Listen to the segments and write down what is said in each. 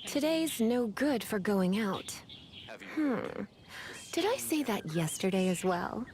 Today's no good for going out. Did I say that yesterday as well?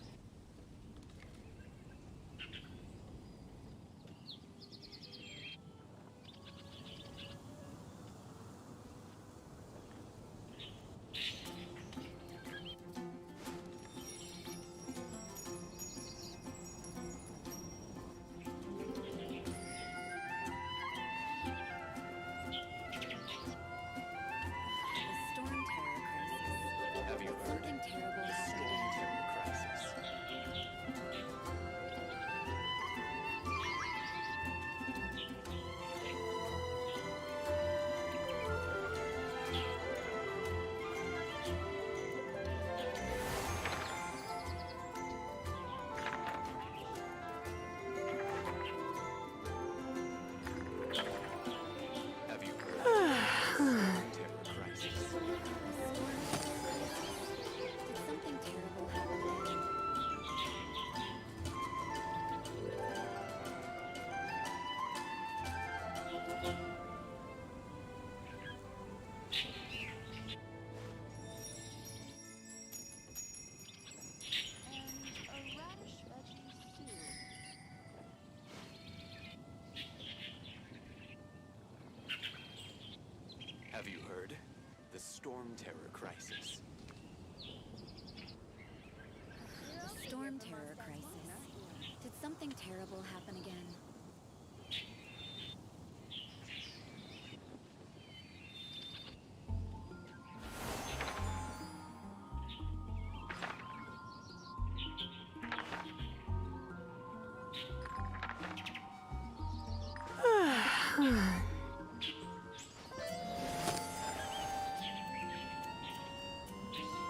Have you heard? The storm terror crisis. Storm terror crisis. Did something terrible happen again?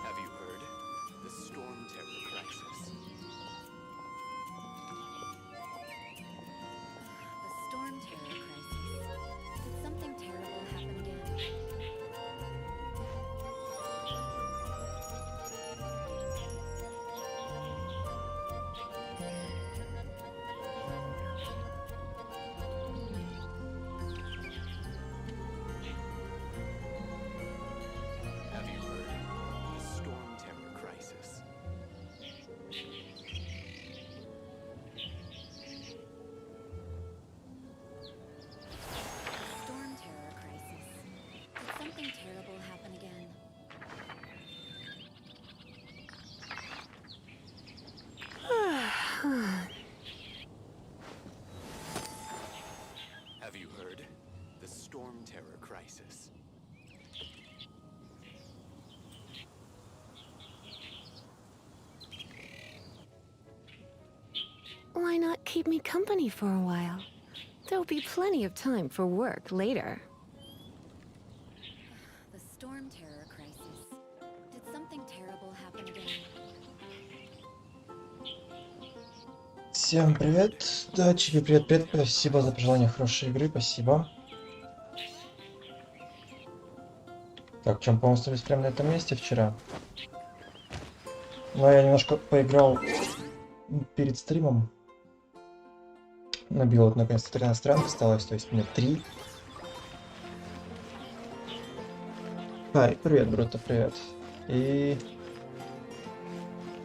Have you heard? The storm terror crisis. The storm terror crisis. Did something terrible happen again? Have you heard? The storm terror crisis. Storm terror crisis. Did something terrible happen again? Have you heard? The storm terror crisis. Why not keep me company for a while? There'll be plenty of time for work later. The storm terror crisis. Did something terrible happen again? Всем привет, да, Чиби, привет, спасибо за пожелание хорошей игры, спасибо. Так, чем, по-моему, остались прямо на этом месте вчера. Но я немножко поиграл перед стримом. Набил вот наконец-то 13 странок осталось, то есть мне 3. Привет, Бруто, привет. И...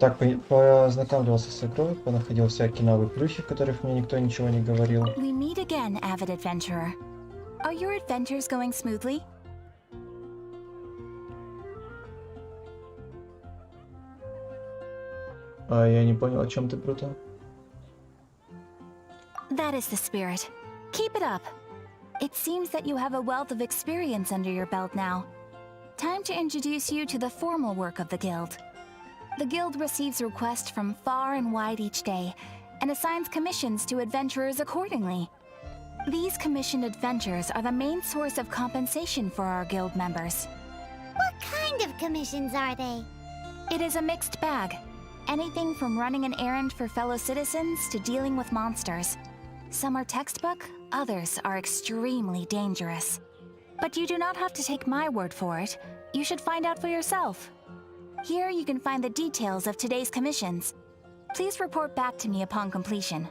Так, познакомился с игрой, понаходил всякие новые плюхи, в которых мне никто ничего не говорил. We meet again, avid adventurer. Are your adventures going smoothly? Я не понял, о чем ты, Бруто. That is the spirit. Keep it up. It seems that you have a wealth of experience under your belt now. Time to introduce you to the formal work of the guild. The guild receives requests from far and wide each day, and assigns commissions to adventurers accordingly. These commissioned adventures are the main source of compensation for our guild members. What kind of commissions are they? It is a mixed bag. Anything from running an errand for fellow citizens to dealing with monsters. Some are textbook, others are extremely dangerous. But you do not have to take my word for it. You should find out for yourself. Here you can find the details of today's commissions. Please report back to me upon completion.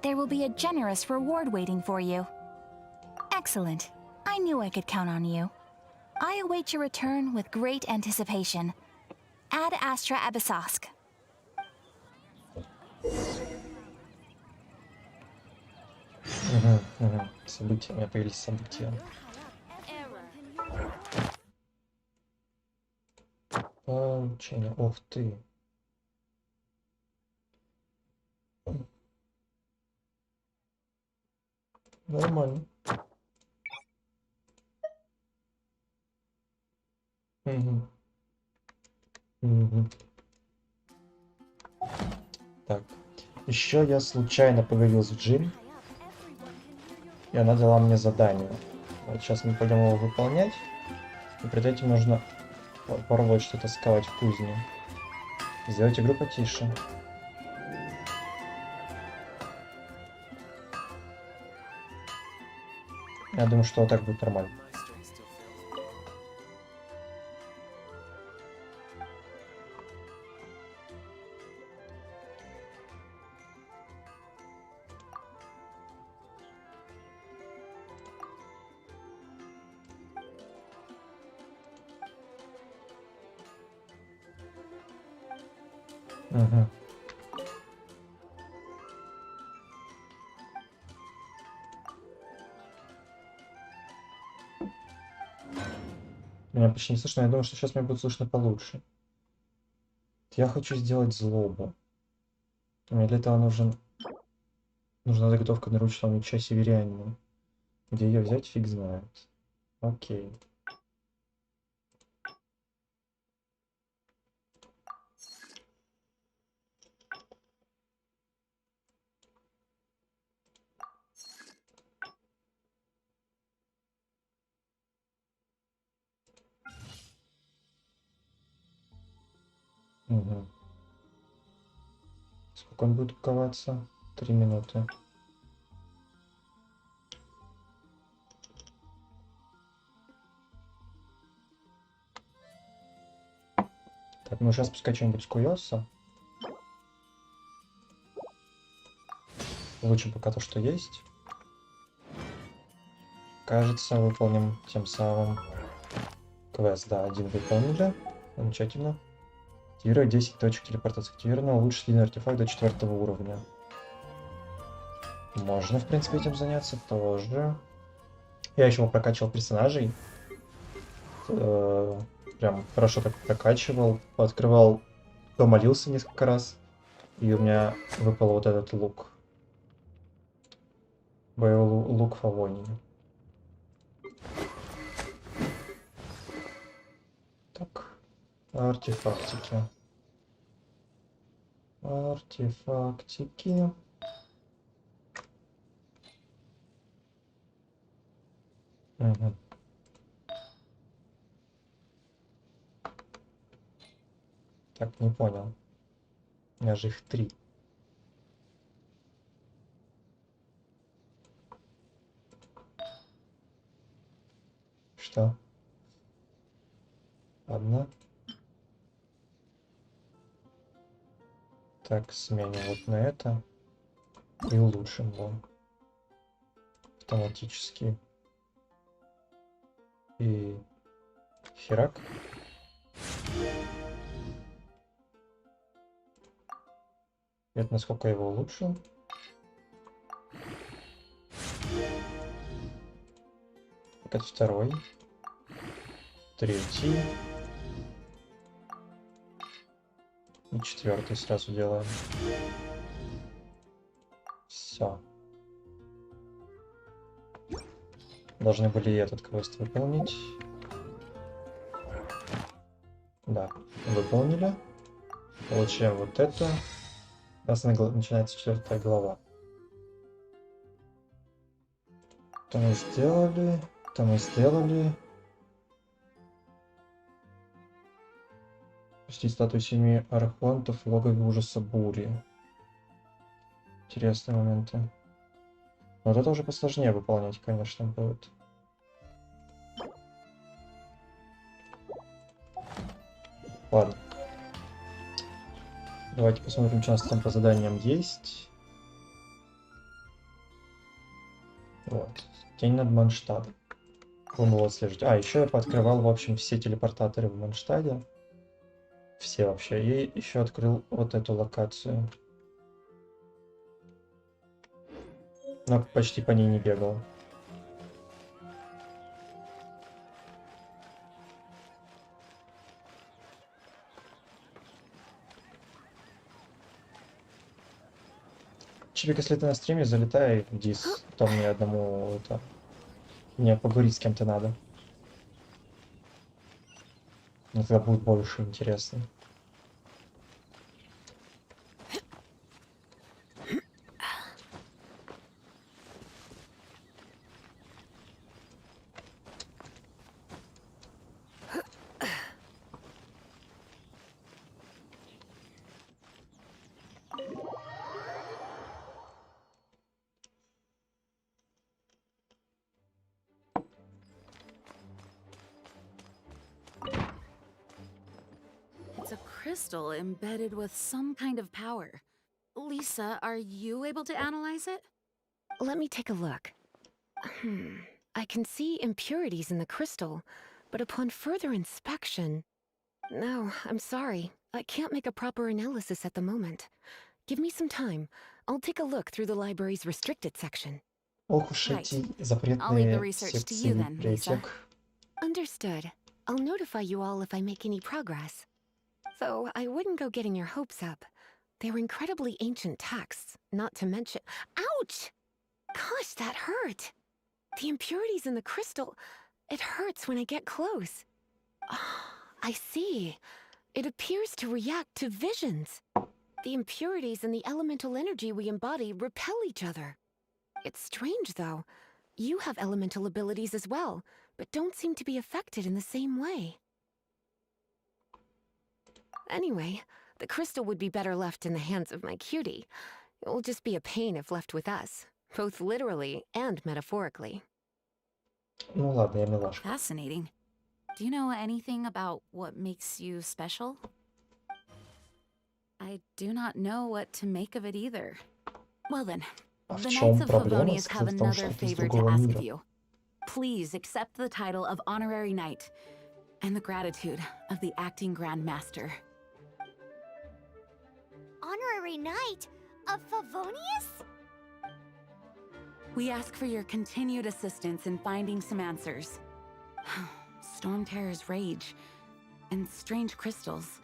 There will be a generous reward waiting for you. Excellent. I I knew I could count on you. I await your return with great anticipation. Ad Astra Abyssosque. События, у меня появились события. Получение, ух ты. Нормально. Так, еще я случайно поговорил с Джин, и она дала мне задание. Вот сейчас мы пойдем его выполнять, и перед этим нужно попробовать что-то сковать в кузне. Сделать игру потише. Я думаю, что вот так будет нормально. Угу. Меня почти не слышно, я думаю, что сейчас меня будет слышно получше. Я хочу сделать злобу. Мне для этого нужна заготовка наручного меча северянина. Где ее взять, фиг знает. Окей. Угу. Сколько он будет коваться? 3 минуты. Так, ну сейчас пускай что-нибудь скуется. Лучше пока то, что есть. Кажется, выполним тем самым квест. Да, один выполнили. Замечательно. Активировать 10 точек телепортации. Активировано. Улучшить длинный артефакт до 4 уровня. Можно, в принципе, этим заняться тоже. Я еще прокачивал персонажей. Прям хорошо так прокачивал. Открывал, помолился несколько раз. И у меня выпал вот этот лук. Боевой лук Фавонии. Так. Артефактики. Артефактики. Угу. Так, не понял. У меня же их 3. Что? Одна. Так, сменим вот на это. И улучшим его. Автоматически. И херак. Это насколько я его улучшил. Так, это второй. Третий. И 4 сразу делаем. Все. Должны были и этот квест выполнить. Да, выполнили. Получаем вот это. У нас начинается 4 глава. Это мы сделали. Это мы сделали. Пустить статую 7 архонтов в логове ужаса бури. Интересные моменты. Но вот это уже посложнее выполнять, конечно, будет. Ладно. Давайте посмотрим, что у нас там по заданиям есть. Вот. Тень над Манштадом. Будем его отслеживать. А, еще я пооткрывал, в общем, все телепортаторы в Манштаде. Все вообще. И еще открыл вот эту локацию. Но почти по ней не бегал. Чипик, если ты на стриме, залетай в дис. Там мне одному это... Мне поговорить с кем-то надо. Это будет больше интересно. It's a crystal embedded with some kind of power. Lisa, are you able to analyze it? Let me take a look. I can see impurities in the crystal, but upon further inspection... No, I'm sorry. I can't make a proper analysis at the moment. Give me some time. I'll take a look through the library's restricted section. Ох уж Right. эти I'll leave the запретные research to секции you then, Lisa. библиотек. Understood. I'll notify you all if I make any progress. Though I wouldn't go getting your hopes up. They're incredibly ancient texts, not to mention... Ouch! Gosh, that hurt! The impurities in the crystal... It hurts when I get close. I see. It appears to react to visions. The impurities and the elemental energy we embody repel each other. It's strange, though. You have elemental abilities as well, but don't seem to be affected in the same way. Anyway, the crystal would be better left in the hands of my cutie. It will just be a pain if left with us, both literally and metaphorically. Ну ладно, я милашка. Fascinating. Do you know anything about what makes you special? I do not know what to make of it either. Well then, А в the чем Knights of проблема? Favonius have В том, что another ты из favor to другого ask of мира. you. Please accept the title of Honorary Knight and the gratitude of the Acting Grand Master. Honorary Knight of Favonius? We ask for your continued assistance in finding some answers. Storm Terror's rage and strange crystals.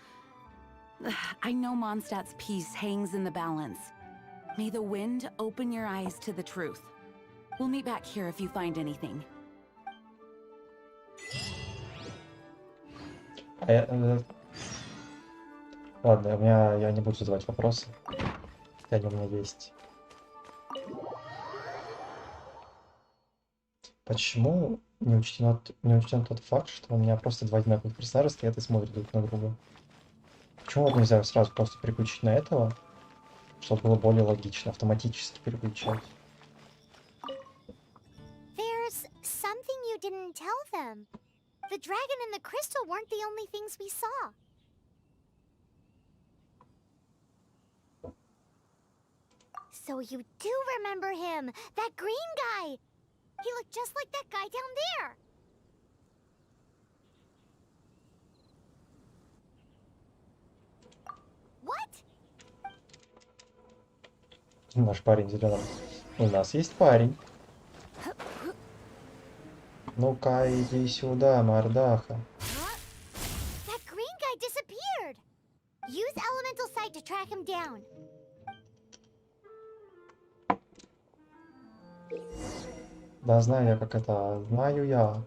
I know Mondstadt's peace hangs in the balance. May the wind open your eyes to the truth. We'll meet back here if you find anything. Ладно, я не буду задавать вопросы. Они у меня есть. Почему не учтен тот факт, что у меня просто два одинаковых персонажа стоят и смотрят друг на друга? Почему вот нельзя сразу просто переключить на этого, чтобы было более логично, автоматически переключать? There's something you didn't tell them. The dragon and the crystal weren't the only things we saw. So you do remember him, that green guy. He looked just like that guy down there. What? Наш парень зеленый. У нас есть парень. Ну-ка, иди сюда, мордаха. That green guy disappeared. Use elemental sight to track him down. Да, знаю я, как это. Знаю я.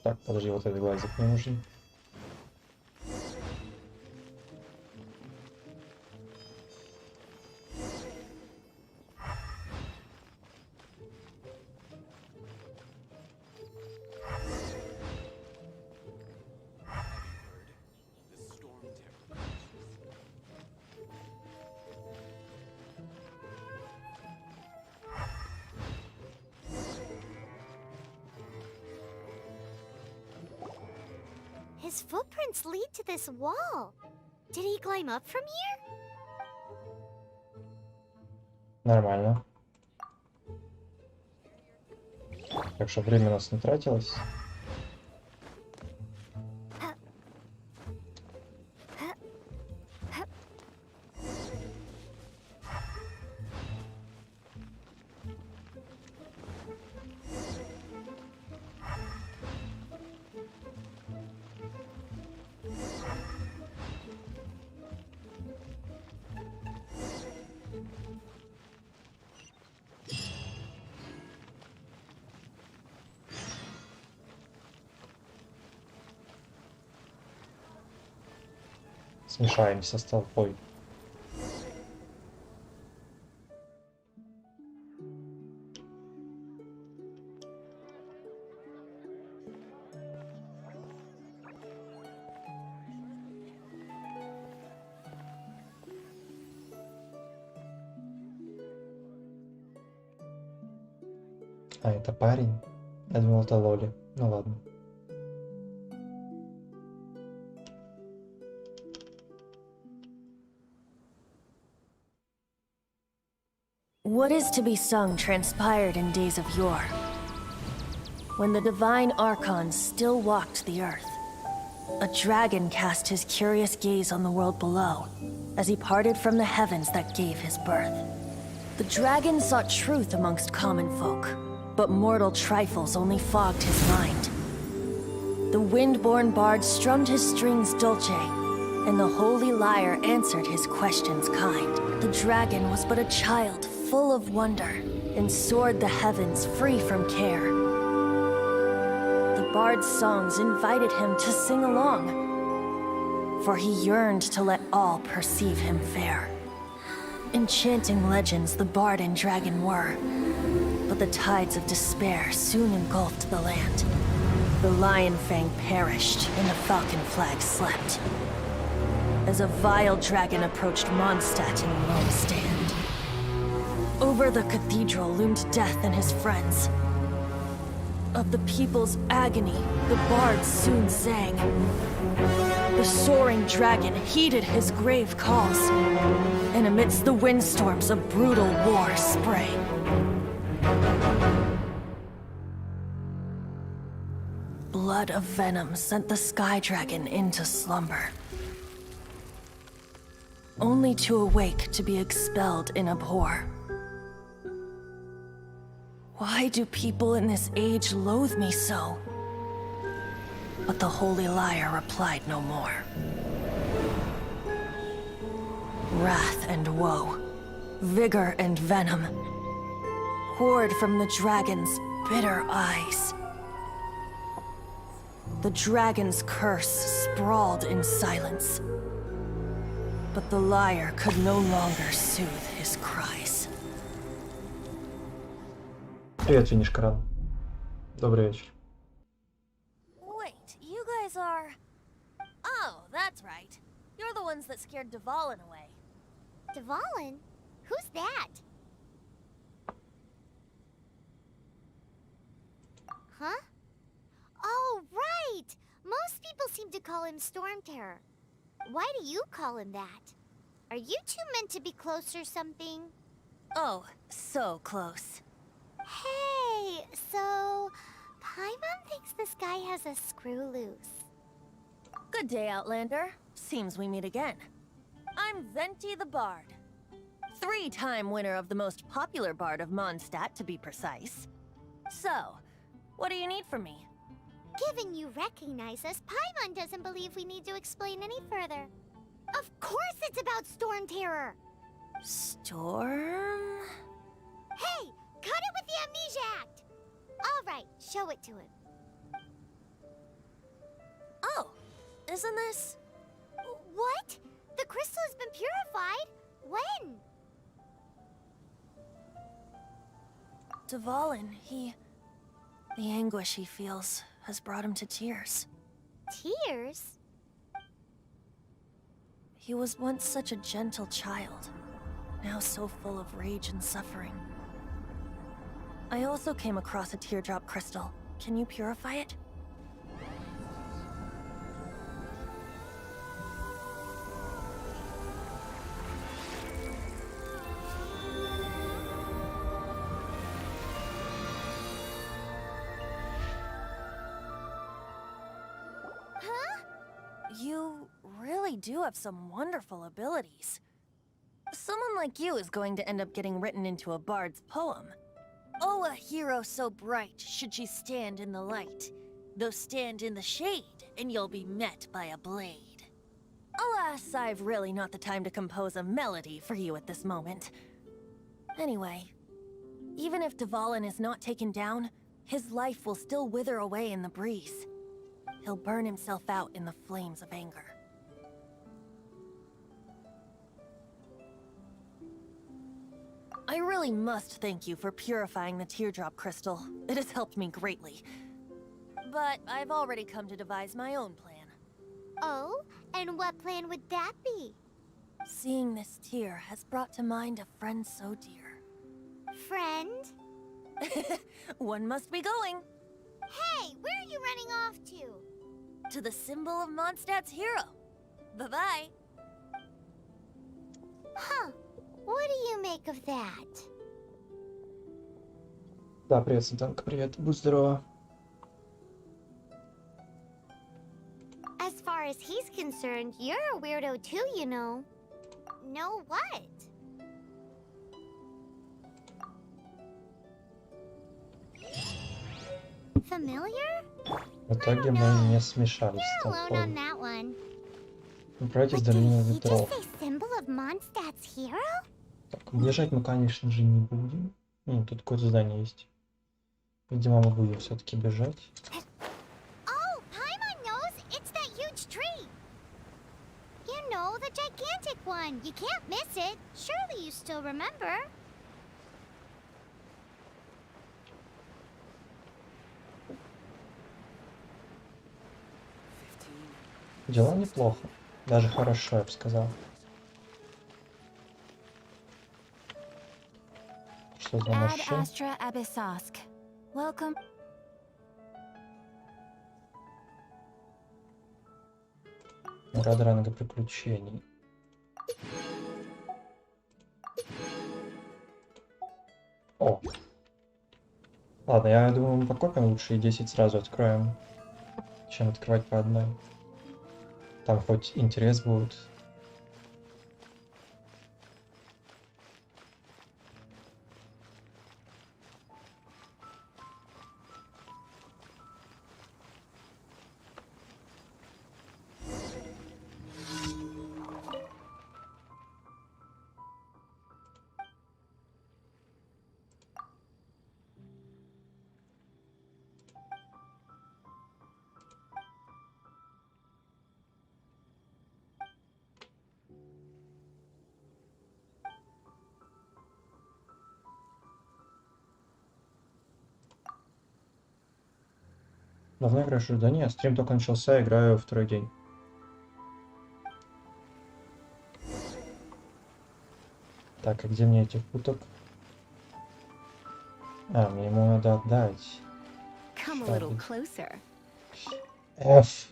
Так, подожди, вот этот глазик мне нужен. The storm terror. His footprints lead to this wall. Did he climb up from here? Нормально. Так что время у нас не тратилось. Смешаемся с толпой. А, это парень? Я думал, это Лоли. Ну ладно. What is to be sung transpired in days of yore, when the divine archons still walked the earth. A dragon cast his curious gaze on the world below, as he parted from the heavens that gave his birth. The dragon sought truth amongst common folk, but mortal trifles only fogged his mind. The wind-born bard strummed his strings dulce, and the holy lyre answered his questions kind. The dragon was but a child, full of wonder, and soared the heavens free from care. The bard's songs invited him to sing along, for he yearned to let all perceive him fair. Enchanting legends the bard and dragon were, but the tides of despair soon engulfed the land. The lion fang perished, and the falcon flag slept, as a vile dragon approached Mondstadt in lone stand. Over the cathedral loomed death and his friends. Of the people's agony, the bards soon sang. The soaring dragon heeded his grave calls, and amidst the windstorms a brutal war sprang. Blood of venom sent the sky dragon into slumber, only to awake to be expelled in abhor. Why do people in this age loathe me so? But the holy lyre replied no more. Wrath and woe, vigor and venom, poured from the dragon's bitter eyes. The dragon's curse sprawled in silence, but the lyre could no longer soothe his cries. Привет, Винишкран. Добрый вечер. Wait, you guys are... Oh, that's right. You're the ones that scared Dvalin away. Dvalin? Who's that? Huh? Oh, right! Most people seem to call him Storm Terror. Why do you call him that? Are you two meant to be close or something? Oh, so close. Hey, so... Paimon thinks this guy has a screw loose. Good day, Outlander. Seems we meet again. I'm Venti the Bard. 3-time winner of the most popular bard of Mondstadt, to be precise. So, what do you need from me? Given you recognize us, Paimon doesn't believe we need to explain any further. Of course it's about Storm Terror! Storm? Hey! Cut it with the Amnesia Act! Alright, show it to him. Oh, isn't this... What? The crystal has been purified? When? Dvalin, the anguish he feels has brought him to tears. Tears? He was once such a gentle child, now so full of rage and suffering. I also came across a teardrop crystal. Can you purify it? You really do have some wonderful abilities. Someone like you is going to end up getting written into a bard's poem. Oh, a hero so bright, should she stand in the light. Though stand in the shade, and you'll be met by a blade. Alas, I've really not the time to compose a melody for you at this moment. Anyway, even if Dvalin is not taken down, his life will still wither away in the breeze. He'll burn himself out in the flames of anger. I really must thank you for purifying the teardrop crystal. It has helped me greatly. But I've already come to devise my own plan. Oh, and what plan would that be? Seeing this tear has brought to mind a friend so dear. Friend? One must be going. Hey, where are you running off to? To the symbol of Mondstadt's hero. Bye-bye. Huh. What do you make of that? Да, привет, Сантанка, привет. Будь здорова. As far as he's concerned, you're a weirdo too, you know. Know what? Familiar? В итоге мы не смешались с You're alone on толпой. that one. Направьтесь в But did долину he ветров. just say symbol of Mondstadt's hero? Так, уезжать мы, конечно же, не будем. Тут какое-то здание есть. Видимо, мы будем все-таки бежать. Oh, Paimon knows! It's that huge tree! You know, the gigantic one! You can't miss it! Surely you still remember? Дела неплохо. Даже хорошо, я бы сказал. Что за Ad машина? Astra Abyssosk. Welcome. Рад ранга приключений. О! Ладно, я думаю, мы покопим лучше и 10 сразу откроем, чем открывать по одной. Там хоть интерес будет. Давно играешь в Дании? Стрим только начался, играю второй день. Так, а где мне этих уток? А, мне ему надо отдать. Come a little closer. F.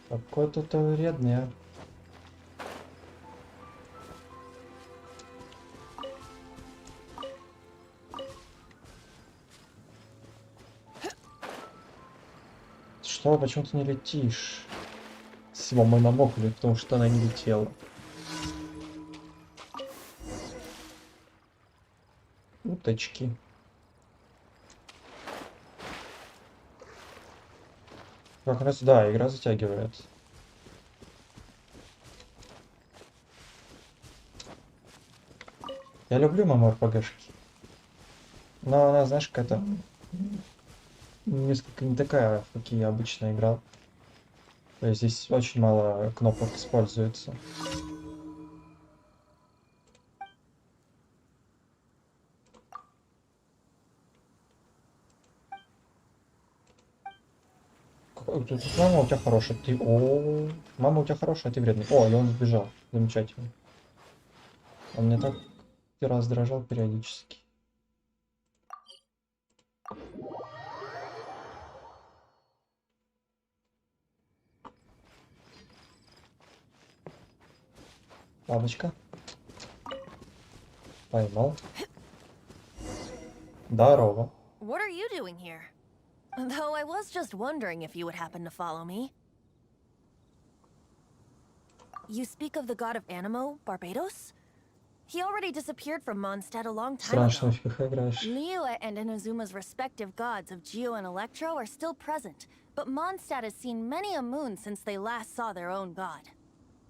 Какой тут вредный, а? Что? Почему ты не летишь? Всего мы намокли, потому что она не летела. Уточки. Как раз, да, игра затягивает. Я люблю ММО-РПГшки. Но она, знаешь, какая-то несколько не такая, в какие я обычно играл. То есть здесь очень мало кнопок используется. Мама у тебя хорошая, ты... О, мама у тебя хорошая, а ты вредный. О, и он сбежал. Замечательно. Он мне так раздражал периодически. Бабочка. Поймал. Здорово. What are you doing here? Though I was just wondering if you would happen to follow me. You speak of the god of Animo, Barbados? He already disappeared from Mondstadt a long time Странно, что ago. на фиках играешь. Liyue and Inazuma's respective gods of Geo and Electro are still present, but Mondstadt has seen many a moon since they last saw their own god.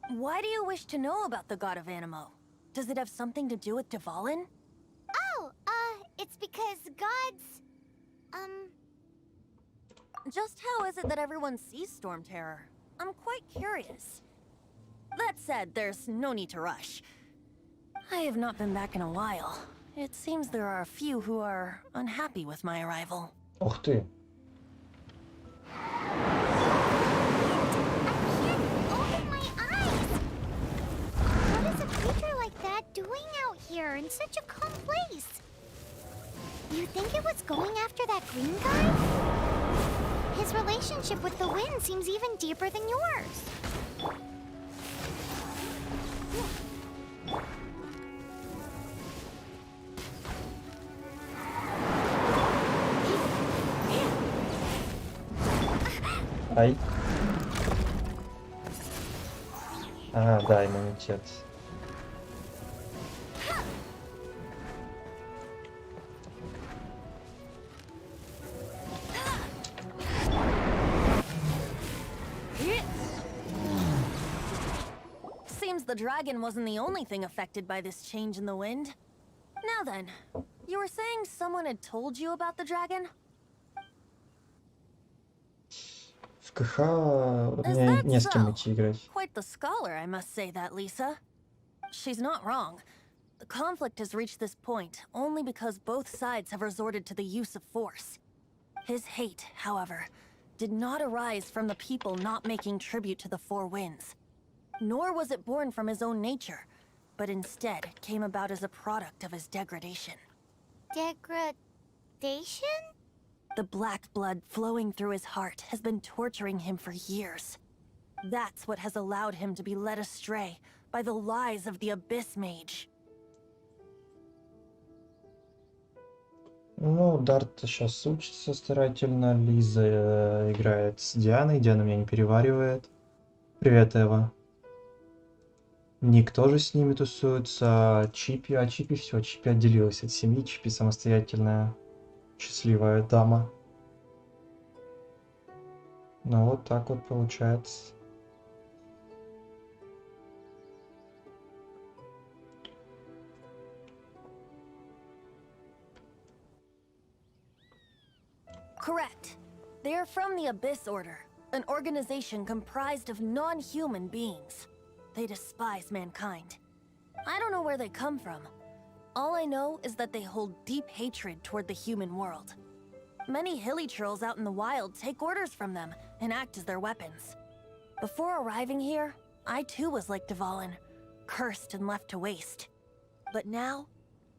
Why do you wish to know about the god of Animo? Does it have something to do with Dvalin? Oh, it's because gods... Just how is it that everyone sees Storm Terror? I'm quite curious. That said, there's no need to rush. I have not been back in a while. It seems there are a few who are unhappy with my arrival. Ух ты. Open my eyes! What is a creature like that doing out here in such a calm place? You think it was going after that green guy? His relationship with the wind seems even deeper than yours. Ай. А, да, иммунитет. Seems the dragon wasn't the only thing affected by this change in the wind. Now then, you were saying someone had told you about the dragon? В КХ у Is меня that не с кем so? идти играть. Quite the scholar, I must say that, Lisa. She's not wrong. The conflict has reached this point only because both sides have resorted to the use of force. His hate, however, did not arise from the people not making tribute to the Four Winds. Nor was it born from his own nature, but instead came about as a product of his degradation. Degradation? The black blood flowing through his heart has been torturing him for years. That's what has allowed him to be led astray by the lies of the Abyss Mage. Ну, Дарт сейчас учится старательно. Лиза играет с Дианой. Диана меня не переваривает. Привет, Эва. Ник тоже с ними тусуется. Чипи, все. Чипи отделилась от семьи. Чипи самостоятельная, счастливая дама. Ну, вот так вот получается. Correct. They are from the Abyss Order, an organization comprised of non-human beings. They despise mankind. I don't know where they come from. All I know is that they hold deep hatred toward the human world. Many hilly trolls out in the wild take orders from them and act as their weapons. Before arriving here, I too was like Dvalin, cursed and left to waste. But now,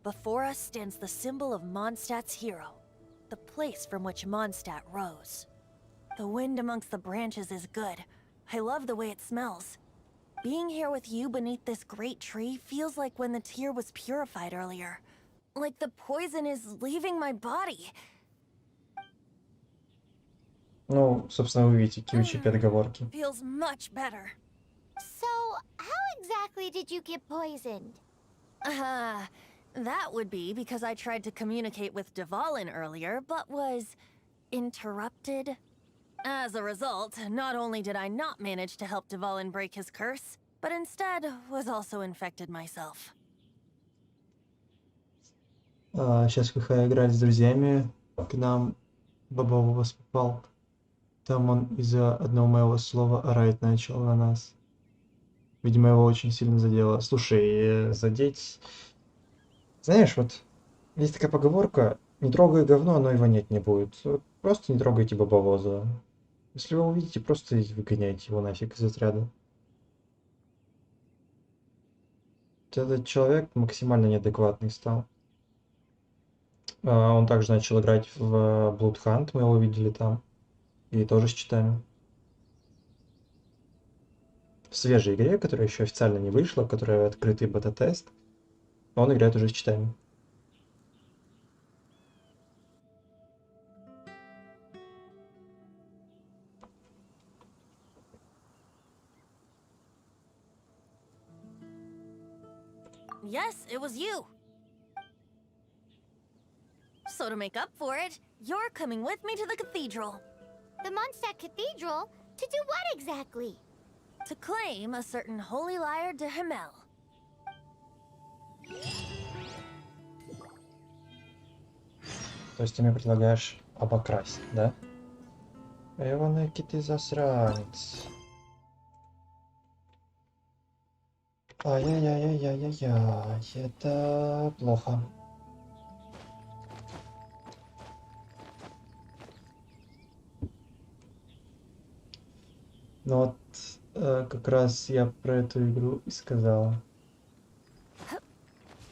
before us stands the symbol of Mondstadt's hero, the place from which Mondstadt rose. The wind amongst the branches is good. I love the way it smells. Being here with you beneath this great tree feels like when the tear was purified earlier. Like the poison is leaving my body. Ну, собственно, вы видите, какие у Чипи отговорки. Feels much better. So, how exactly did you get poisoned? That would be because I tried to communicate with Dvalin earlier, but was interrupted. As a result, not only did I not manage to help Dvalin break his curse, but instead was also infected myself. Сейчас КХ играет с друзьями. К нам Бобового попал. Там он из-за одного моего слова орать начал на нас. Видимо, его очень сильно задело. Слушай, задеть... Знаешь, вот есть такая поговорка: не трогай говно, оно и вонять не будет. Вот просто не трогайте бобовоза. Если вы увидите, просто выгоняйте его нафиг из отряда. Этот человек максимально неадекватный стал. Он также начал играть в Blood Hunt, мы его видели там. И тоже с читами. В свежей игре, которая еще официально не вышла, которая открытый бета-тест, он играет уже с читами. Yes, it was you. So to make up for it, you're coming with me to the cathedral. The Mondstadt Cathedral? To do what exactly? To claim a certain holy lyre de Himmel. То есть ты мне предлагаешь обокрасть, да? Иваныки, ты засранец. Ай-яй-яй-яй-яй-яй, это плохо. Ну вот, как раз я про эту игру и сказала.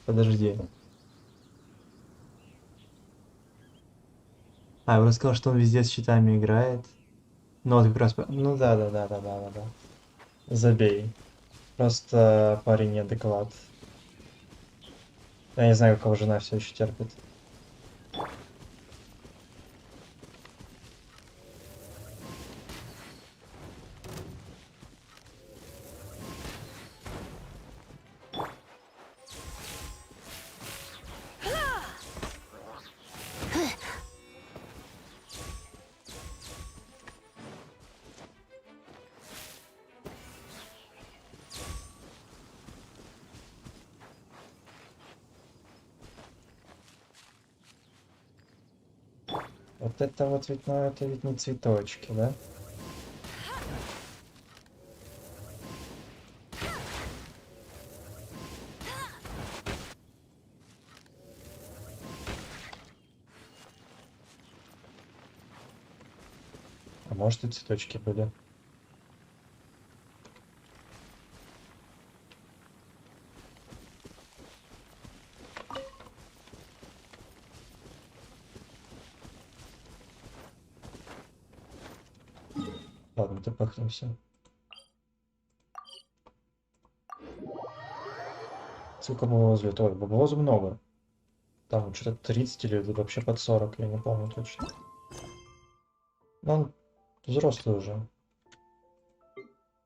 Подожди. А, он сказал, что он везде с щитами играет. Ну вот как раз... Ну да. Забей. Просто парень неадекват. Я не знаю, как его жена все еще терпит. Вот это вот ведь, ну это ведь не цветочки, да? А может и цветочки были. Ладно, ты пахнулся. Сколько было злит? Ой, баблоза много. Там что-то 30 или вообще под 40, я не помню точно. Но он взрослый уже.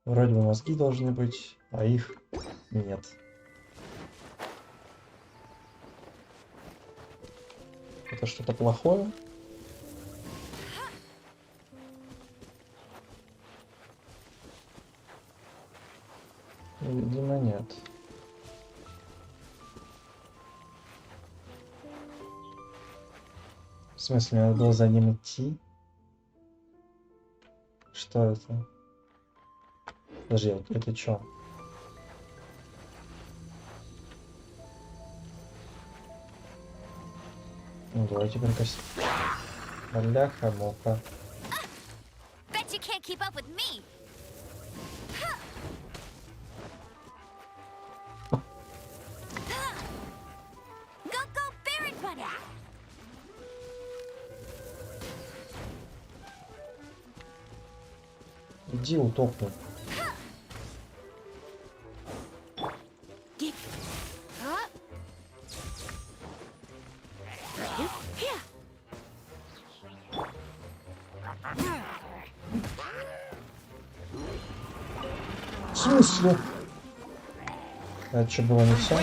Вроде бы мозги должны быть, а их нет. Это что-то плохое? Видимо, нет. В смысле, надо было за ним идти? Что это? Подожди, это что? Ну, давайте прикоснемся. Бляха-муха. Bet you can't keep up with me. Go, Baron Bunny. Иди утопни. В смысле? Это что, было не все?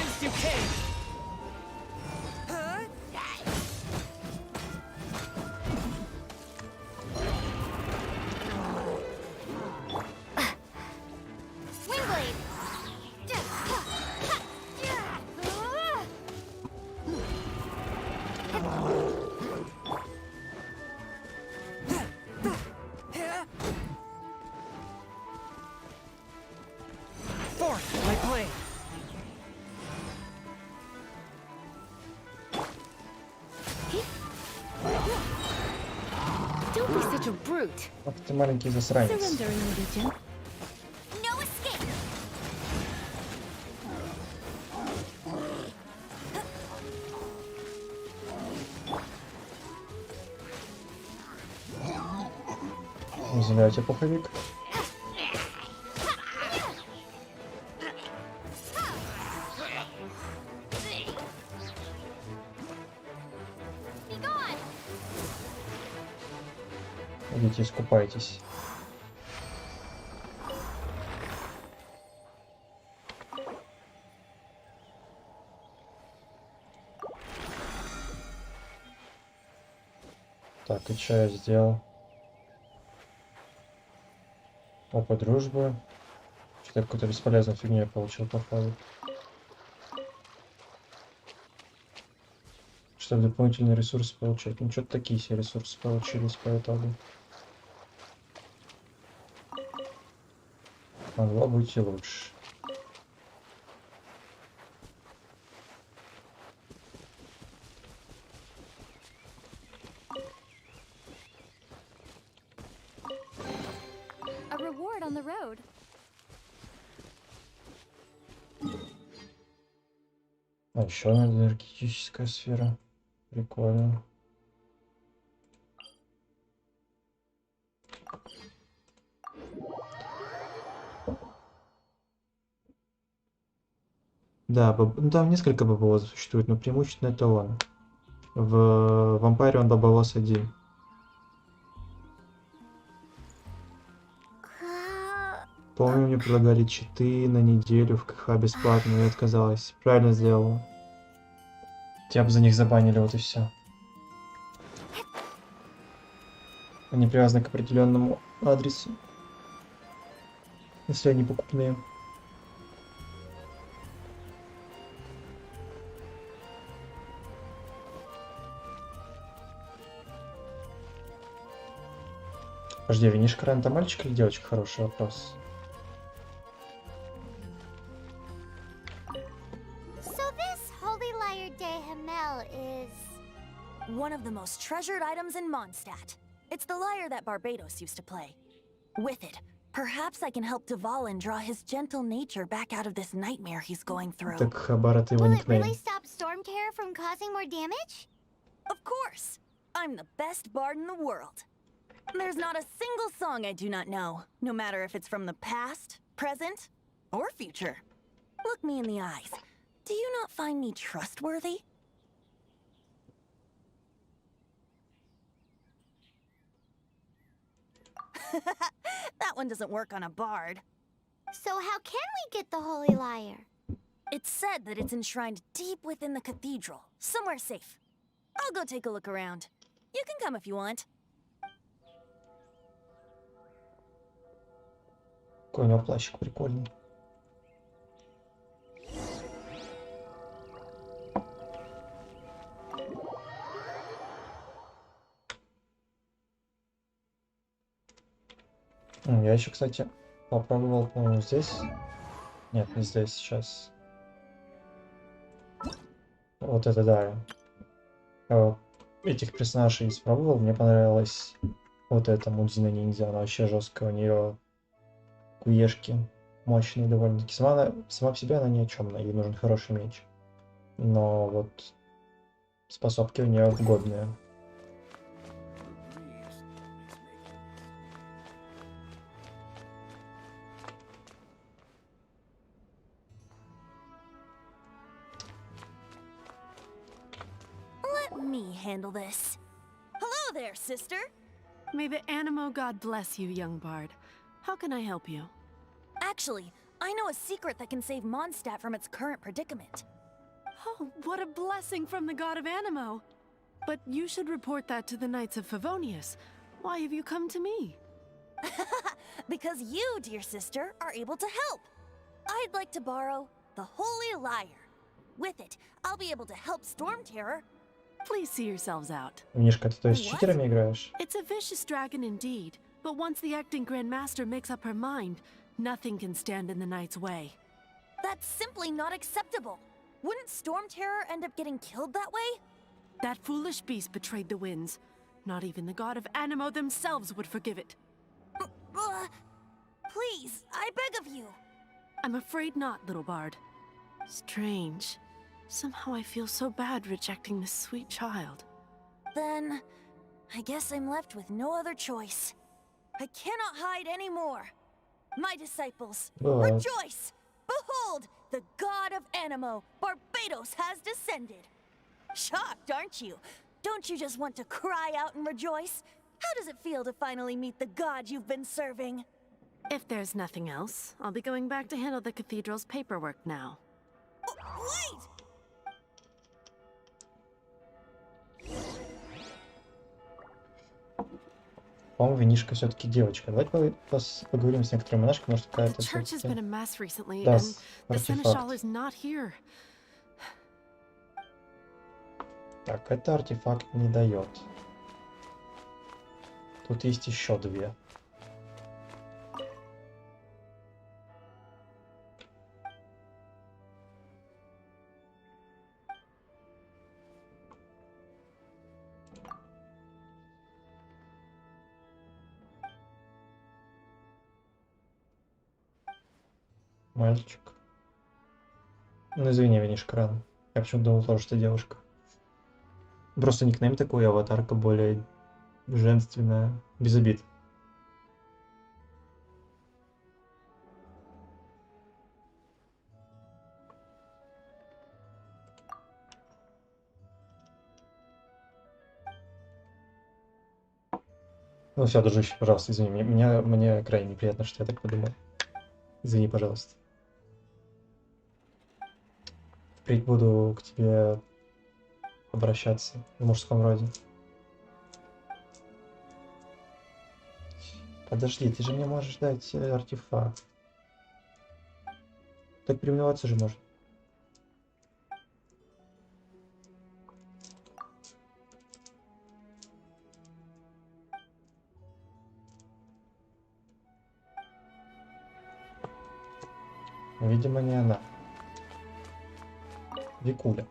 Don't be such a brute. Ах ты маленький засранец. Surrendering religion. No escape. Извиняйте, пуховик. Идите, искупайтесь. Так, и чай я сделал. Опа, дружбы. Что-то какую-то бесполезную фигню я получил, походу. Чтобы дополнительные ресурсы получать. Ну, что-то такие себе ресурсы получились по итогу. Могло быть и лучше. A reward on the road. А еще одна энергетическая сфера. Прикольно. Да, ну, там несколько бабовозов существует, но преимущественно это он. В вампире он бабовоз один. Помню, мне предлагали читы на неделю в КХ бесплатно, но я отказалась. Правильно сделала. Тебя бы за них забанили, вот и все. Они привязаны к определенному адресу. Если они покупные. Подожди, винишь Кран, это мальчик или девочка? Хороший вопрос. So this holy lyre de Himmel is... One of the most treasured items in Mondstadt. It's the lyre that Barbados used to play. With it, perhaps I can help Dvalin draw his gentle nature back out of this nightmare he's going through. Так Хабар, это его Will it really никнейм. stop Storm Terror from causing more damage? Of course! I'm the best bard in the world. There's not a single song I do not know, no matter if it's from the past, present, or future. Look me in the eyes. Do you not find me trustworthy? That one doesn't work on a bard. So how can we get the holy lyre? It's said that it's enshrined deep within the cathedral, somewhere safe. I'll go take a look around. You can come if you want. Какой у него плащик прикольный. Я еще, кстати, попробовал, по-моему, здесь. Нет, не здесь, сейчас. Вот это да. Этих персонажей испробовал, мне понравилось вот эта Мудзина ниндзя, она вообще жесткая, у нее куешки мощные довольно-таки. Сама по себе она ни о чем, ей нужен хороший меч. Но вот способки у нее годные. Let me handle this. Hello there, sister. May the Animo God bless you, young bard. How can I help you? Actually, I know a secret that can save Mondstadt from its current predicament. Oh, what a blessing from the god of Animo! But you should report that to the Knights of Favonius. Why have you come to me? Because you, dear sister, are able to help. I'd like to borrow the Holy Lyre. With it, I'll be able to help Storm Terror. Please see yourselves out. Мишка, ты то есть с What? читерами играешь? It's a vicious dragon indeed, but once the acting Grand Master makes up her mind, nothing can stand in the Knight's way. That's simply not acceptable. Wouldn't Storm Terror end up getting killed that way? That foolish beast betrayed the winds. Not even the god of Animo themselves would forgive it. Please, I beg of you. I'm afraid not, little bard. Strange. Somehow I feel so bad rejecting this sweet child. Then, I guess I'm left with no other choice. I cannot hide anymore. My disciples, Bye. rejoice! Behold, the god of Animo, Barbados, has descended. Shocked, aren't you? Don't you just want to cry out and rejoice? How does it feel to finally meet the god you've been serving? If there's nothing else, I'll be going back to handle the cathedral's paperwork now. Wait! По-моему, винишка все-таки девочка. Давайте поговорим с некоторыми монашками, может, The какая-то church has все-таки... been a mess recently, Да, and the seneschal артефакт. is not here. Так, это артефакт не дает. Тут есть еще две. Мальчик. Ну, извини, винишка рано. Я почему-то думал тоже, что девушка. Просто никнейм такой, аватарка более женственная. Без обид. Ну все, дружище, пожалуйста, извини. Мне крайне неприятно, что я так подумал. Извини, пожалуйста. Впредь буду к тебе обращаться в мужском роде. Подожди, ты же мне можешь дать артефакт. Так переименоваться же можно. Видимо, не она. Викуля.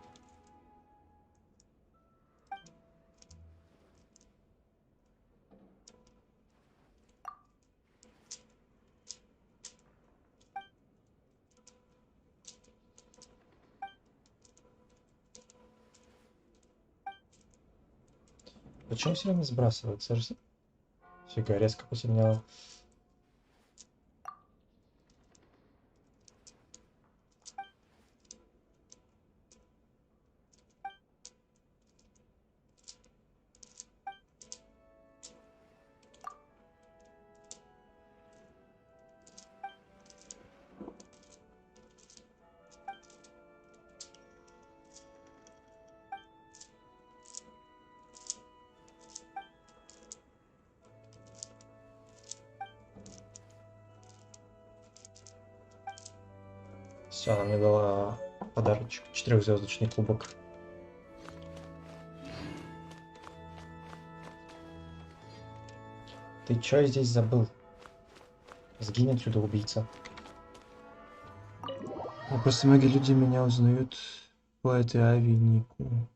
Почему все время сбрасывается? Фига, резко посильнело. Все, она мне дала подарочек. 4-звездочный кубок. Ты чё здесь забыл? Сгинь отсюда, убийца. Ну, просто многие люди меня узнают по этой авинику.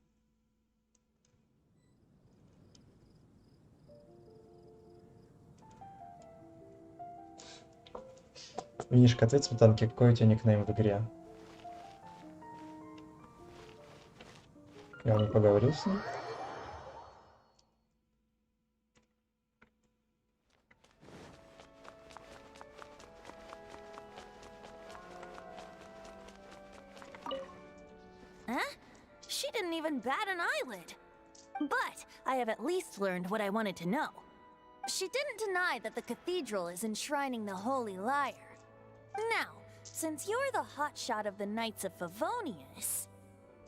Винишка, ответь сметанке, какой у тебя никнейм в игре? Я не поговорил с ним. Huh? She didn't even bat an eyelid. But I have at least learned what I wanted to know. She didn't deny that the cathedral is enshrining the Holy Lyre. Now, since you're the hotshot of the Knights of Favonius,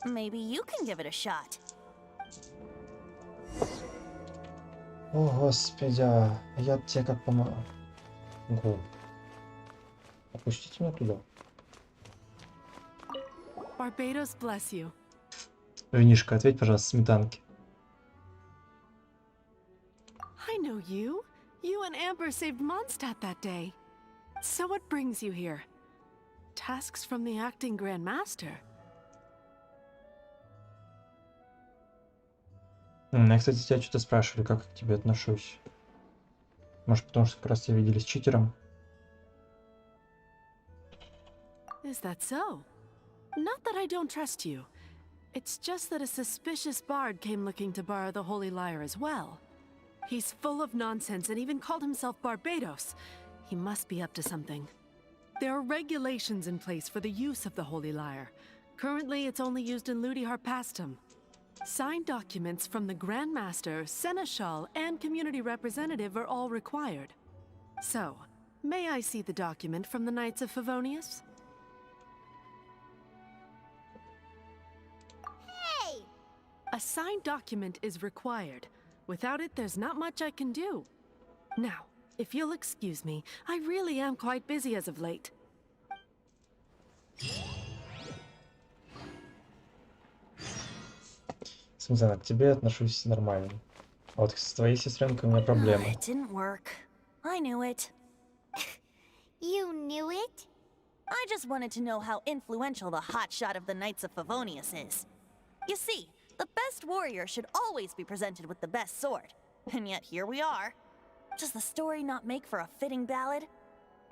maybe you can give it a shot. О, господи, я тебе как помогу. Опустите меня туда. Barbados bless you. Винишка, ответь, пожалуйста, сметанке. I know you. You and Amber saved Mondstadt that day. So what brings you here? Tasks from the acting Grand Master? Меня, кстати, тебя что-то спрашивали, как я к тебе отношусь. Может, потому что как раз тебя видели с читером? Is that so? Not that I don't trust you. It's just that a suspicious bard came looking to borrow the Holy Lyre as well. He's full of nonsense and even called himself Barbados. He must be up to something. There are regulations in place for the use of the Holy Lyre. Currently, it's only used in Ludi Harpastum. Signed documents from the Grand Master, Seneschal, and Community Representative are all required. So, may I see the document from the Knights of Favonius? Hey! A signed document is required. Without it, there's not much I can do. Now, if you'll excuse me, I really am quite busy as of late. Смысл, к тебе отношусь нормально. А вот с твоей сестренкой у меня проблема. It didn't work. I knew it. You knew it? I just wanted to know how influential the hotshot of the Knights of Favonius is. You see, the best warrior should always be presented with the best sword. And yet here we are. Does the story not make for a fitting ballad?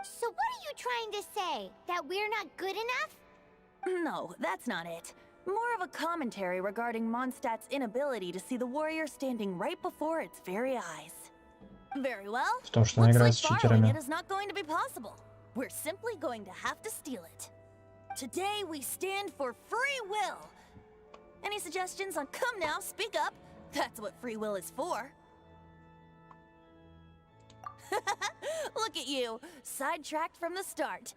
So what are you trying to say? That we're not good enough? No, that's not it. More of a commentary regarding Mondstadt's inability to see the warrior standing right before its very eyes. Very well. В том, что она Looks играет like с borrowing it читерами. is not going to be possible. We're simply going to have to steal it. Today we stand for free will. Any suggestions on come now, speak up? That's what free will is for. Look at you, sidetracked from the start.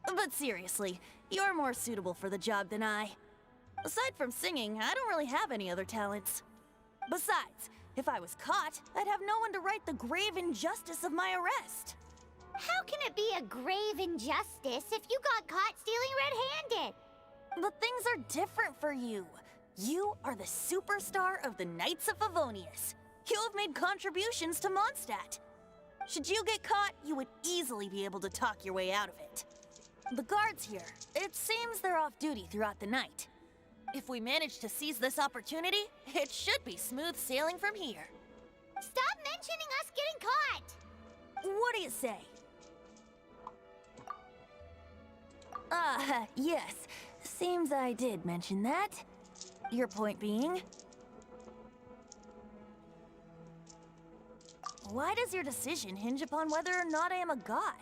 But seriously, you're more suitable for the job than I. Aside from singing, I don't really have any other talents. Besides, if I was caught, I'd have no one to right the grave injustice of my arrest. How can it be a grave injustice if you got caught stealing red-handed? But things are different for you. You are the superstar of the Knights of Favonius. You have made contributions to Mondstadt. Should you get caught, you would easily be able to talk your way out of it. The guards here, it seems they're off duty throughout the night. If we manage to seize this opportunity, it should be smooth sailing from here. Stop mentioning us getting caught! What do you say? Yes. Seems I did mention that. Your point being? Why does your decision hinge upon whether or not I am a god?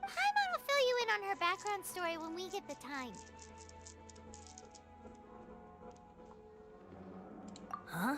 Paimon will fill you in on her background story when we get the time. Huh?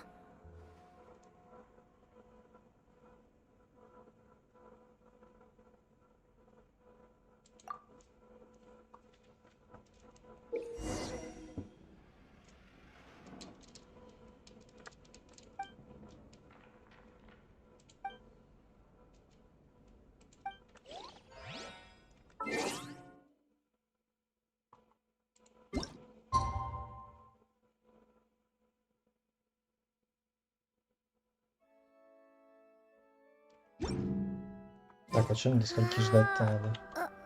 Так, а чем до скольки ждать-то надо? Так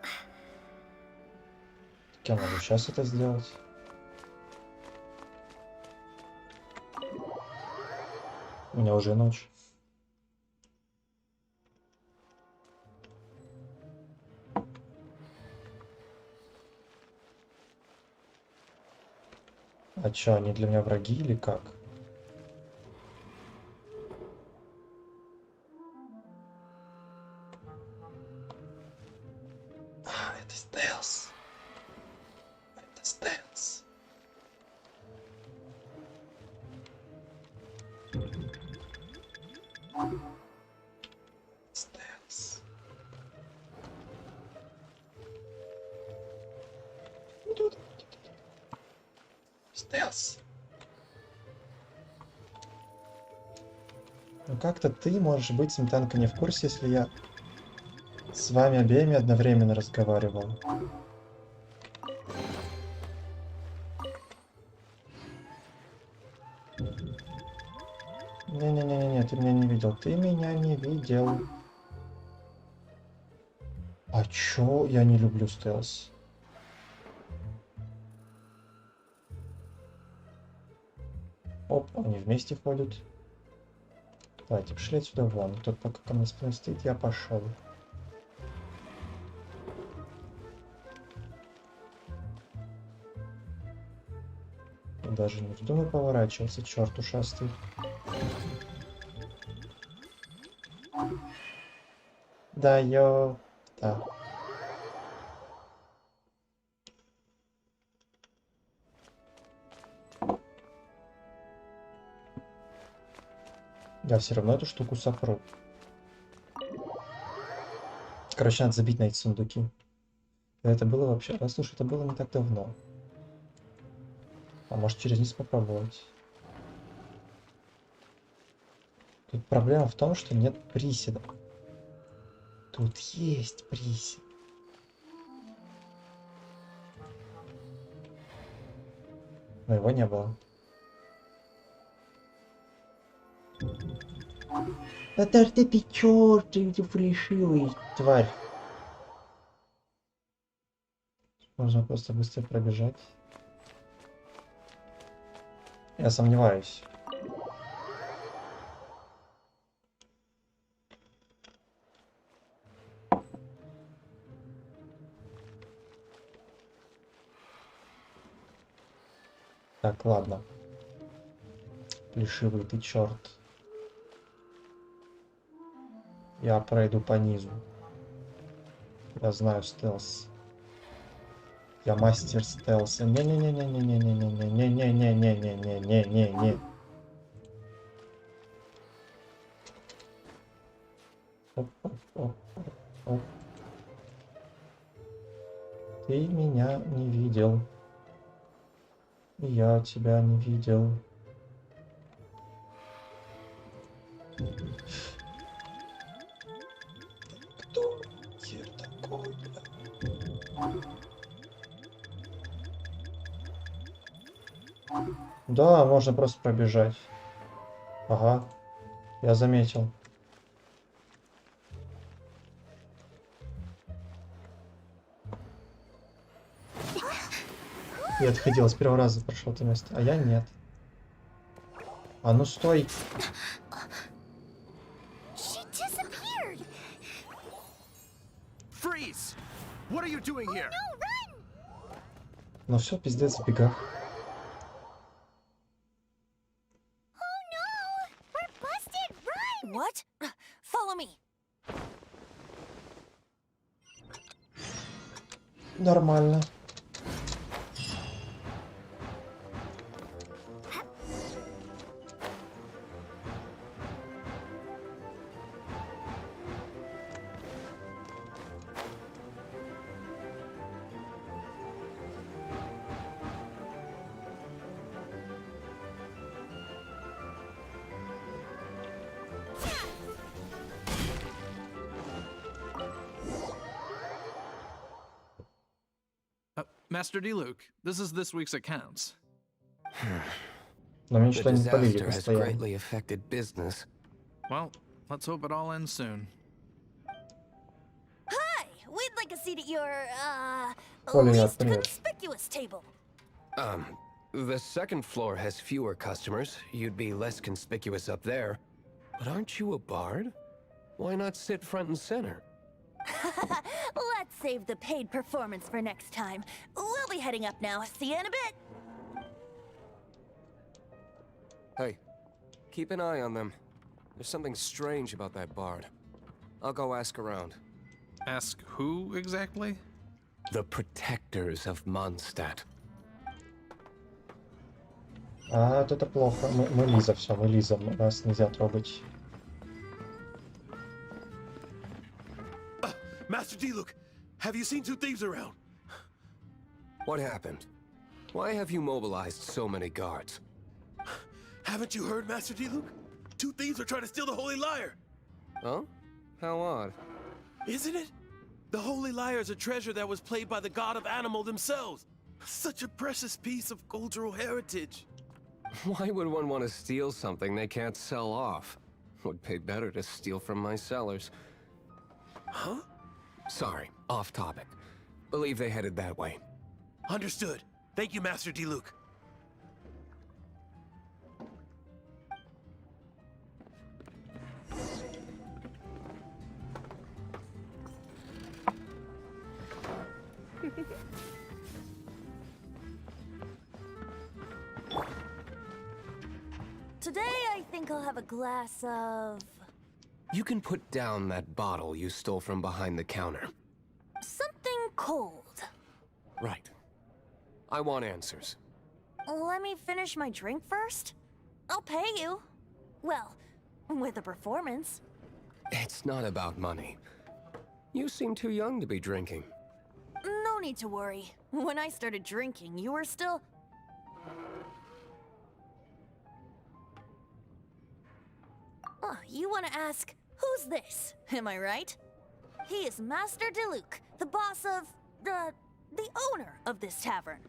я могу сейчас это сделать. У меня уже ночь. А чё, они для меня враги или как? Это стелс. Это стелс. Стелс. Стелс. Ну как-то ты можешь быть, Сметанка, не в курсе, если я с вами обеими одновременно разговаривал. Не-не-не-не, ты меня не видел. Ты меня не видел. А чё я не люблю стелс? Оп, они вместе ходят. Давайте, пошли отсюда вон. Тот пока ко мне спиной стоит, я пошел. Даже не вздумай поворачиваться, черт ушастый. Да, да. Я все равно эту штуку сопру. Короче, надо забить на эти сундуки. Это было вообще... Да, слушай, это было не так давно. А может через низ попробовать. Тут проблема в том, что нет приседа. Тут есть приз. Но его не было. Да ты печёрт, ты флешивый, тварь. Можно просто быстро пробежать. Я сомневаюсь. Так, ладно. Плешивый ты черт. Я пройду по низу. Я знаю стелс. Я мастер стелса. Не-не-не-не-не-не-не-не-не-не-не-не-не-не-не-не. Оп-оп-оп-оп. Ты меня не видел. И я тебя не видел. Кто я такой? Да, можно просто пробежать. Ага, я заметил. Я отходил, с первого раза прошел это место, а я нет. А ну стой! She disappeared. Freeze! What are you doing here? No, run! Ну все, пиздец, в бегах. Oh no! We're busted! Run! What? Follow me. Нормально. Master D. Luke, this is this week's accounts. Но мне The что-то не полили disaster has постоянно. greatly affected business. Well, let's hope it all ends soon. Hi! We'd like a seat at your, Коля, least привет. conspicuous table. The second floor has fewer customers. You'd be less conspicuous up there. But aren't you a bard? Why not sit front and center? Let's save the paid performance for next time. We'll be heading up now. See you in a bit. Hey, keep an eye on them. There's something strange about that bard. I'll go ask around. Ask who exactly? The protectors of Mondstadt. А, вот это плохо. Мы Лиза, все, мы Лиза, нас нельзя трогать. Master D. Luke, have you seen two thieves around? What happened? Why have you mobilized so many guards? Haven't you heard, Master D. Luke? Two thieves are trying to steal the Holy Lyre. Huh? How odd. Isn't it? The Holy Lyre is a treasure that was played by the god of animal themselves. Such a precious piece of cultural heritage. Why would one want to steal something they can't sell off? Would pay better to steal from my sellers. Huh? Sorry, off topic. Believe they headed that way. Understood. Thank you, Master D. Luke. Today, I think I'll have a glass of... You can put down that bottle you stole from behind the counter. something cold. Right. I want answers. Let me finish my drink first. I'll pay you. Well, with a performance. It's not about money. You seem too young to be drinking. No need to worry. When I started drinking, you were still... Oh, you want to ask, who's this? Am I right? He is Master Diluc, the boss of, the owner of this tavern.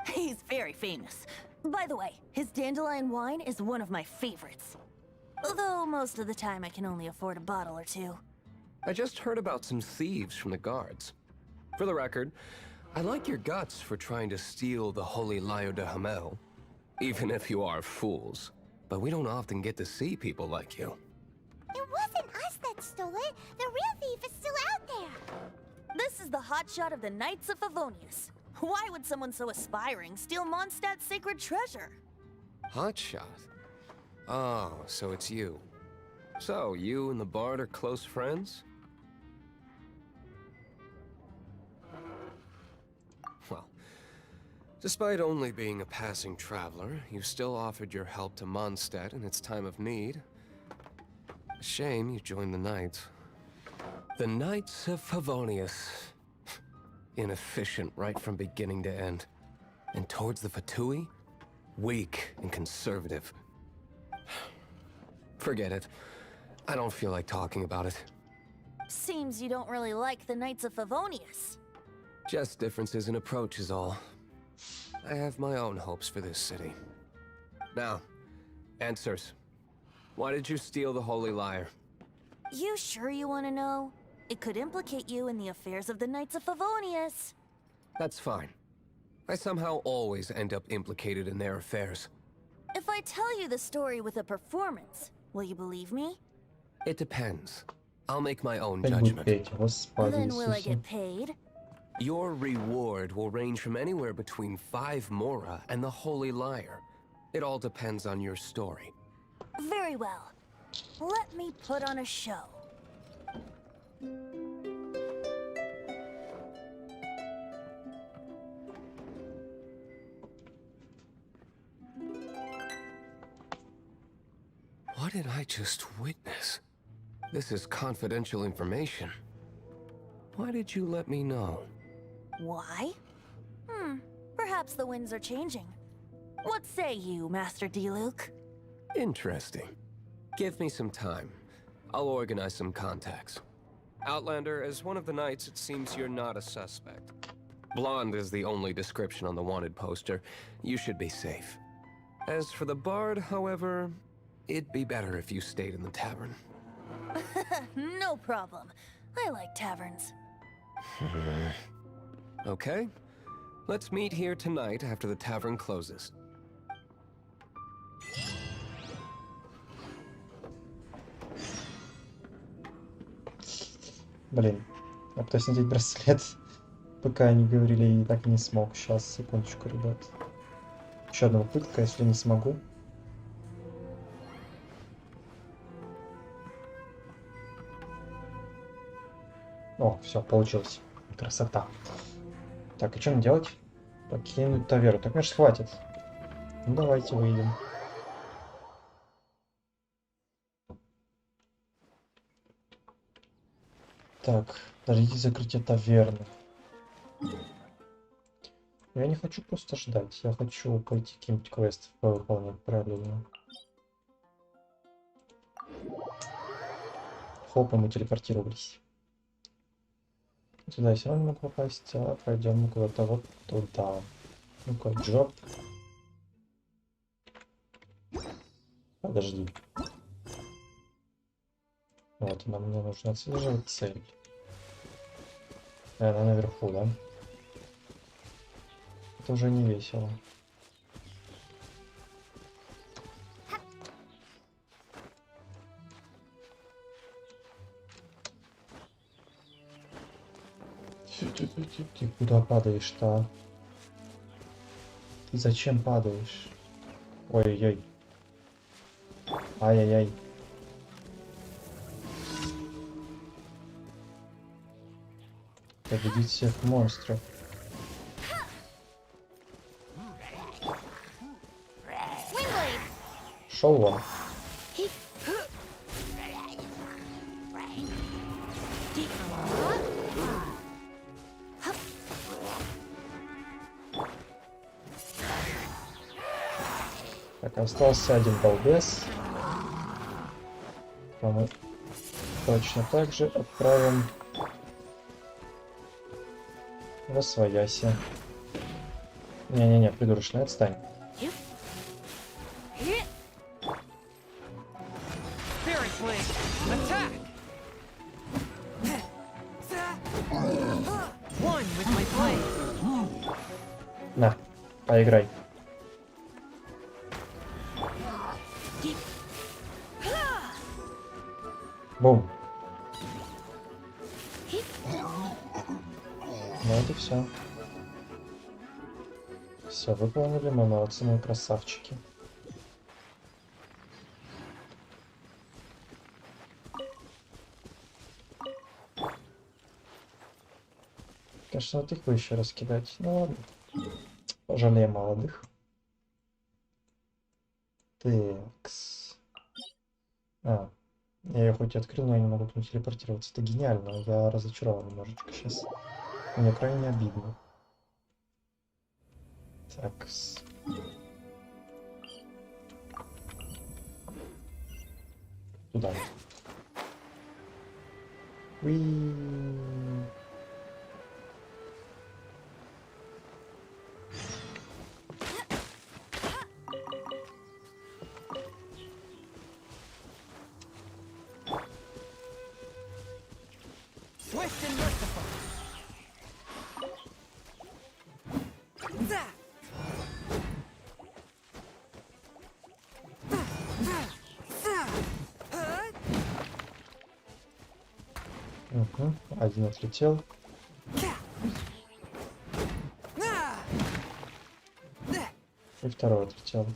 He's very famous. By the way, his dandelion wine is one of my favorites. Although most of the time I can only afford a bottle or two. I just heard about some thieves from the guards. For the record, I like your guts for trying to steal the Holy Lyre de Hamel. Even if you are fools. But we don't often get to see people like you. It wasn't us that stole it. The real thief is still out there. This is the hotshot of the Knights of Favonius. Why would someone so aspiring steal Mondstadt's sacred treasure? Hotshot? Oh, so it's you. So, you and the bard are close friends? Well, despite only being a passing traveler, you still offered your help to Mondstadt in its time of need. A shame you joined the Knights. The Knights of Favonius. Inefficient right from beginning to end. And towards the Fatui, weak and conservative. Forget it. I don't feel like talking about it. Seems you don't really like the Knights of Favonius. Just differences in approach is all. I have my own hopes for this city. Now, answers. Why did you steal the Holy Lyre? You sure you want to know? It could implicate you in the affairs of the Knights of Favonius. That's fine. I somehow always end up implicated in their affairs. If I tell you the story with a performance, will you believe me? It depends. I'll make my own Как будет judgment. петь, Господи Then will I Иисусе. get paid? Your reward will range from anywhere between 5 mora and the Holy Lyre. It all depends on your story. Very well. Let me put on a show. What did I just witness? This is confidential information. Why did you let me know? Why? Perhaps the winds are changing. What say you, Master Diluc? Interesting. Give me some time. I'll organize some contacts. Outlander, as one of the knights, it seems you're not a suspect. Blonde is the only description on the wanted poster. You should be safe. As for the bard, however, it'd be better if you stayed in the tavern. No problem. I like taverns. Okay. Let's meet here tonight after the tavern closes. Блин, я пытаюсь надеть браслет, пока они говорили, и так и не смог. Сейчас, секундочку, ребят. Еще одна попытка, если не смогу. О, все, получилось. Красота. Так, и что мне делать? Покинуть таверну. Так мне ж хватит. Ну давайте выйдем. Так, дождите закрытия таверны. Я не хочу просто ждать. Я хочу пойти какие-нибудь квесты выполнять параллельно. Хоп, и мы телепортировались. Сюда я все равно не могу попасть, а пойдем куда-то вот туда. Ну-ка, джоп. Подожди. Вот она, мне нужно отслеживать цель. Она наверху, да? Это уже не весело. Ты куда падаешь-то? Ты зачем падаешь? Ой-ой-ой. Ай-яй-яй. Победить всех монстров. Шел вон. Так, остался один балбес. Мы точно так же отправим Восвояси. Не-не-не, придурочный, отстань. На, поиграй. Бум. Ну вот и все. Все, выполнили, мы молодцы, мы красавчики. Конечно, вот их бы еще раскидать. Ну ладно. Пожалеем молодых. Такс. А, я ее хоть и открыл, но я не могу к ней телепортироваться. Это гениально. Я разочарован немножечко сейчас. Мне крайне обидно. Такс. Туда. Уи. Угу. Один отлетел. И второй отлетел.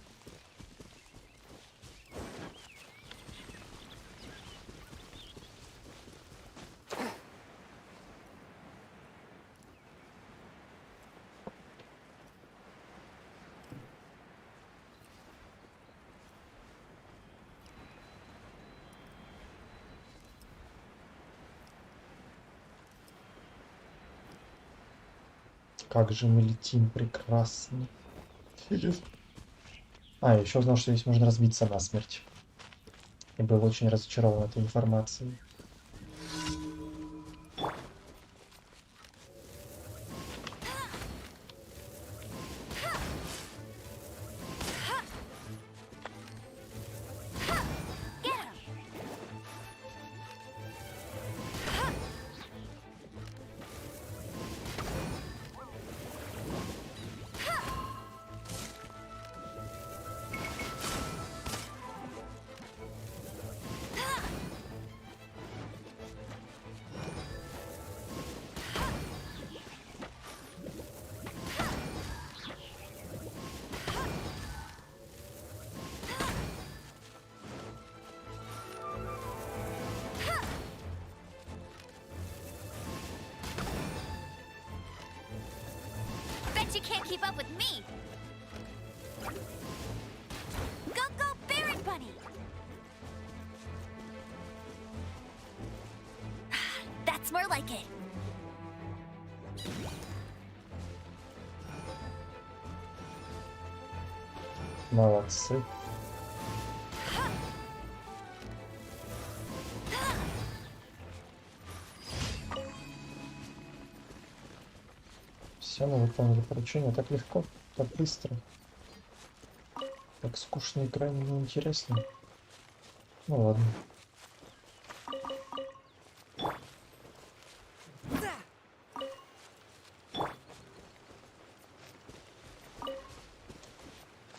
Как же мы летим прекрасно. А, я еще узнал, что здесь можно разбиться насмерть. И был очень разочарован этой информацией. You can't keep up with me. Go, go, Baron Bunny. That's more like it. Молодцы. Все, мы выполнили поручение. Так легко, так быстро. Так скучно и крайне неинтересно. Ну ладно.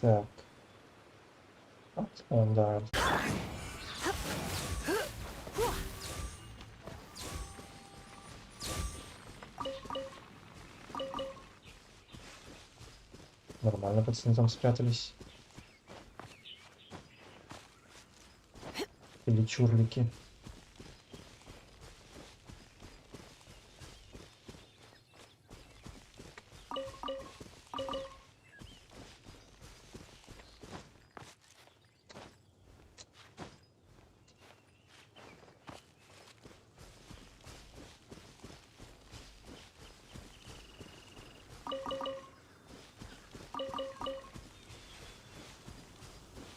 Так. Да. Нормально, пацаны там спрятались. Или чурлики.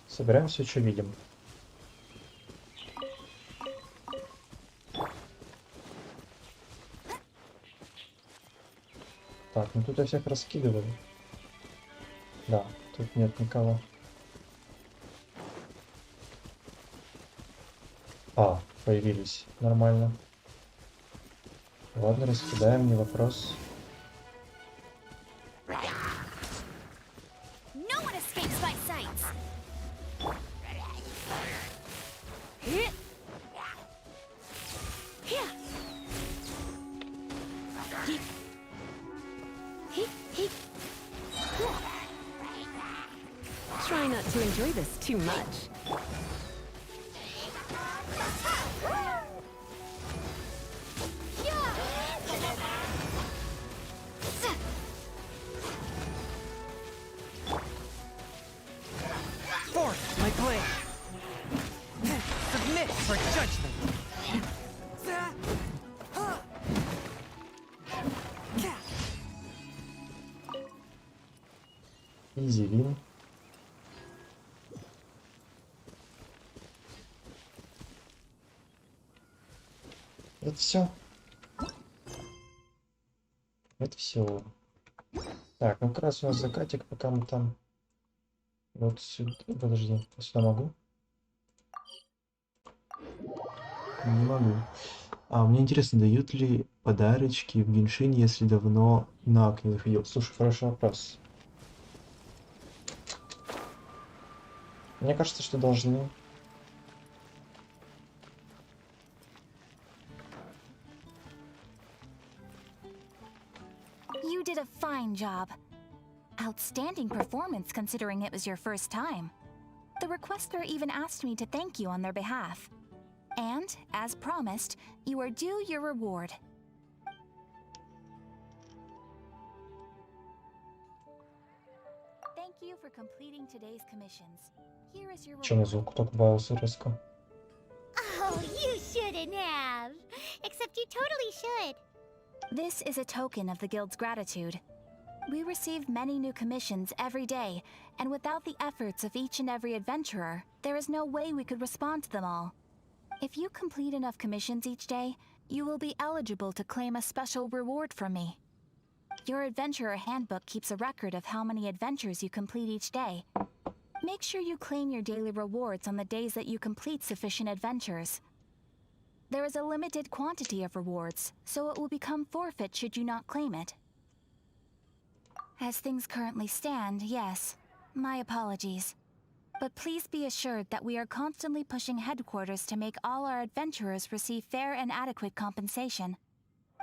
Собираем все, что видим. Так, ну тут я всех раскидываю. Да, тут нет никого. А, появились. Нормально. Ладно, раскидаем, не вопрос. No one escapes my sights. Try not to enjoy this too much. Force my blade. Submit for judgment. Изи вин. Это все. Это все. Так, ну как раз у нас закатик, пока мы там. Вот сюда. Подожди, я сюда могу? Не могу. А мне интересно, дают ли подарочки в Геншине, если давно на окне не ходил? Слушай, хороший вопрос. Мне кажется, что должны. You did a fine job. Outstanding performance considering it was your first time. The requester even asked me to thank you on their behalf. And, as promised, you are due your reward. Thank you for completing today's commissions. Here is your Че на reward. звук так убавился резко? Oh, you shouldn't have. Except you totally should. This is a token of the Guild's gratitude. We receive many new commissions every day, and without the efforts of each and every adventurer, there is no way we could respond to them all. If you complete enough commissions each day, you will be eligible to claim a special reward from me. Your adventurer handbook keeps a record of how many adventures you complete each day. Make sure you claim your daily rewards on the days that you complete sufficient adventures. There is a limited quantity of rewards, so it will become forfeit should you not claim it. As things currently stand, yes. My apologies. But please be assured that we are constantly pushing headquarters to make all our adventurers receive fair and adequate compensation.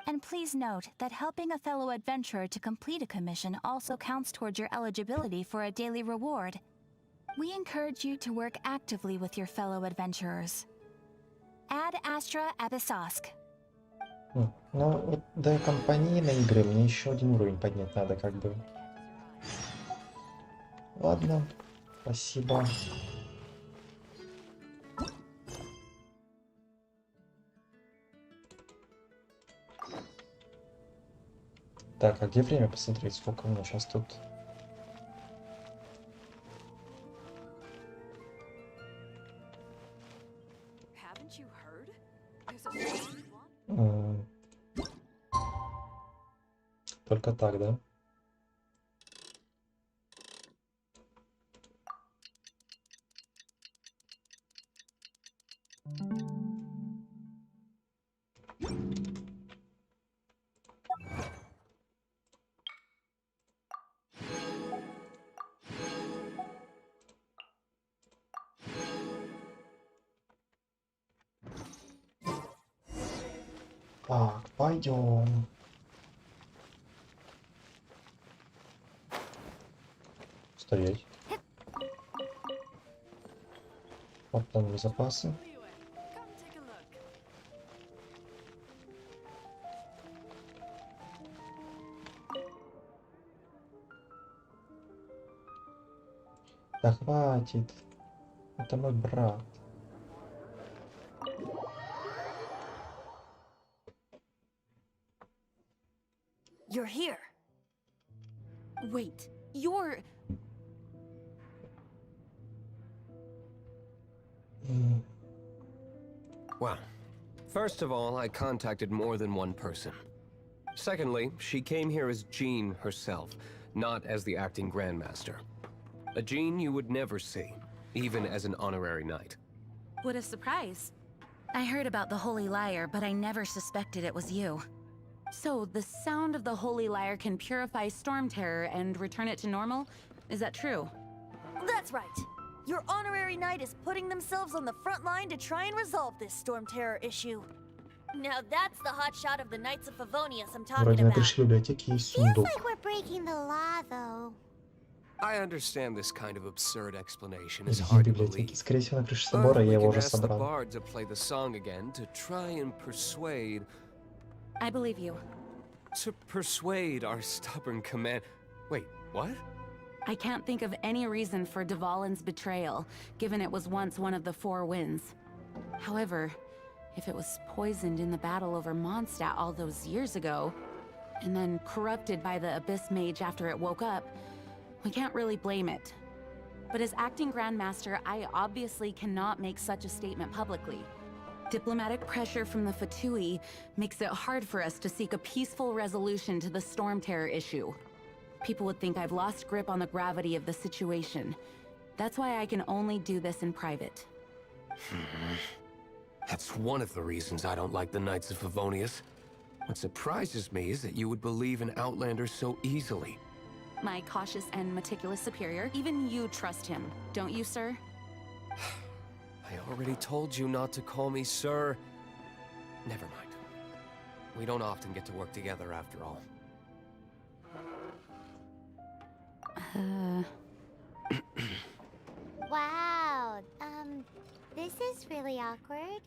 And please note that helping a fellow adventurer to complete a commission also counts towards your eligibility for a daily reward. We encourage you to work actively with your fellow adventurers. Ad Astra Abyssosque. Ну, вот до компанейной игры мне еще один уровень поднять надо, как бы. Ладно, спасибо. Так, а где время посмотреть, сколько у меня сейчас тут? Haven't you heard? There's a strong one. Только так, да? Так, пойдем. Стоять. Вот там запасы. Come take a look. Да хватит. Это мой брат. You're here. Wait, you're... Well, first of all, I contacted more than one person. Secondly, she came here as Jean herself, not as the acting Grandmaster. A Jean you would never see, even as an honorary knight. What a surprise. I heard about the Holy Lyre, but I never suspected it was you. So, the sound of the Holy Lyre can purify Storm Terror and return it to normal? Is that true? That's right. Your honorary knight is putting themselves on the front line to try and resolve this Storm Terror issue. Now that's the hot shot of the Knights of Favonius I'm talking Вроде на about. крыше библиотеки есть Feels сундук. like we're breaking the law, though. I understand this kind of absurd explanation is Из hard to библиотеки. believe. Скорее всего, на крыше But собора, we я его can уже ask the собрал. bard to play the song again to try and persuade... I believe you. To persuade our stubborn command... Wait, what? I can't think of any reason for Dvalin's betrayal, given it was once one of the Four Winds. However, if it was poisoned in the battle over Mondstadt all those years ago, and then corrupted by the Abyss Mage after it woke up, we can't really blame it. But as acting Grandmaster, I obviously cannot make such a statement publicly. Diplomatic pressure from the Fatui makes it hard for us to seek a peaceful resolution to the Storm Terror issue. People would think I've lost grip on the gravity of the situation. That's why I can only do this in private. That's one of the reasons I don't like the Knights of Favonius. What surprises me is that you would believe in Outlander so easily. My cautious and meticulous superior, even you trust him, don't you, sir? I already told you not to call me sir. Never mind. We don't often get to work together after all. Wow, this is really awkward.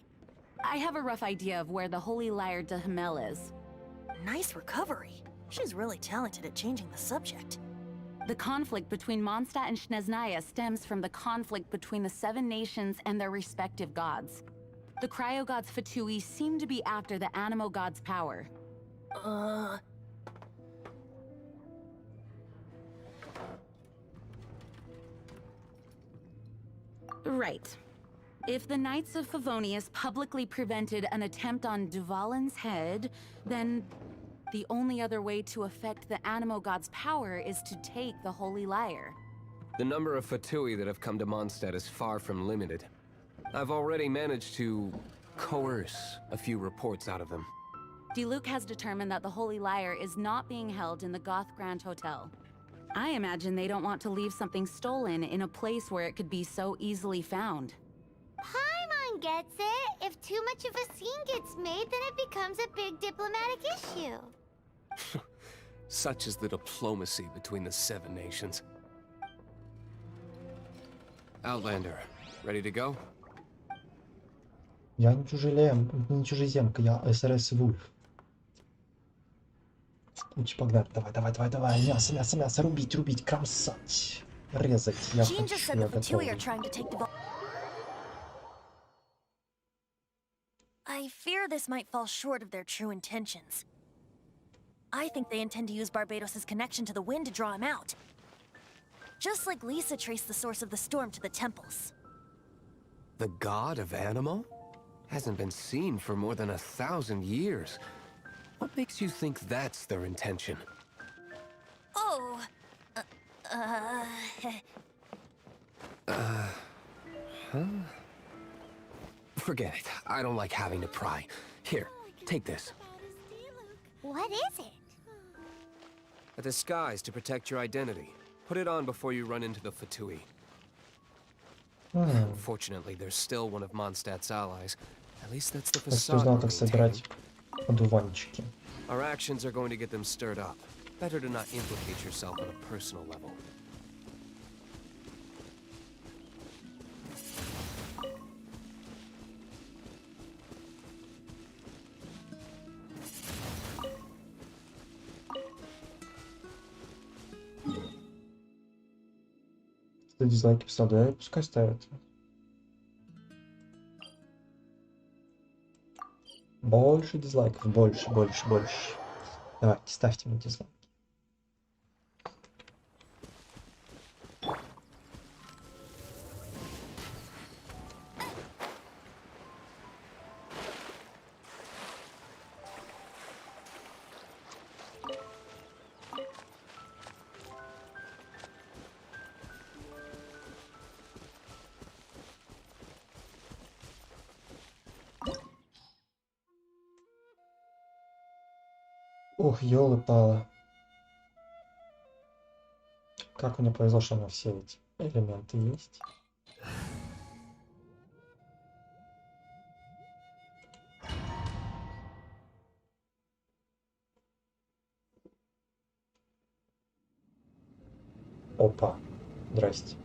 I have a rough idea of where the Holy Lyre de Himmel is. Nice recovery. She's really talented at changing the subject. The conflict between Mondstadt and Snezhnaya stems from the conflict between the Seven Nations and their respective gods. The cryo-gods Fatui seem to be after the Animo god's power. Right. If the Knights of Favonius publicly prevented an attempt on Dvalin's head, then the only other way to affect the Animo god's power is to take the Holy Lyre. The number of Fatui that have come to Mondstadt is far from limited. I've already managed to coerce a few reports out of them. Diluc has determined that the Holy Lyre is not being held in the Goth Grand Hotel. I imagine they don't want to leave something stolen in a place where it could be so easily found. Paimon gets it. If too much of a scene gets made, then it becomes a big diplomatic issue. Such is the diplomacy between the Seven Nations. Outlander, ready to go? Я не чужеземка, я СРС Вульф. Лучше погнали. Давай. Мясо. Рубить, кромсать. Резать. Я Jean just said the Fatui are готов. trying to take the... I fear this might fall short of their true intentions. I think they intend to use Barbados' connection to the wind to draw him out. Just like Lisa traced the source of the storm to the temples. The god of Animo? Hasn't been seen for more than 1,000 years. What makes you think that's their intention? Oh... Forget it. I don't like having to pry. Here, take this. What is it? A disguise to protect your identity. Put it on before you run into the Fatui. Unfortunately, there's still one of Mondstadt's allies. At least that's the Я что facade знал, we're как maintaining. собрать одуванчики. Our actions are going to get them stirred up. Better to not implicate yourself on a personal level. Кто дизлайки писал, да пускай ставят. Больше дизлайков, больше. Давайте, ставьте мне дизлайки. Ох, ёлы-палы. Как мне повезло, что у меня все эти элементы есть. Опа. Здрасте.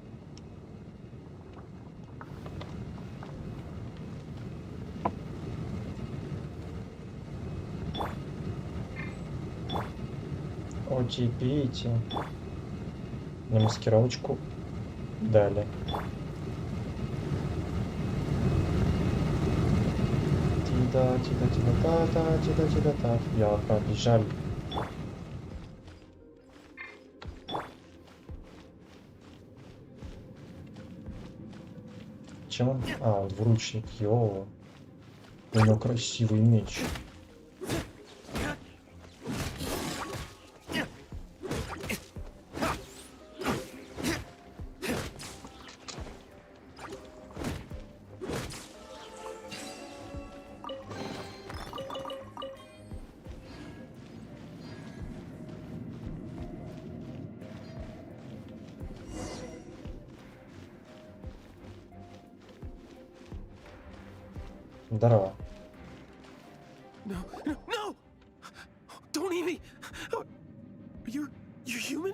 Утепите. На маскировочку дали. Тида-тида-тида-та-та-тида-тида-та. Я побежали. Чем он? А, он двуручник. Йоу. У него красивый меч. Здорово. No, no, no! Don't eat me! You're human?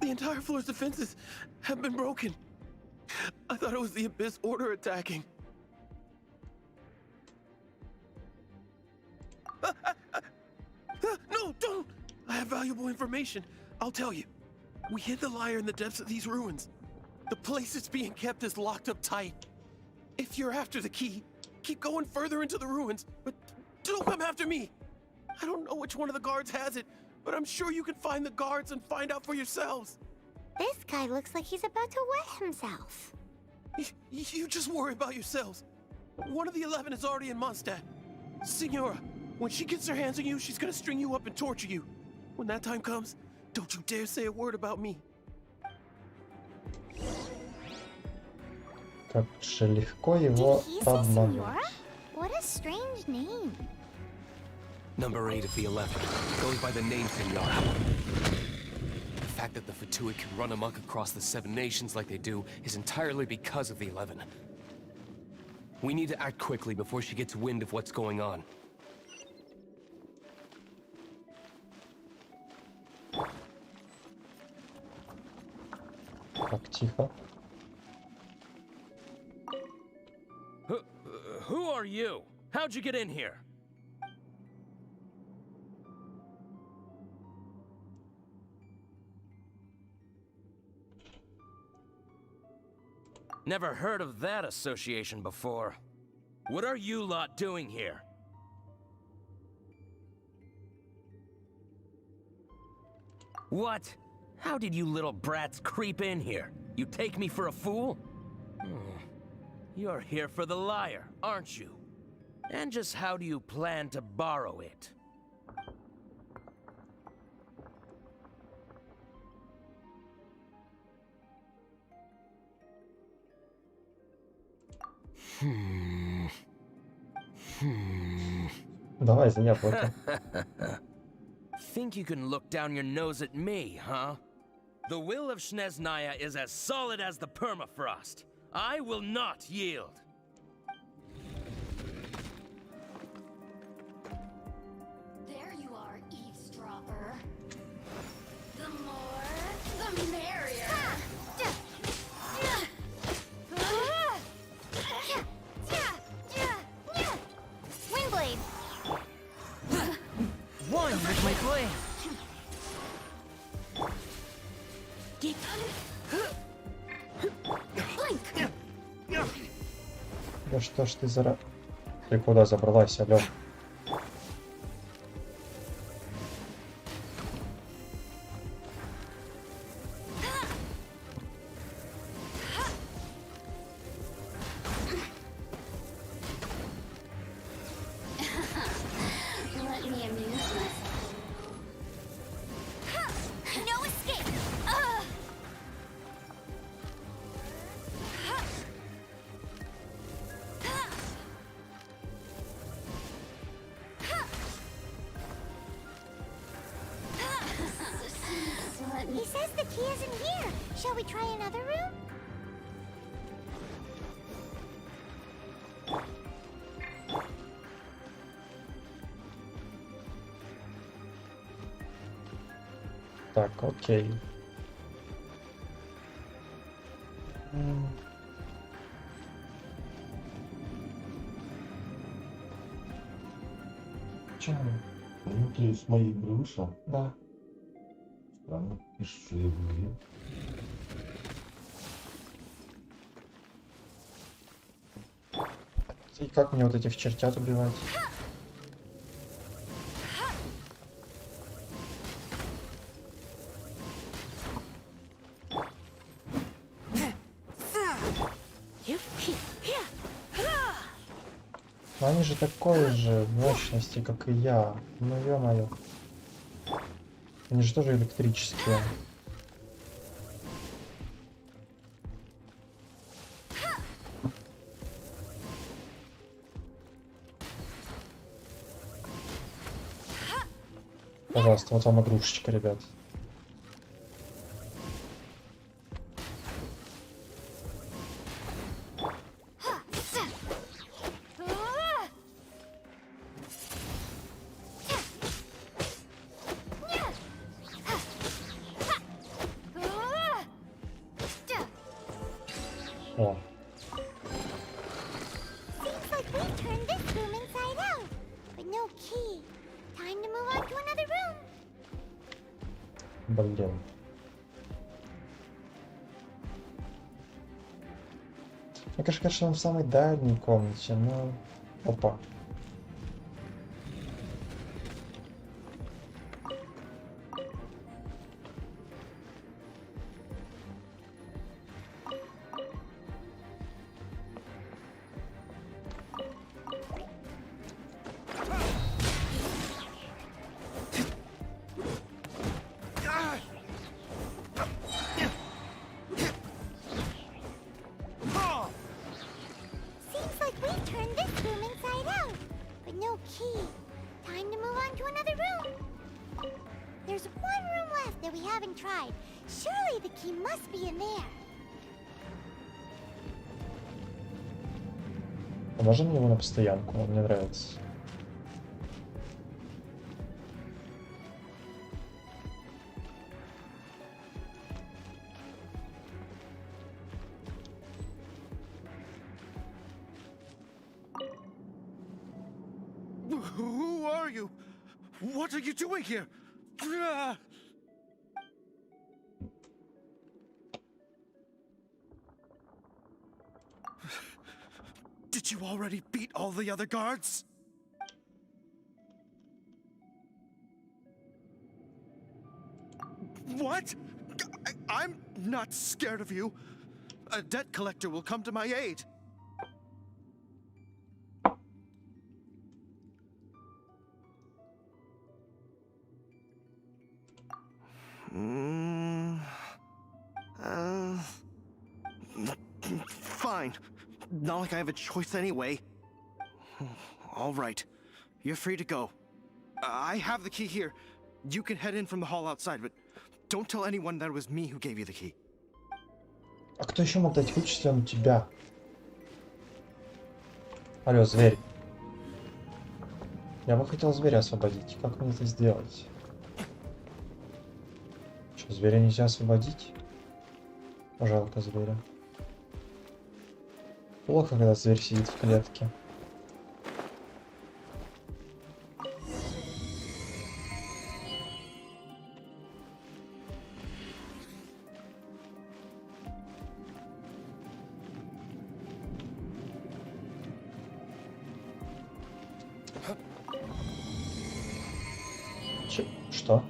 The entire floor's defenses have been broken. I thought it was the Abyss Order attacking. No, don't! I have valuable information. I'll tell you. We hid the liar in the depths of these ruins. The place it's being kept is locked up tight. If you're after the key, keep going further into the ruins, but don't come after me. I don't know which one of the guards has it, but I'm sure you can find the guards and find out for yourselves. This guy looks like he's about to wet himself. You just worry about yourselves. One of the 11 is already in Mondstadt. Signora, when she gets her hands on you, she's gonna string you up and torture you. When that time comes, don't you dare say a word about me. Как же легко его обмануть. What a strange name. Number 8 of the 11 goes by the name Senora. The fact that the Fatui can run amok across the 7 nations like they do is entirely because of the 11. We need to act quickly before she gets wind of what's going on. Так, тихо. Who are you? How'd you get in here? Never heard of that association before. What are you lot doing here? What? How did you little brats creep in here? You take me for a fool? You're here for the lyre, aren't you? And just how do you plan to borrow it? Давай за яблоко. Think you can look down your nose at me, huh? The will of Snezhnaya is as solid as the permafrost. I will not yield. There you are, eavesdropper. The more, the merrier. Windblade. One with my blade. Да что ж ты Ты куда забралась, алё? Let me amuse myself. No escape. guess the key isn't here. Shall we try another room? Так, окей. Чего? Ну, ты с моей игры вышел? Да. Странно, пишешь, что я в игре. И как мне вот этих чертят убивать? Но они же такой же мощности, как и я. Ну ё-моё. Они же тоже электрические. Пожалуйста, вот вам игрушечка, ребят. О. Seems like we turned this room inside out, but no key. Time to move on to another room. Блин. Мне кажется, он в самой дальней комнате, но... Опа. Seems like we turned this room inside out, but no key. Time to move on to another room. There's one room left that we haven't tried. Surely the key must be in there. Поможем его на постоянку, он мне нравится. Who are you? What are you doing here? Did you already beat all the other guards? What? I'm not scared of you. A debt collector will come to my aid. Fine. Not like I have a choice anyway. All right. You're free to go. I have the key here. You can head in from the hall outside, but don't tell anyone that it was me who gave you the key. А кто еще мог дать ключ, если он у тебя? Алло, зверь. Я бы хотел зверя освободить. Как мне это сделать? Что, зверя нельзя освободить? Жалко зверя. Плохо, когда зверь сидит в клетке. Что?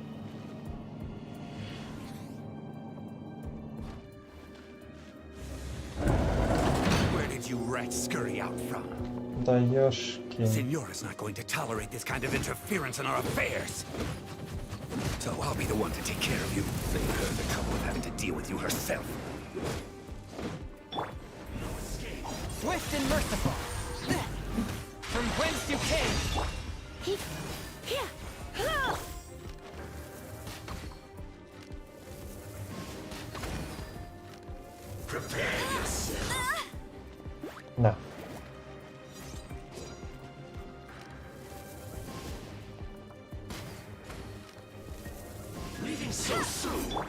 Scurry out from. Да ёшки. Señora's not going to tolerate this kind of interference in our affairs. So I'll be the one to take care of you. Save her the trouble of having to deal with you herself. Swift and merciful. From whence you came. На. Leaving so soon.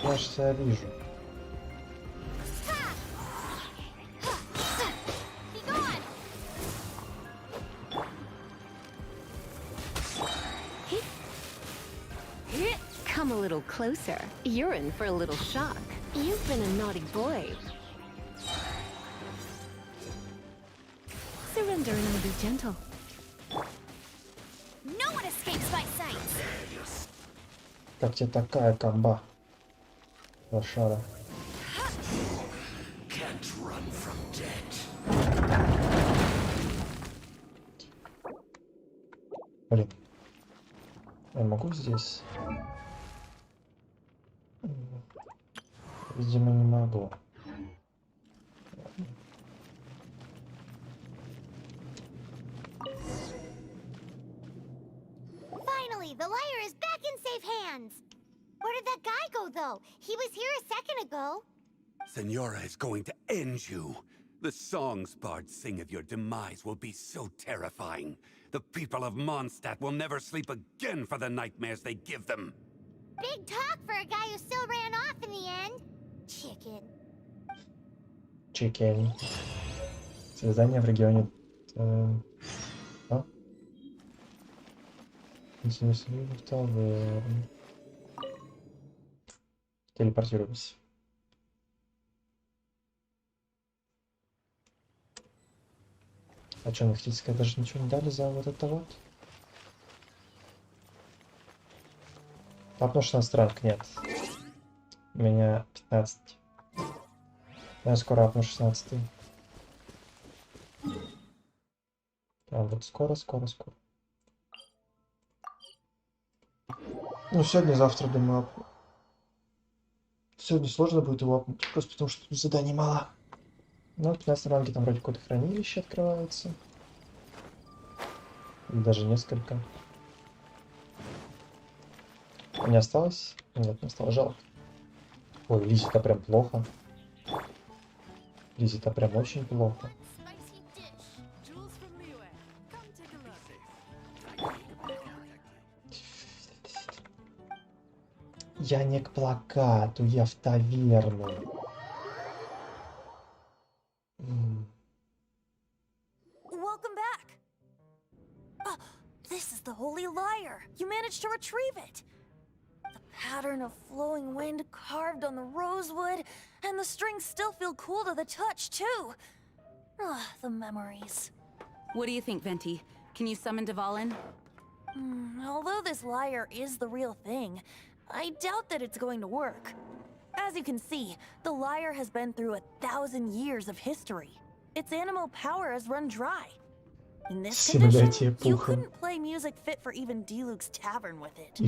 Я ж себя вижу. Come a little closer. You're in for a little shock. You've been a naughty boy. Surrender and I'll be gentle. No one escapes my sight. Как тебе такая комба? Лошара. Can't run from death. Блин. Я могу здесь? Видимо, не могу. Finally, the liar is back in safe hands. Where did that guy go, though? He was here a second ago. Senora is going to end you. The songs bards sing of your demise will be so terrifying. The people of Mondstadt will never sleep again for the nightmares they give them. Big talk for a guy who still ran off in the end. Chicken. Чекель. Связание в регионе. Телепортируемся. А что, нахтительская даже ничего не дали за вот это вот? Потому что 16 ранг нет. У меня 15. Я скоро апну 16. Прям вот скоро. Ну, сегодня-завтра, думаю, апну. Сегодня сложно будет его апнуть, просто потому что тут заданий мало. Но в 15 ранге там вроде какое-то хранилище открывается. Или даже несколько. Не осталось? Нет, не осталось. Жалко. Ой, Лизе-то прям плохо. Лизе-то прям очень плохо. Я не к плакату, я в таверну. Welcome back. This is the Holy Lyre. You managed to retrieve it. The pattern of flowing wind carved on the rosewood, and the strings still feel cool to the touch, too. The memories. What do you think, Venti? Can you summon Dvalin? Although this lyre is the real thing, I doubt that it's going to work. As you can see, the lyre has been through 1,000 years of history. Its animal power has run dry. In this condition, you couldn't play music fit for even Diluc's tavern with it.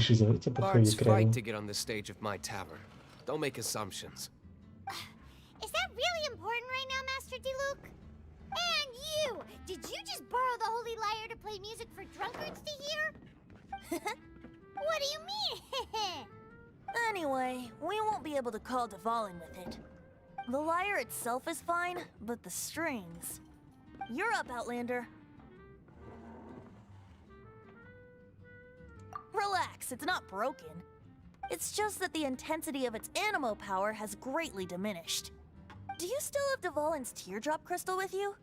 Bards fight to get on the stage of my tavern. Don't make assumptions. Is that really important right now, Master Diluc? And you! Did you just borrow the Holy Lyre to play music for drunkards to hear? What do you mean? Anyway, we won't be able to call Dvalin with it. The lyre itself is fine, but the strings... You're up, Outlander. Relax, it's not broken. It's just that the intensity of its animo power has greatly diminished. Do you still have Dvalin's teardrop crystal with you?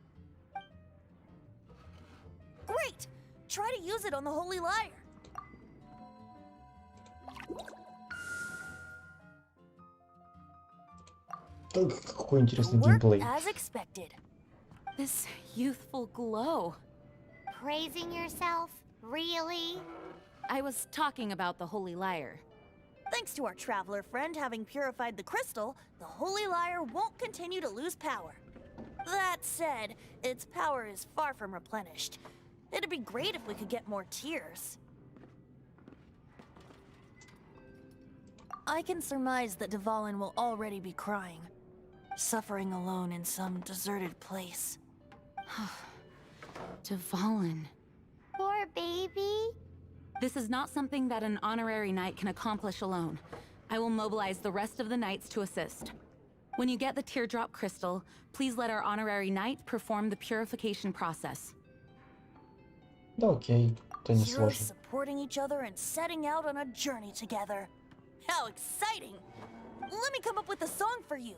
Great! Try to use it on the Holy Lyre. Какой интересный геймплей. As expected. This youthful glow. Praising yourself? Really? I was talking about the Holy Lyre. Thanks to our traveler friend having purified the crystal, the Holy Lyre won't continue to lose power. That said, its power is far from replenished. It'd be great if we could get more tears. I can surmise that Dvalin will already be crying. suffering alone in some deserted place. Devalin. Poor baby. This is not something that an honorary knight can accomplish alone. I will mobilize the rest of the knights to assist. When you get the teardrop crystal, please let our honorary knight perform the purification process. Да окей, это не Heroes сложно. supporting each other and setting out on a journey together. How exciting! Let me come up with a song for you.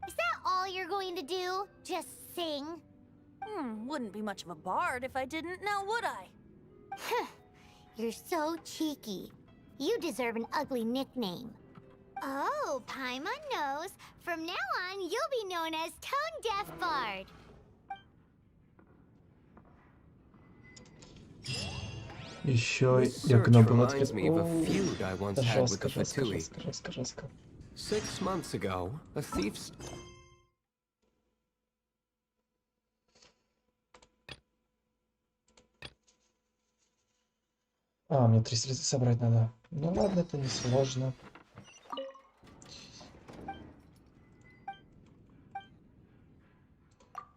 Is that all you're going to do? Just sing? Wouldn't be much of a bard if I didn't, now would I? You're so cheeky. You deserve an ugly nickname. Oh, Paimon knows. From now on, you'll be known as Tone Deaf Bard. Еще This я search кнопку reminds me of a открыл. feud I once Это had with жестко, the жестко, Fatui. жестко, жестко, жестко. 6 months ago, a thief's... Мне 3 слезы собрать надо. Ну ладно, это не сложно.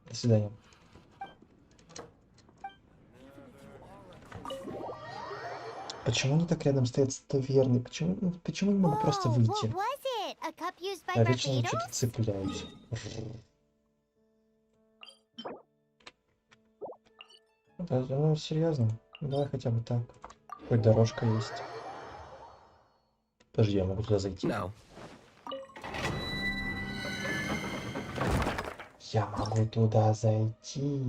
До свидания. Почему они так рядом стоят с таверной? Почему не могу просто Whoa, выйти? what was it? A cup used by Я вечно за Barbados? что-то цепляюсь. Да, ну серьезно. Давай хотя бы так. Хоть дорожка есть. Подожди, я могу туда зайти? No. Я могу туда зайти.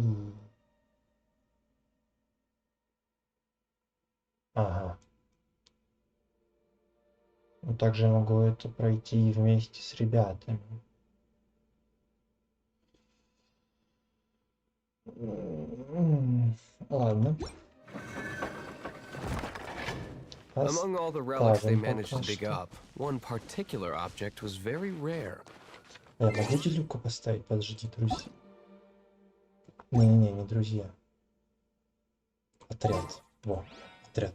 Ага. Ну, также я могу это пройти вместе с ребятами. Ладно. Among all the relics they Оставим managed to пока dig что. up, one particular object was very rare. Я могу делюку поставить? Подожди, друзья. Не-не-не, не друзья. Отряд. Во, отряд.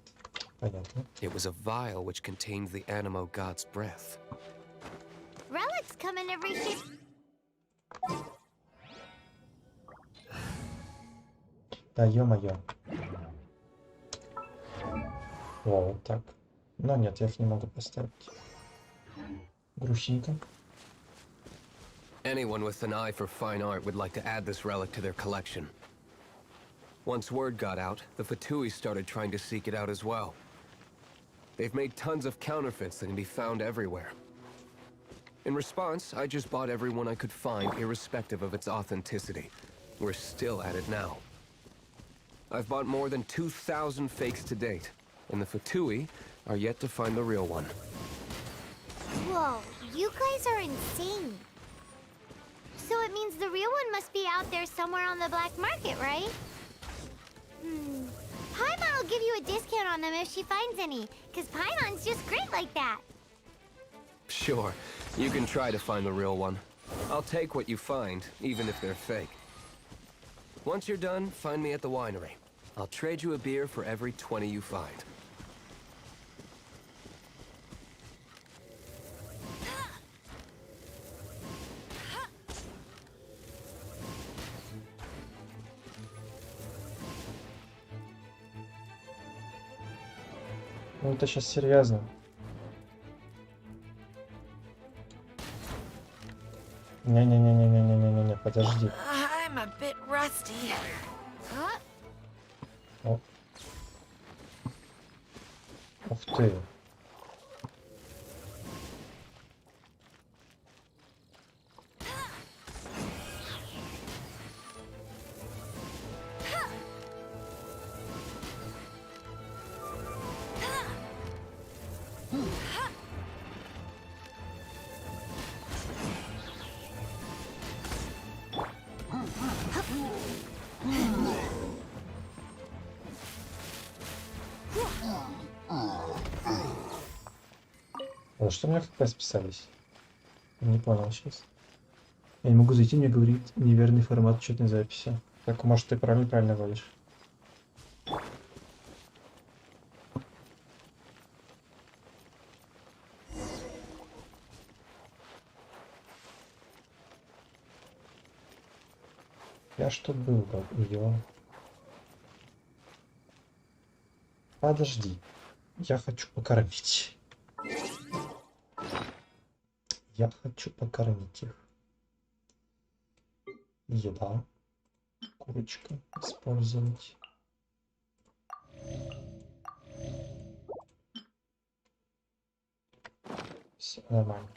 Понятно. It was a vial which contained the Animo god's breath. Relics come in every shape. Да, ё-моё. Во, вот так. Но нет, я их не могу поставить. Грустненько. Anyone with an eye for fine art would like to add this relic to their collection. Once word got out, the Fatui started trying to seek it out as well. They've made tons of counterfeits that can be found everywhere. In response, I just bought every one I could find, irrespective of its authenticity. We're still at it now. I've bought more than 2,000 fakes to date, and the Fatui are yet to find the real one. Whoa, you guys are insane. So it means the real one must be out there somewhere on the black market, right? Paimon will give you a discount on them if she finds any, because Paimon's just great like that. Sure, you can try to find the real one. I'll take what you find, even if they're fake. Once you're done, find me at the winery. I'll trade you a beer for every 20 you find. Ну это сейчас серьезно. Не-не-не-не-не-не-не-не, подожди. I'm a bit rusty. О. Ух ты. А что у меня как списались? Не понял сейчас. Я не могу зайти, мне говорит неверный формат учетной записи. Так, может, ты правильно вводишь? Я ж тут был, ее. Подожди. Я хочу покормить. Я хочу покормить их. Еда. Курочка. Использовать. Все нормально.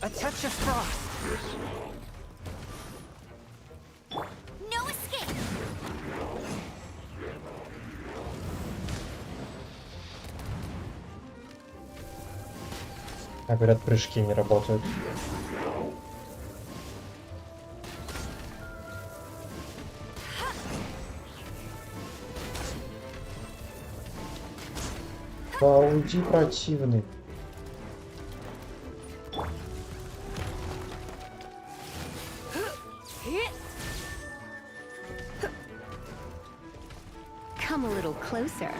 A touch of frost. No escape. А говорят, прыжки не работают. Да уйди, противный. Come a little closer.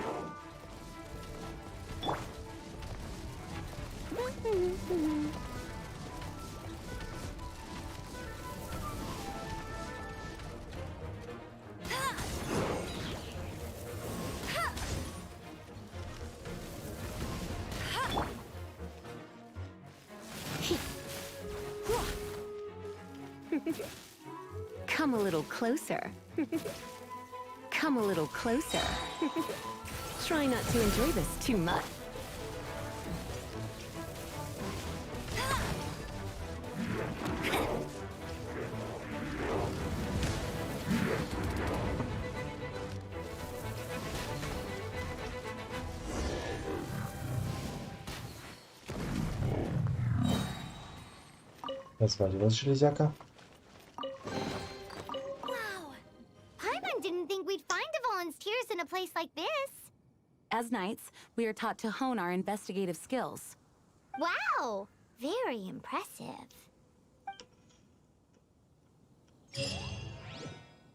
Come a little closer. Come a little closer. Try not to enjoy this too much. Развалилась железяка. Volunteers in a place like this. As knights, we are taught to hone our investigative skills. Wow, very impressive.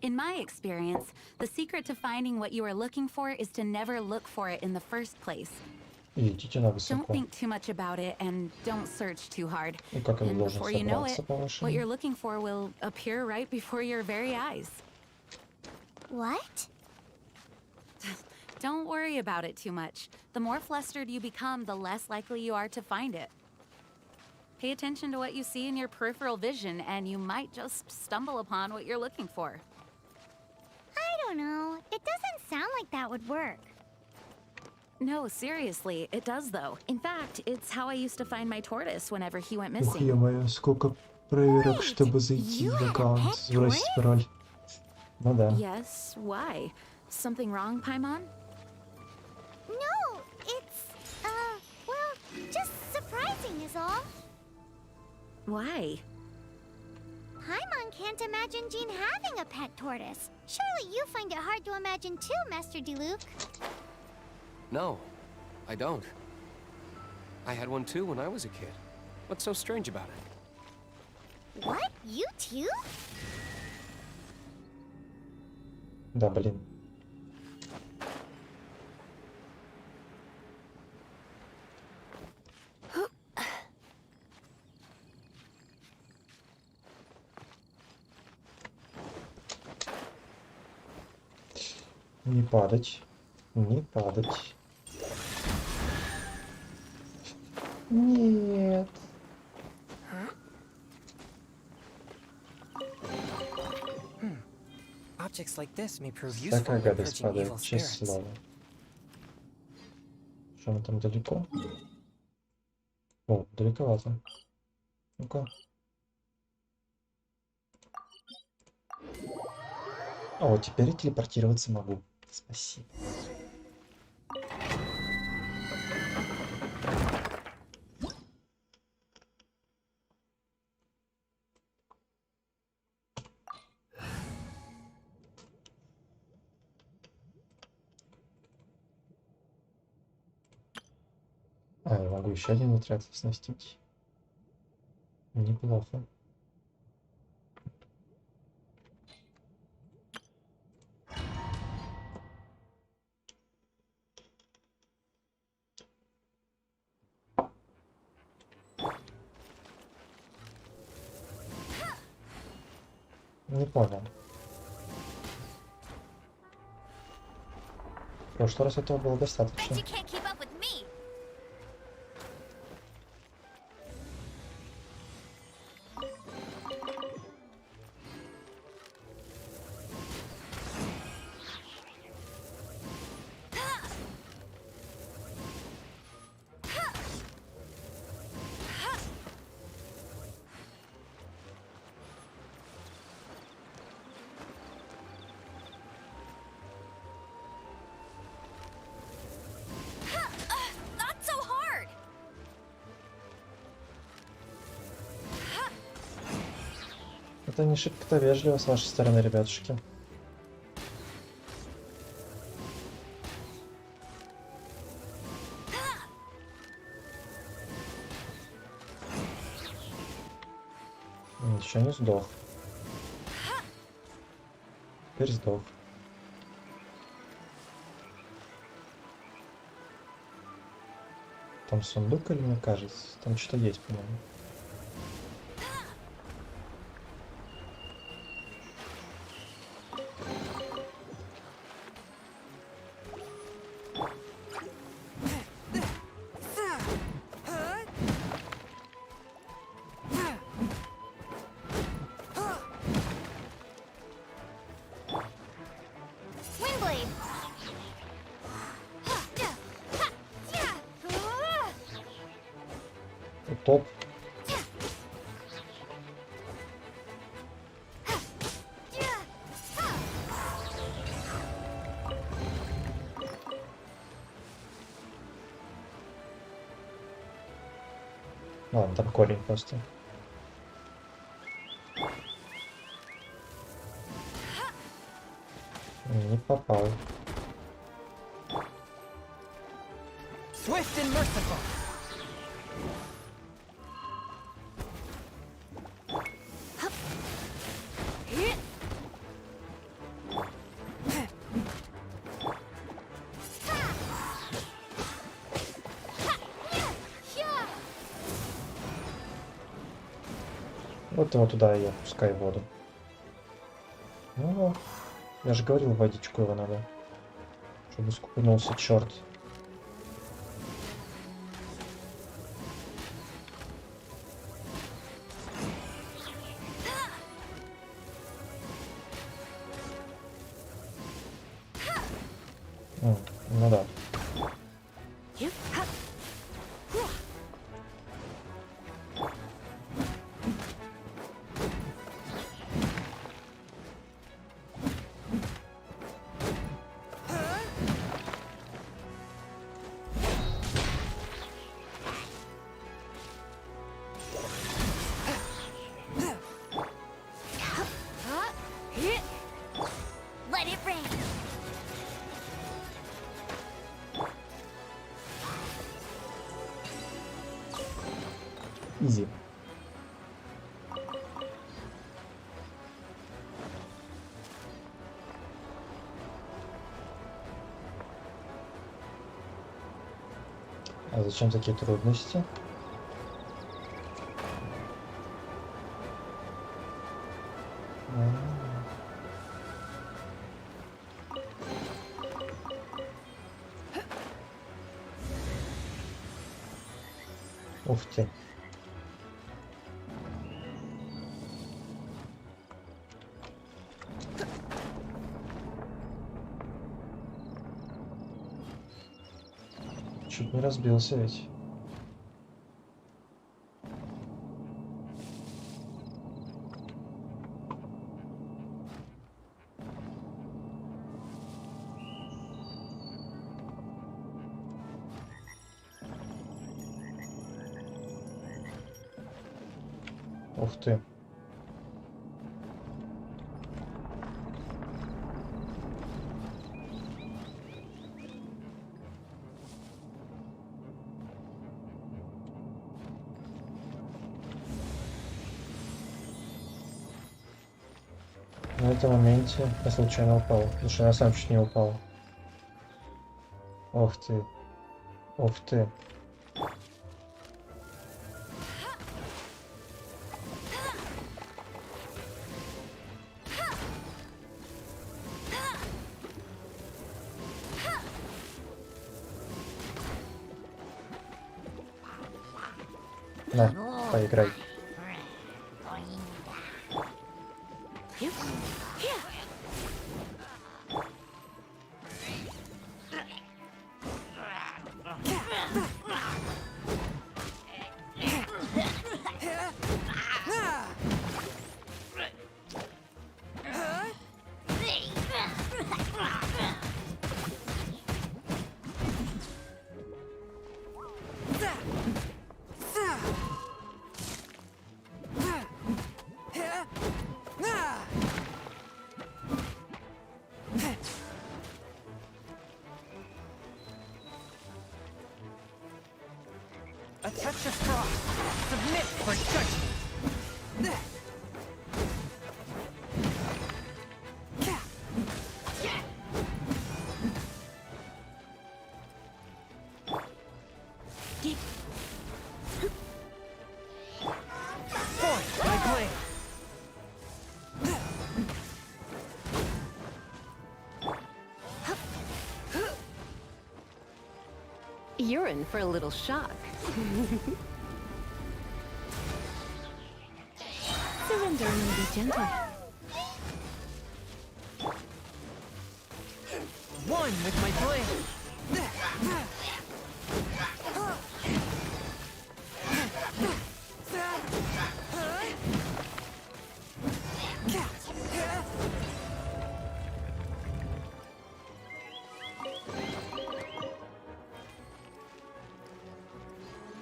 In my experience, the secret to finding what you are looking for is to never look for it in the first place. Идите на Don't высоко. think too much about it and don't search too hard. И как я And должен before you know it, собраться по what you're вашему? looking for will appear right before your very eyes. What? Don't worry about it too much. The more flustered you become, the less likely you are to find it. Pay attention to what you see in your peripheral vision, and you might just stumble upon what you're looking for. I don't know. It doesn't sound like that would work. No, seriously, it does though. In fact, it's how I used to find my tortoise whenever he went Ух, missing. ё-моё, сколько проверок, чтобы зайти в аккаунт, сбросить пароль. Ну да. Yes, why? Something wrong, Paimon? No, it's, well, just surprising is all. Why? Paimon can't imagine Jean having a pet tortoise. Surely you find it hard to imagine too, Master Diluc. No, I don't. I had one too when I was a kid. What's so strange about it? What? You too? Да, блин. Не падать. Не падать. Нет. Objects like this may prove useful Такая in гадость purging падает, evil честное spirits. слово. Что мы там далеко? О, далековато. Ну-ка. А вот теперь телепортироваться могу. Спасибо. Могу еще один отряд оснастить. Неплохо. Не понял. В прошлый раз этого было достаточно. Это не шибко-то вежливо с вашей стороны, ребятушки. Еще не сдох. Теперь сдох. Там сундук или мне кажется? Там что-то есть, по-моему. Топ. Ладно, там корень просто. Не попал. Swift and merciful. Вот его туда и опускай в воду. Ну, я же говорил, водичку его надо. Чтобы скупнулся черт. Ну да. Изи. А зачем такие трудности? Ух ты. Чуть не разбился ведь. Ух ты. На этом моменте я случайно упал. Потому что я сам чуть не упал. Ох ты. Ох ты. На, поиграй. A touch of frost. Submit for judgment. Force my blade. You're in for a little shock. Surrender and be gentle. One with my blade.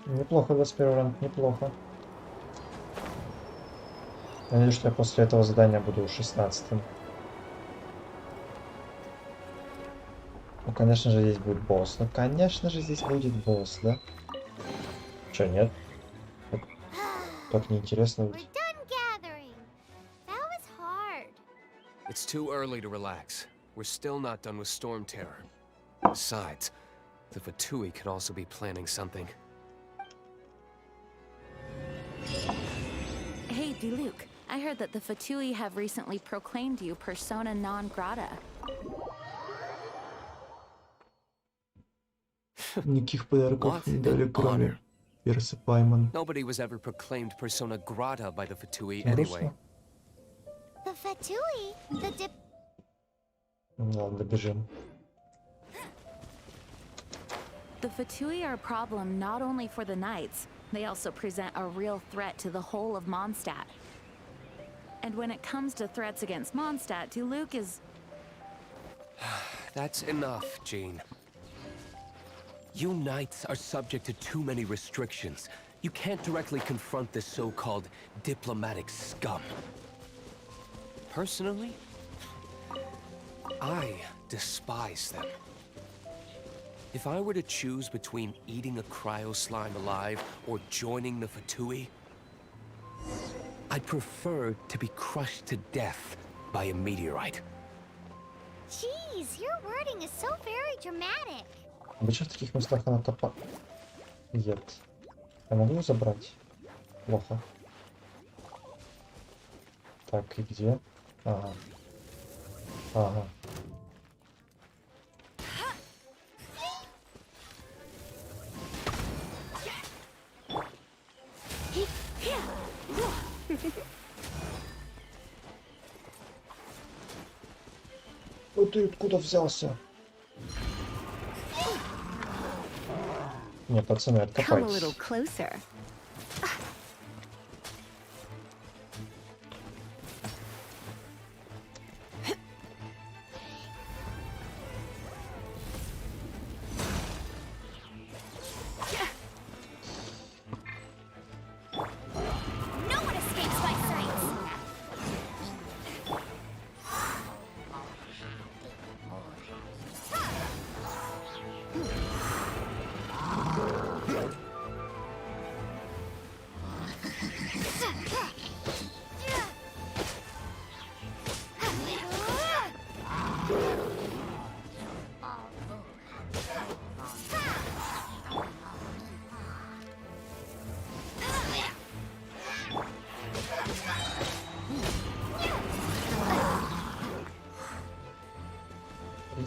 Неплохо, 21 ранг, неплохо. Надеюсь, что я после этого задания буду 16-м. Ну, конечно же, здесь будет босс. Ну, конечно же, здесь будет босс, да? Чё, нет? Так неинтересно ведь. It's too early to relax. We're still not done with Storm Terror. Besides, the Fatui could also be planning something. Hey, Diluc, I heard that the Fatui have recently proclaimed you persona non grata. Никаких подарков не дали, кроме перса Пайман. Nobody was ever proclaimed persona grata by the Fatui anyway. The Fatui? The dip... Ладно, добежим. The Fatui are a problem not only for the Knights, they also present a real threat to the whole of Mondstadt. And when it comes to threats against Mondstadt, Diluc is... That's enough, Jean. You Knights are subject to too many restrictions. You can't directly confront this so-called diplomatic scum. Personally, I despise them. If I were to choose between eating a cryo slime alive or joining the Fatui, I'd prefer to be crushed to death by a meteorite. Jeez, your wording is so very dramatic. Обычно в таких местах она топа... Нет. Я могу его забрать? Плохо. Так, и где? Ага. Ага. Ну ты откуда взялся? Не, пацаны, откопайтесь.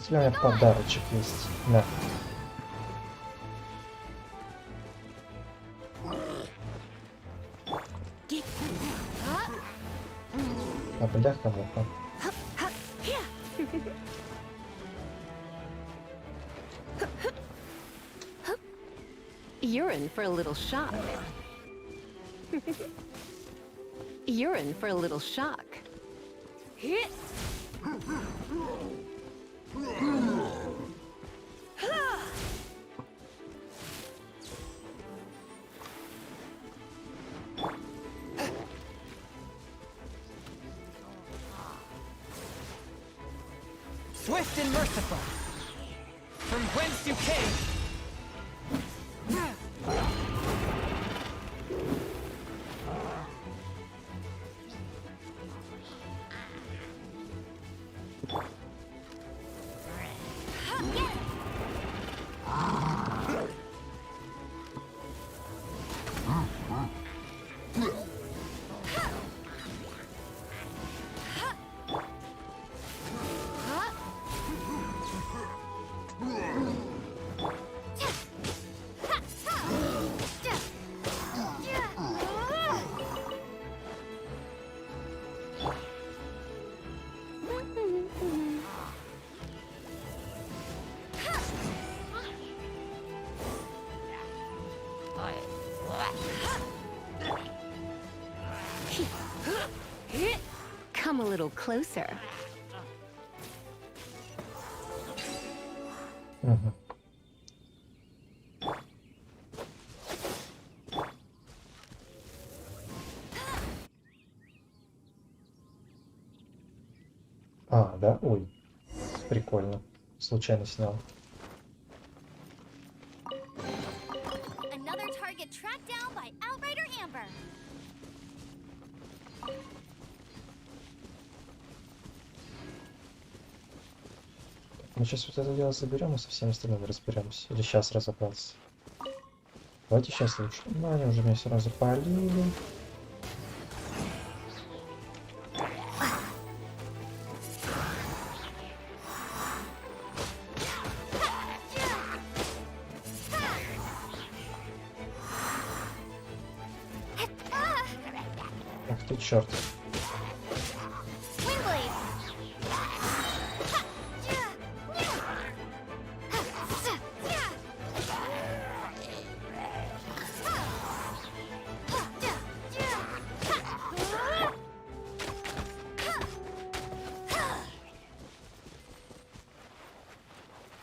Для меня подарочек есть. На. А бляха-муха. You're in for a little shock. You're in for a little shock. Swift and merciful. From whence you came. Come a little closer. Угу. А, да? Ой. Прикольно. Случайно снял. Another target tracked down by Outrider Amber. Мы сейчас вот это дело заберем и со всеми остальными разберемся. Или сейчас разобраться. Давайте сейчас лучше. Ну, они уже меня сразу полили. Ах ты черт.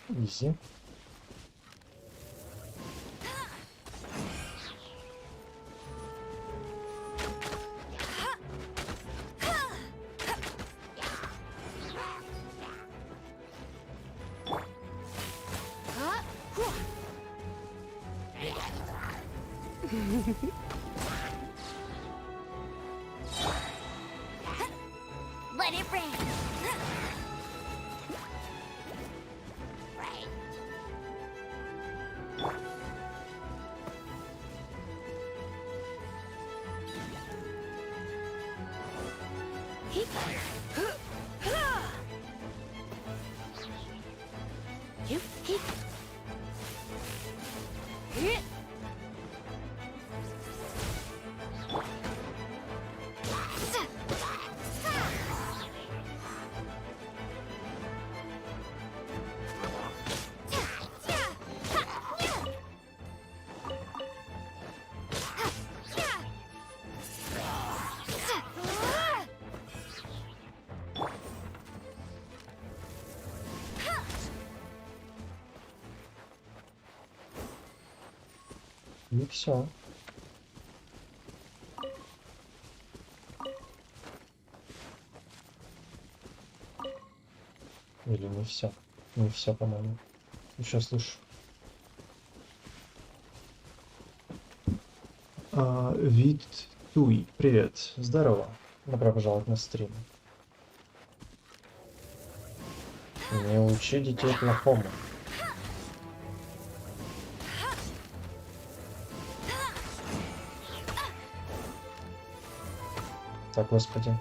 Изи. Let it rain. И все. Или не все. Не все, по-моему. Еще слышу. Вид Туй, привет. Здорово. Добро пожаловать на стрим. Не учи детей плохому. Так, господи.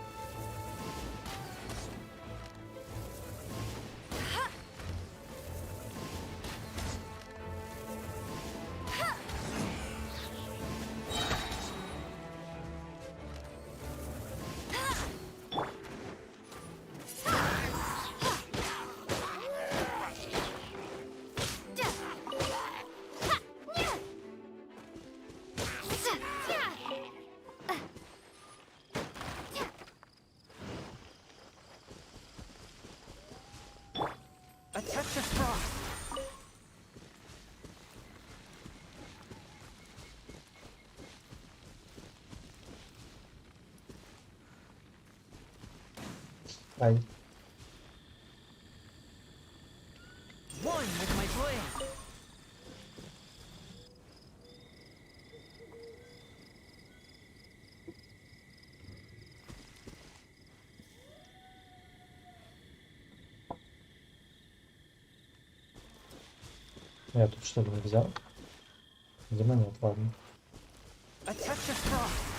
Ай. One with my twin. Я тут что ли не взял? Видимо нет, ладно. A touch of frost.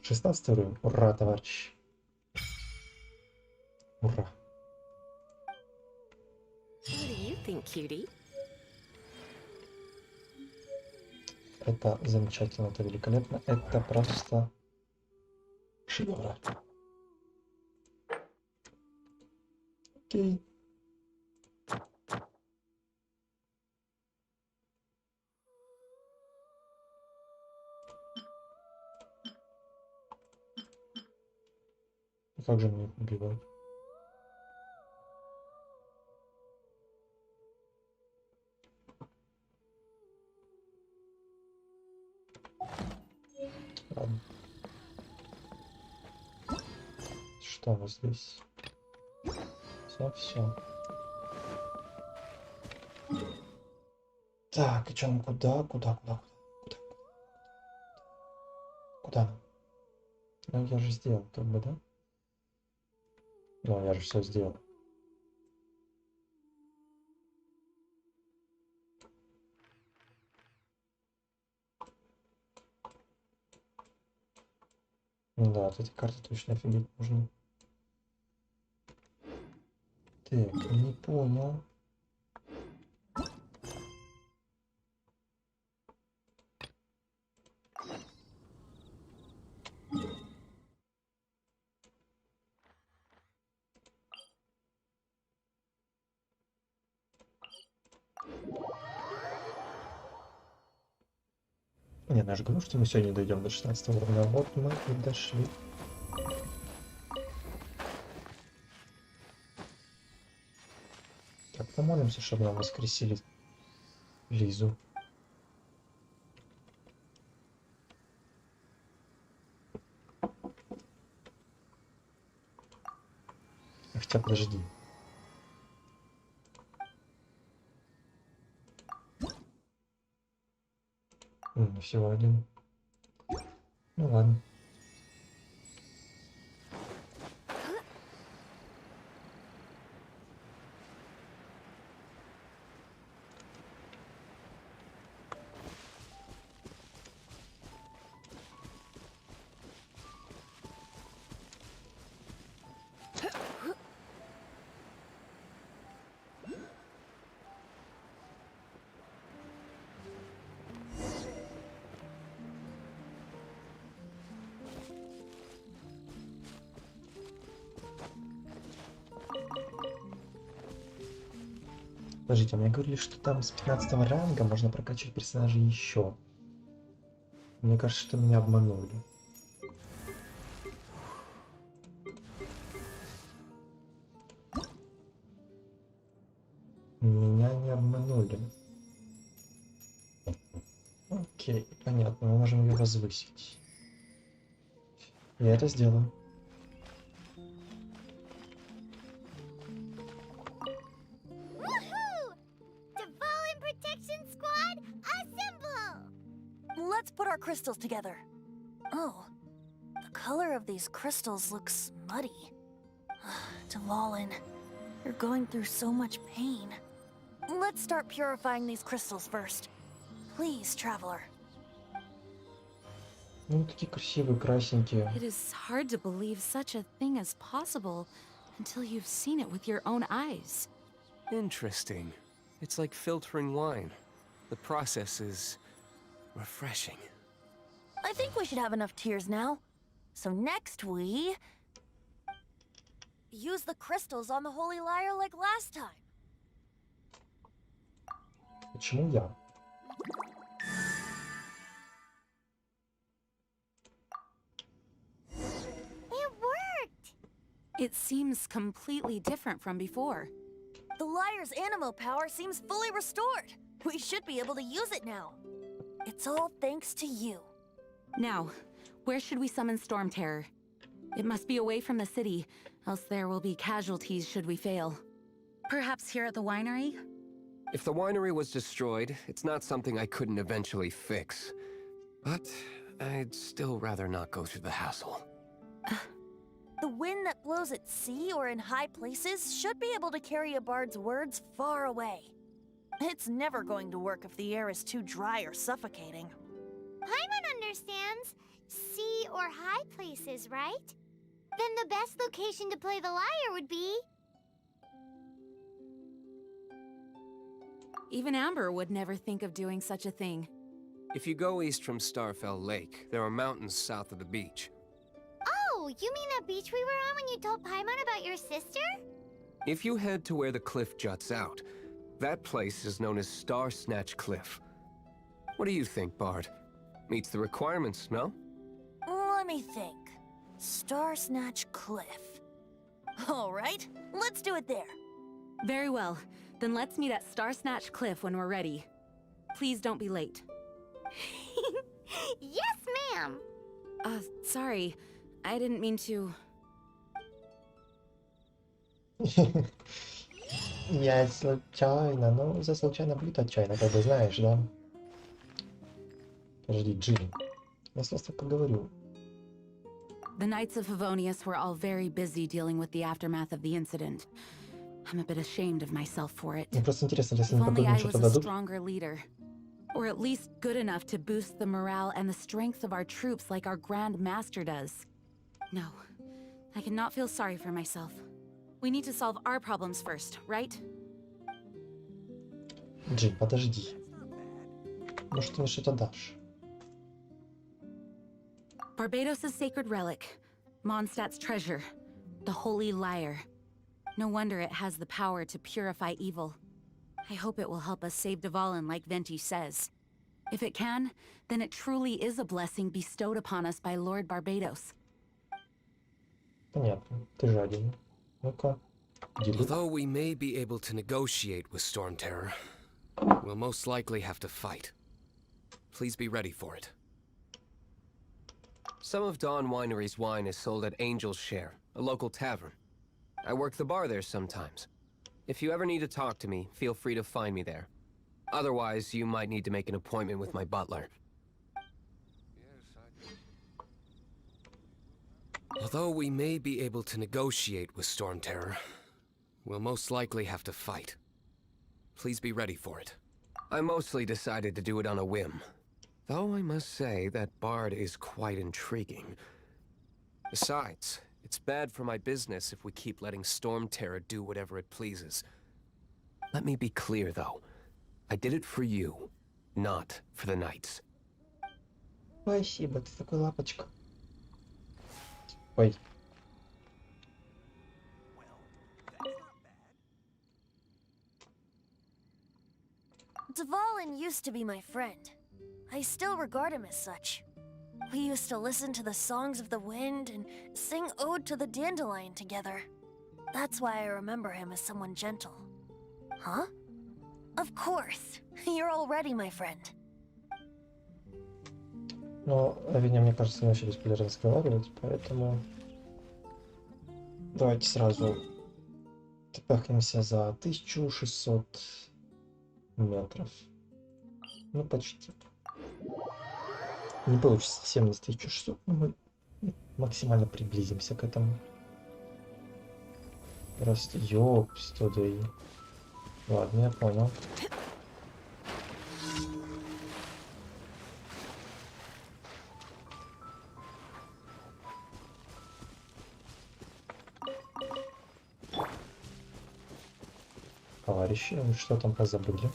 Шестнадцатый уровень. Ура, товарищ. Ура. What do you think, cutie? Это замечательно, это великолепно, это просто шедевр. Окей. И как же мне их убивать? Ладно. Что у нас здесь? Все. Так, и что нам куда? Куда? Ну я же сделал, как бы, да? Ну, я же все сделал. Да, от этой карты точно офигеть можно. Так, не понял. Не, ну я же говорю, что мы сегодня дойдем до 16 уровня. Вот мы и дошли. Так, помолимся, чтобы нам воскресили Лизу. Хотя подожди. Всего один. Ну ладно. Подождите, а мне говорили, что там с 15 ранга можно прокачивать персонажей еще. Мне кажется, что меня обманули. Меня не обманули. Окей, понятно, мы можем ее возвысить. Я это сделаю. Let's put our crystals together. Oh, the color of these crystals looks muddy. W01, you're going through so much pain. Let's start purifying these crystals first. Please, traveler. Ну, такие красивые, красненькие. It is hard to believe such a thing is possible until you've seen it with your own eyes. Interesting. It's like filtering wine. The process is refreshing. I think we should have enough tears now. So next we... Use the crystals on the holy lyre like last time. Почему я? It worked! It seems completely different from before. The lyre's animo power seems fully restored. We should be able to use it now. It's all thanks to you. Now, where should we summon Storm Terror? It must be away from the city, else there will be casualties should we fail. Perhaps here at the winery? If the winery was destroyed, it's not something I couldn't eventually fix. But I'd still rather not go through the hassle. The wind that blows at sea or in high places should be able to carry a bard's words far away. It's never going to work if the air is too dry or suffocating. Paimon understands sea or high places, right? Then the best location to play the lyre would be... Even Amber would never think of doing such a thing. If you go east from Starfell Lake, there are mountains south of the beach. Oh, you mean that beach we were on when you told Paimon about your sister? If you head to where the cliff juts out, that place is known as Star Snatch Cliff. What do you think, Bard? Meets the requirements, no? Let me think. Star Snatch Cliff. All right, let's do it there. Very well. Then let's meet at Star Snatch Cliff when we're ready. Please don't be late. Yes, ma'am! Sorry. I didn't mean to... Я случайно, ну, за случайно будет отчаянно, как бы знаешь, да? Подожди, Джин. Я с тобой поговорю. The Knights of Favonius were all very busy dealing with the aftermath of the incident. I'm a bit ashamed of myself for it. Мне просто интересно, если If они only подобным I что-то was a дадут. stronger leader. Or at least good enough to boost the morale and the strength of our troops like our Grand Master does. No, I cannot feel sorry for myself. We need to solve our problems first, right? Джин, подожди. Может, ты мне что-то дашь? Barbados' sacred relic, Mondstadt's treasure, the holy lyre. No wonder it has the power to purify evil. I hope it will help us save Dvalin like Venti says. If it can, then it truly is a blessing bestowed upon us by Lord Barbados. Понятно. Ты жаден. Ну-ка. Although we may be able to negotiate with Storm Terror, we'll most likely have to fight. Please be ready for it. Some of Dawn Winery's wine is sold at Angel's Share, a local tavern. I work the bar there sometimes. If you ever need to talk to me, feel free to find me there. Otherwise, you might need to make an appointment with my butler. Although we may be able to negotiate with Storm Terror, we'll most likely have to fight. Please be ready for it. I mostly decided to do it on a whim. Though I must say that Bard is quite intriguing. Besides, it's bad for my business if we keep letting Storm Terror do whatever it pleases. Let me be clear, though. I did it for you, not for the Knights. Спасибо, ты такой лапочка. Ой. Dvalin used to be my friend. I still regard him as such. We used to listen to the songs of the wind and sing Ode to the Dandelion together. That's why I remember him as someone gentle. Huh? Of course. You're already my friend. Но, видимо, мне кажется, начали спойлеры разговаривать, поэтому... Давайте сразу тпахнемся за 1600 метров. Ну, почти. Не получится совсем на 1600, но мы максимально приблизимся к этому. Раз, ёпс, туда и... Ладно, я понял. Товарищи, вы что там позабыли?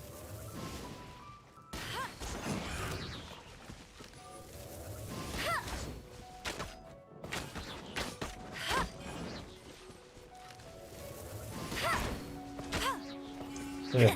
Привет.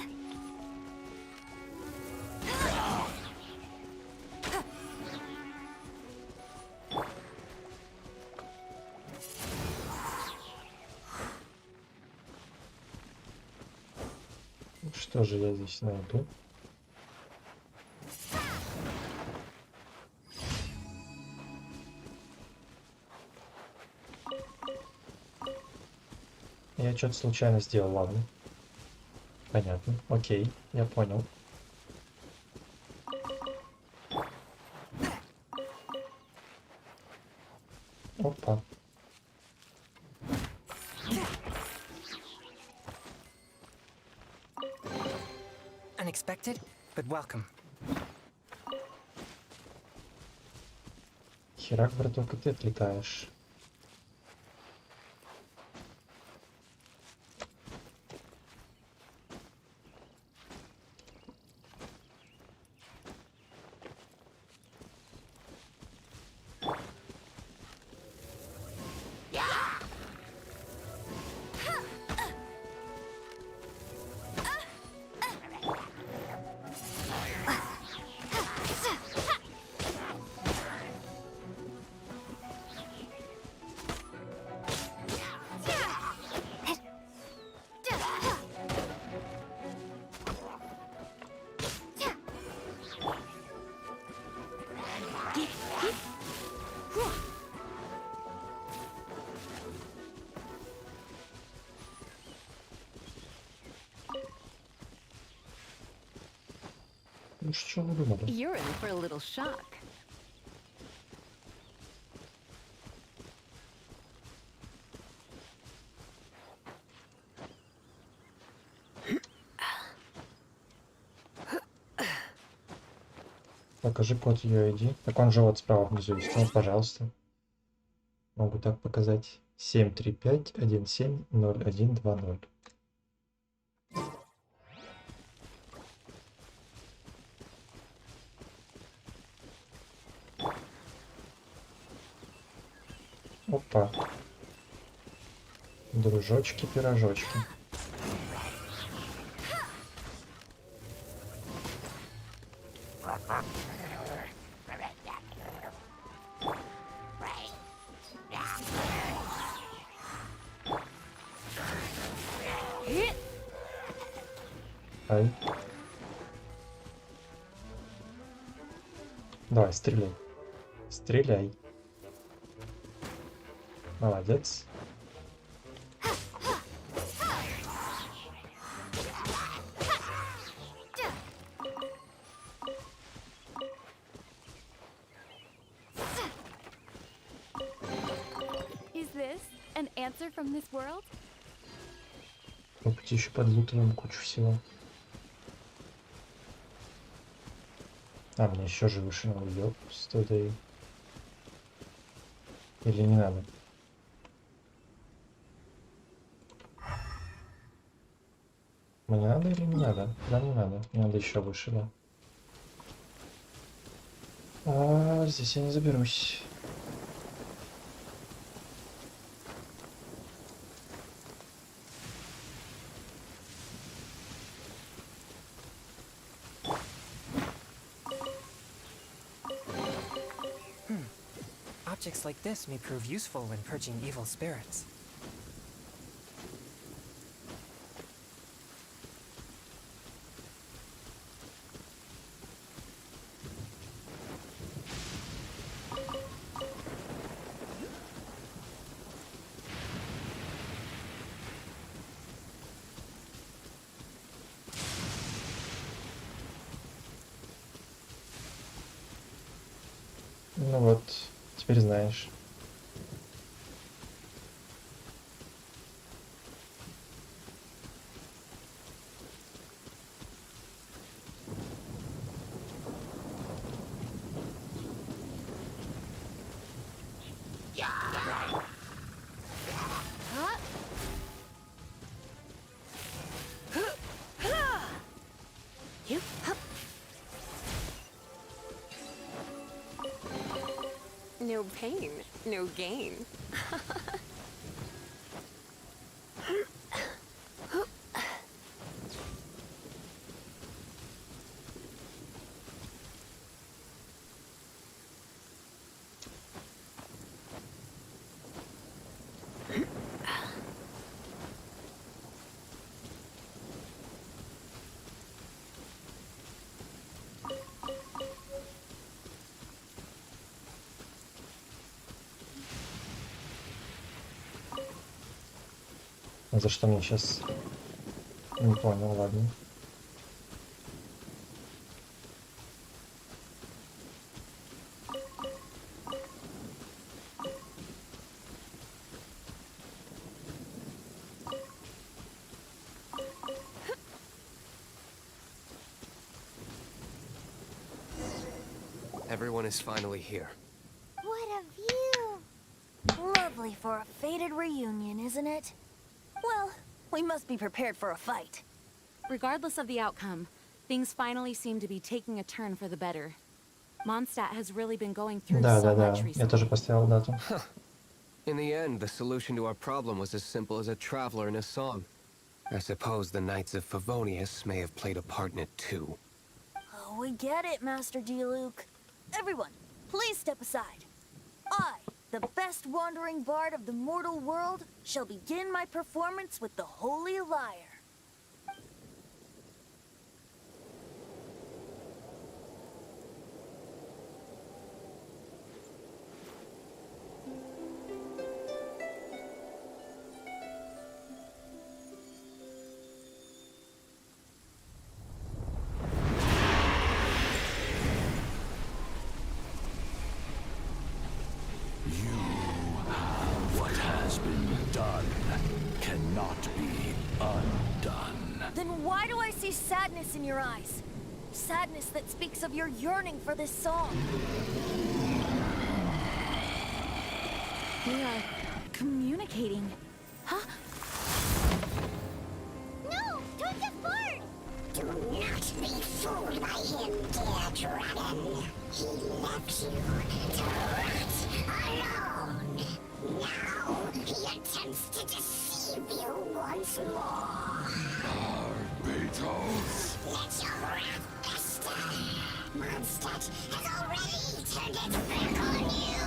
Что же я здесь найду? Я что-то случайно сделал, ладно. Понятно. Окей, я понял. Опа. Unexpected, but welcome. Херак, браток, и ты отлетаешь. Ну что вы думали? You're in for a little shock. Покажи код ее ID. Так он же вот справа внизу есть. Ну, пожалуйста. Могу так показать. 735170120. Опа. Дружочки-пирожочки. Ай. Давай, стреляй. Стреляй. Молодец. Is this an answer from this world? По пути еще подлутываем кучу всего. А, мне еще же выше надо, ёпс, туда и... Или не надо? Мне надо или не надо? Да, не надо. Мне надо еще выше, да. А, здесь я не заберусь. Objects like this may prove useful when purging evil spirits. Ну вот, теперь знаешь. No pain, no gain. За что мне сейчас? Не понял, ладно. Everyone is finally here. What a view! Lovely for a fated reunion, isn't it? Well, we must be prepared for a fight. Regardless of the outcome, things finally seem to be taking a turn for the better. Mondstadt has really been going through Да, so да, да. much Я recently. тоже поставил дату. In the end, the solution to our problem was as simple as a traveler in a song. I suppose the Knights of Favonius may have played a part in it too. Oh, we get it, Master D-Luke. Everyone, please step aside. I, the best wandering bard of the mortal world, shall begin my performance with the Holy Lyre. What has been done cannot be undone. Then why do I see sadness in your eyes? Sadness that speaks of your yearning for this song. We are communicating. Huh? No! Don't get bored! Do not be fooled by him, dear dragon. He left you to rot alone. Now he attempts to deceive you once more. Beatles. Let your wrath fester. Mondstadt has already turned its back on you.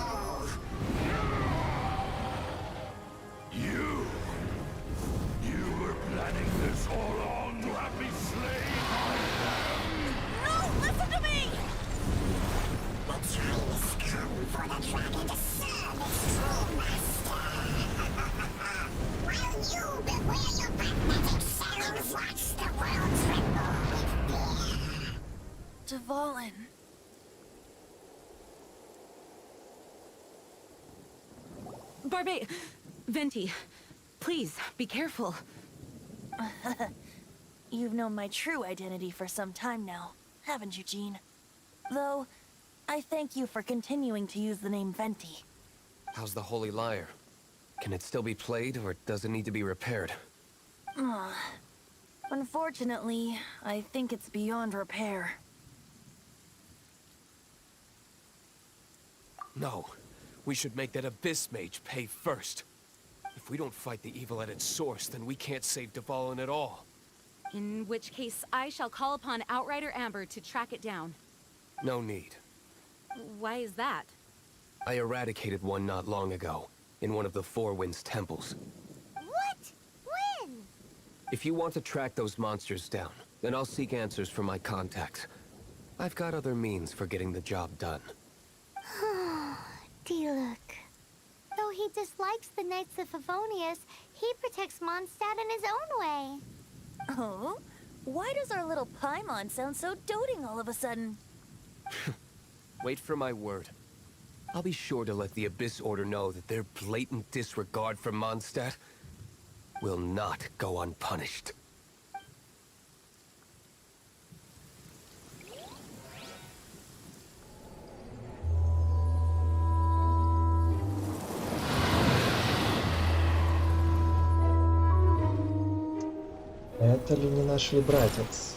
You were planning this all along to have me slain. No, listen to me! The time has come for the dragon to serve its true master. While you beware your magnetic cells, watch the world tremble with fear. Dvalin. Venti, please, be careful. You've known my true identity for some time now, haven't you, Jean? Though, I thank you for continuing to use the name Venti. How's the Holy Lyre? Can it still be played, or does it need to be repaired? Unfortunately, I think it's beyond repair. No. We should make that Abyss Mage pay first. If we don't fight the evil at its source, then we can't save Dvalin at all. In which case, I shall call upon Outrider Amber to track it down. No need. Why is that? I eradicated one not long ago, in one of the Four Winds temples. What? When? If you want to track those monsters down, then I'll seek answers from my contacts. I've got other means for getting the job done. D-Luke. Though he dislikes the Knights of Favonius, he protects Mondstadt in his own way. Oh? Why does our little Paimon sound so doting all of a sudden? Wait for my word. I'll be sure to let the Abyss Order know that their blatant disregard for Mondstadt will not go unpunished. Это ли не наш ли братец?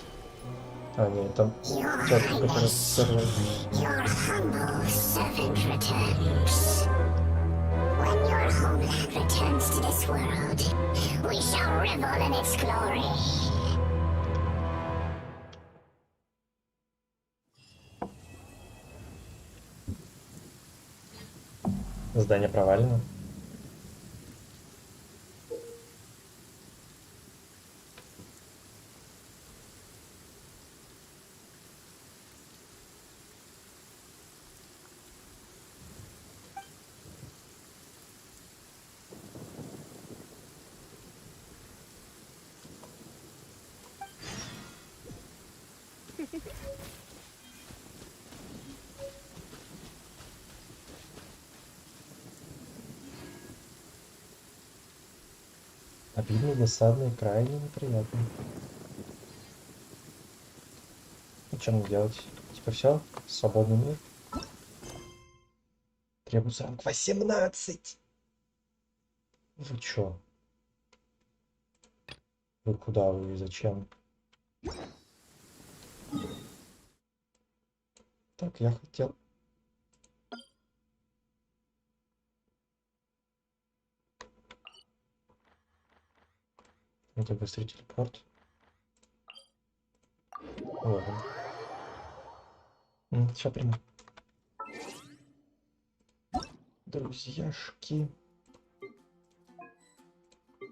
А, нет, там тетка, которая первая. Your humble servant returns. When your homeland returns to this world, we shall revel in its glory. Задание провалено. Обидно, досадно и крайне неприятно. И что мне делать? Типа все? Свободный мир? Требуется ранг 18! Вы чё? Вы куда вы и зачем? Так, я хотел... Это быстрый телепорт. Вот он. Сейчас приму. Друзьяшки.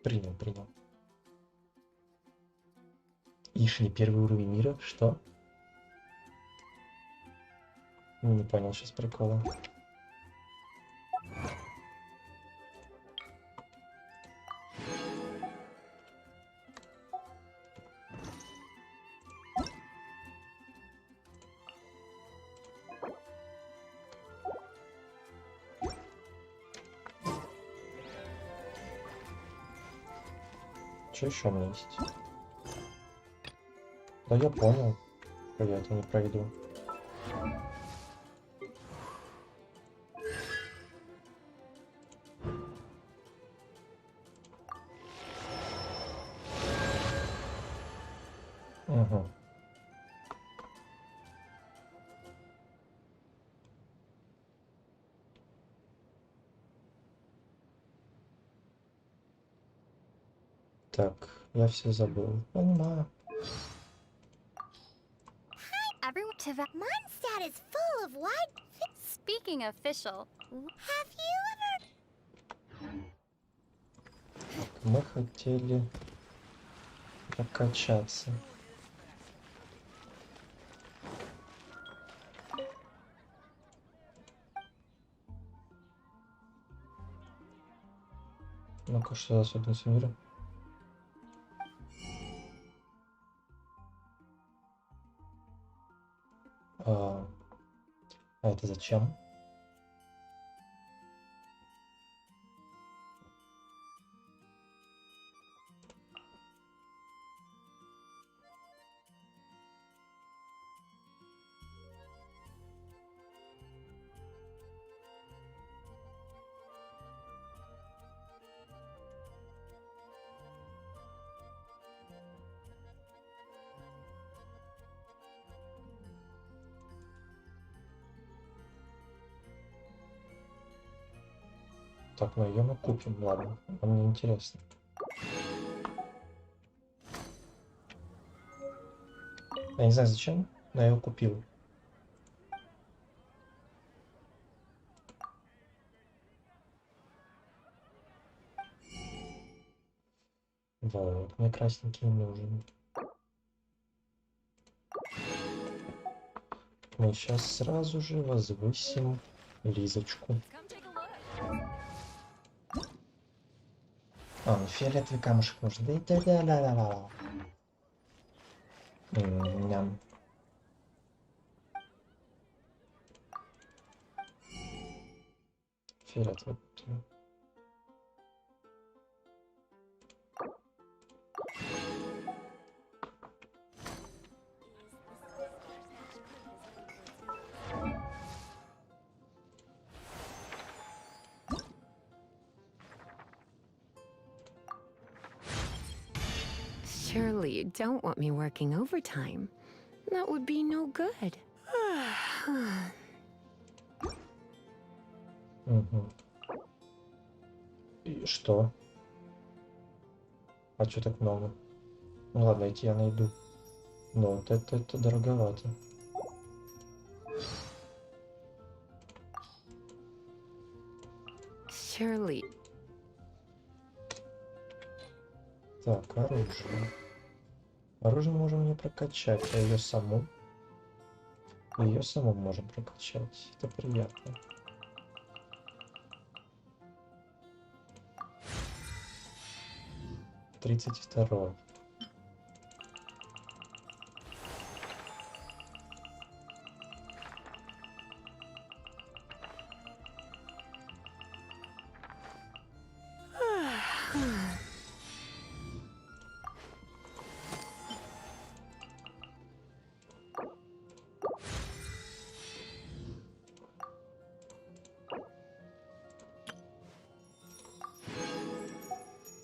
Принял. Ишь, не первый уровень мира? Что? Не понял сейчас прикола. Что еще у меня есть? Да я понял, что я это не пройду. Угу. Так, я все забыл. Понимаю. Everyone to the Mondstadt is full of what? Speaking official, Have you ever... Мы хотели прокачаться. Ну-ка, что за особенность мира? А это зачем? Так, ну ее мы купим, ладно. Мне интересно. Я не знаю зачем, но я его купил. Вот, мне красненький не нужен. Мы сейчас сразу же возвысим Лизочку. А, ну фиолетовый камушек нужен. Да-да-да-да-да. Ням. Фиолетовый. Surely you don't want me working overtime. That would be no good. Угу. И что? А чё так много? Ну ладно, эти я найду. Но вот это дороговато. Surely. Так, оружие. Оружие можем не прокачать, а ее саму. Ее саму можем прокачать. Это приятно.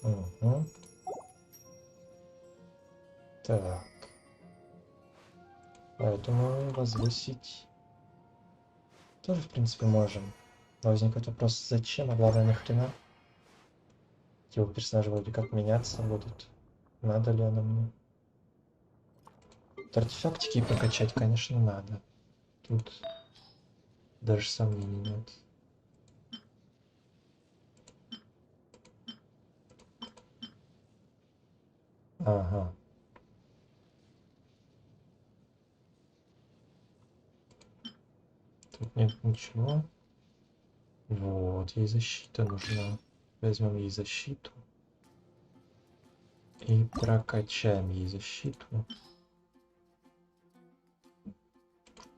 Угу. Так. Поэтому возвысить тоже, в принципе, можем. Но возникает вопрос, зачем, а главное, нахрена? Его персонажи вроде как меняться будут. Надо ли оно мне? Артефактики прокачать, конечно, надо. Тут даже сомнений нет. Ага. Тут нет ничего. Вот, ей защита нужна. Возьмем ей защиту. И прокачаем ей защиту.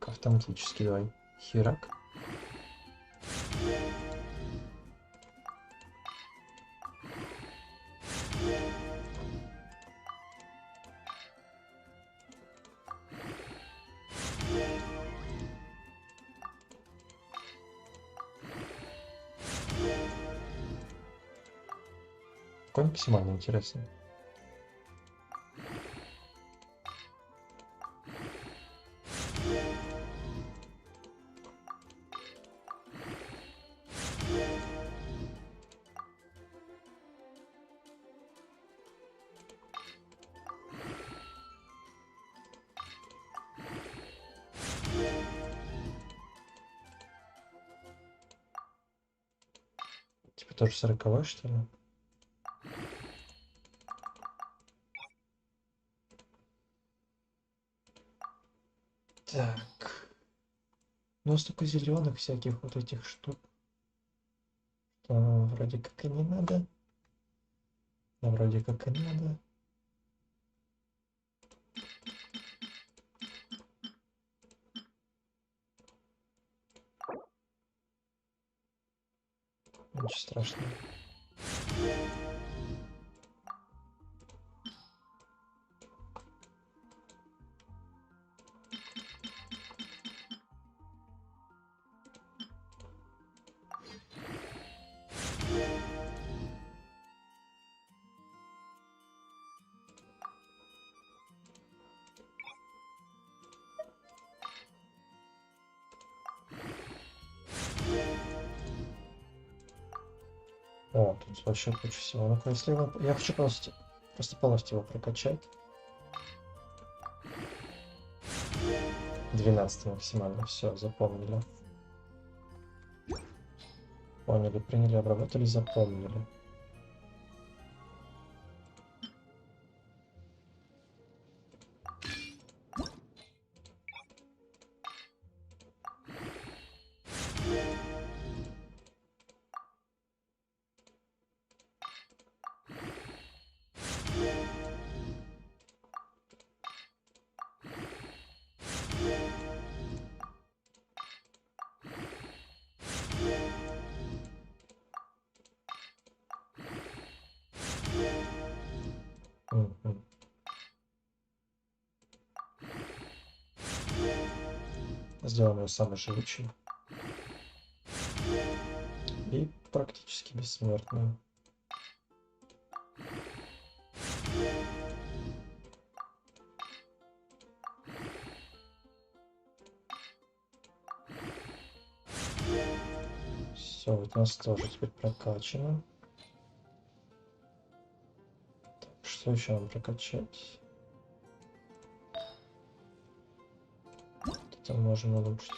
Автоматически давай. Херак. Какой максимально интересный? Типа тоже 40-й, что ли? Так. Ну, столько зеленых всяких вот этих штук. Вроде как и не надо. Но вроде как и надо. Ничего страшного. О, тут вообще куча всего. Ну-ка, если я хочу просто полностью его прокачать. 12 максимально. Все, запомнили. Поняли, приняли, обработали, запомнили. Мгм. Сделаем его самый живучий. И практически бессмертный. Все, вот у нас тоже теперь прокачано. Так, что еще нам прокачать? Это можем улучшить.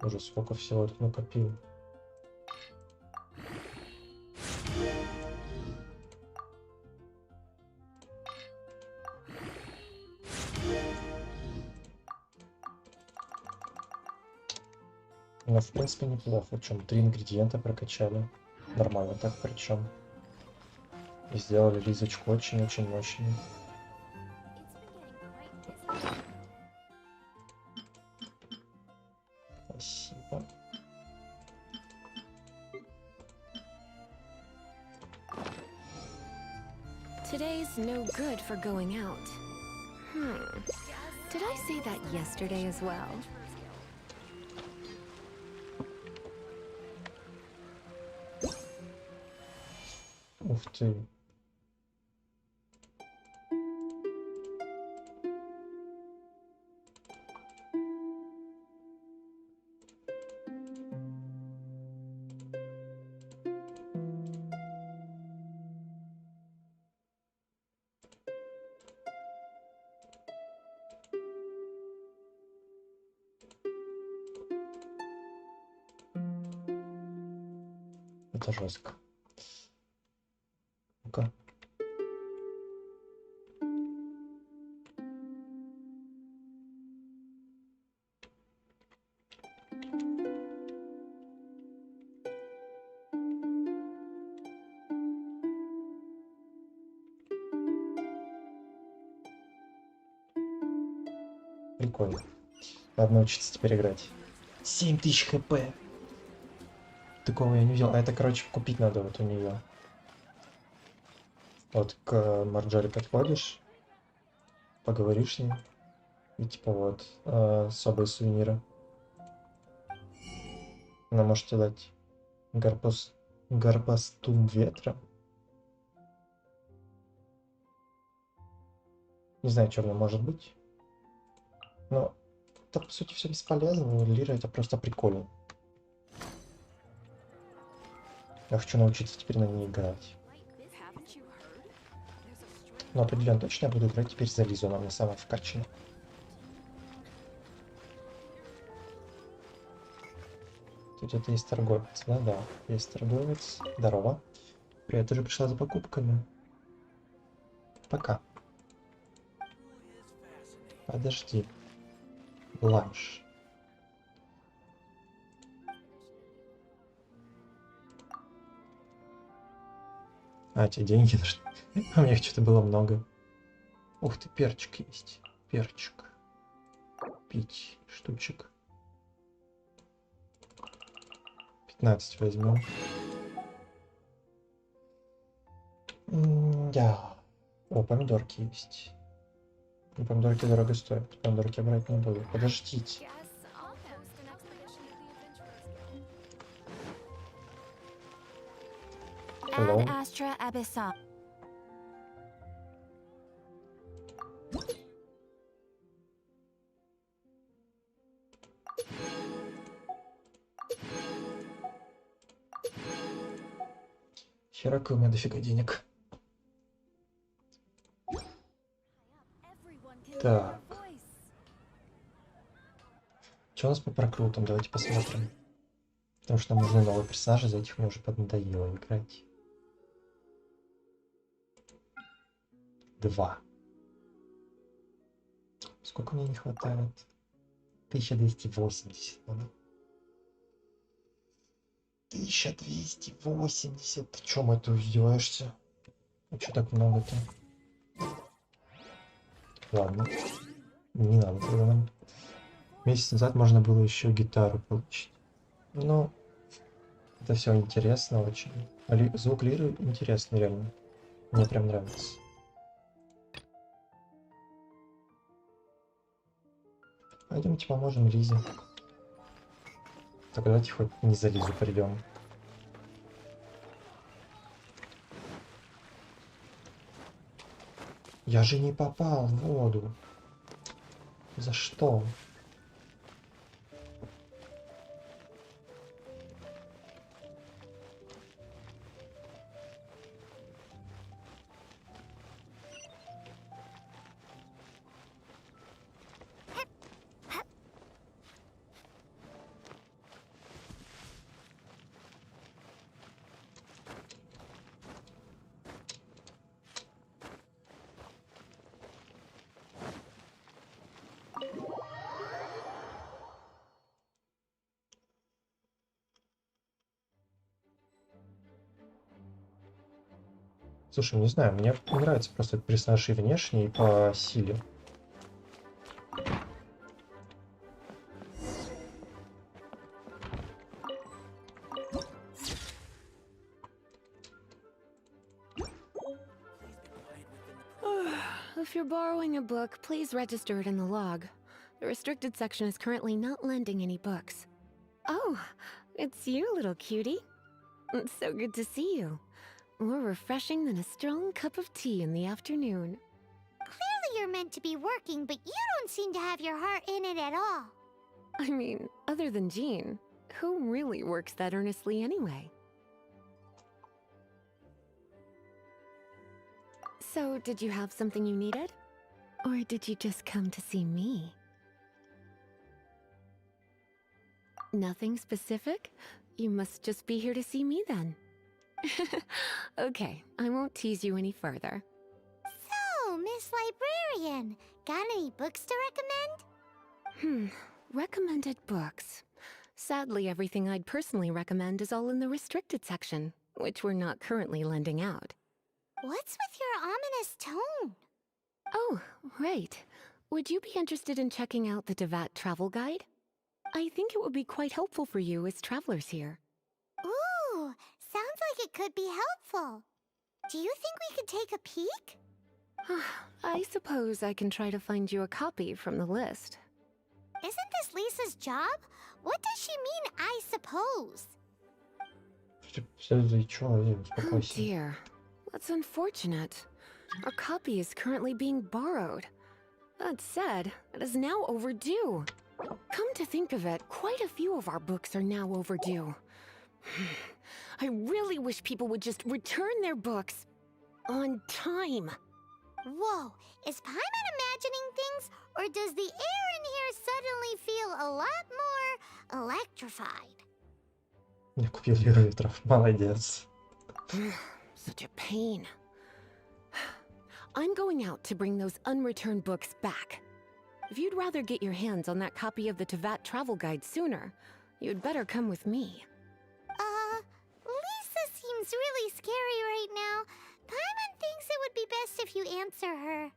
Уже сколько всего тут накопил. Ну, в принципе, неплохо. Причем 3 ингредиента прокачали. Нормально так причем. И сделали Лизочку очень-очень мощной. Спасибо. Today's no good for going out. Did I say that yesterday as well? Ух ты. Это жестко. Ну-ка. Прикольно. Надо научиться теперь играть. 7000 хп. Такого я не видел. А это, короче, купить надо вот у нее. Вот к Марджори подходишь, поговоришь с ней. И типа вот особые сувениры. Она может тебе дать гарпастум ветра. Не знаю, что в нем может быть. Но это по сути все бесполезно. Лира это просто прикольно. Я хочу научиться теперь на ней играть. Но определенно точно я буду играть теперь за Лизу. Она мне самая вкачанная. Тут где-то есть торговец, да? Да, есть торговец. Здорово. Привет, ты же пришла за покупками. Пока. Подожди. Бланш. А, тебе деньги нужны? А у меня их что-то было много. Ух ты, перчик есть. Перчик. Купить штучек. 15 возьмем. Да. О, помидорки есть. Но помидорки дорого стоят. Помидорки брать не буду. Подождите. Hello. Astra Abyssal. Херака, у меня дофига денег. Так. Что у нас по прокрутам? Давайте посмотрим. Потому что нам нужны новые персонажи, за этих мне уже поднадоело играть. 2. Сколько мне не хватает? 1280 надо. 1280. Ты чё, мать, ты издеваешься? А чё так много-то? Ладно. Не надо тогда нам. Месяц назад можно было еще гитару получить. Но это все интересно очень. Звук лиры интересный, реально. Мне прям нравится. Пойдемте поможем Лизе. Так, давайте хоть не за Лизу придем. Я же не попал в воду. За что? Слушай, не знаю, мне нравится просто этот персонаж и внешне, и по силе. If you're borrowing a book, please register it in the log. The restricted section is currently not lending any books. Oh, it's you, little cutie. It's so good to see you. More refreshing than a strong cup of tea in the afternoon. Clearly you're meant to be working, but you don't seem to have your heart in it at all. I mean, other than Jean, who really works that earnestly anyway? So, did you have something you needed? Or did you just come to see me? Nothing specific? You must just be here to see me then. Okay, I won't tease you any further. So, Miss Librarian, got any books to recommend? Recommended books. Sadly, everything I'd personally recommend is all in the restricted section, which we're not currently lending out. What's with your ominous tone? Oh, right. Would you be interested in checking out the Devat travel guide? I think it would be quite helpful for you as travelers here. Ooh, sounds like it could be helpful. Do you think we could take a peek? I suppose I can try to find you a copy from the list. Isn't this Lisa's job? What does she mean, I suppose? Oh dear, that's unfortunate. Our copy is currently being borrowed. That said, it is now overdue. Come to think of it, quite a few of our books are now overdue. I really wish people would just return their books on time. Whoa, is Paimon imagining things, or does the air in here suddenly feel a lot more electrified? Я купил ветров, молодец. Such a pain. I'm going out to bring those unreturned books back. If you'd rather get your hands on that copy of the Tevat travel guide sooner, you'd better come with me. Lisa seems really scary right now. Paimon thinks it would be best if you answer her.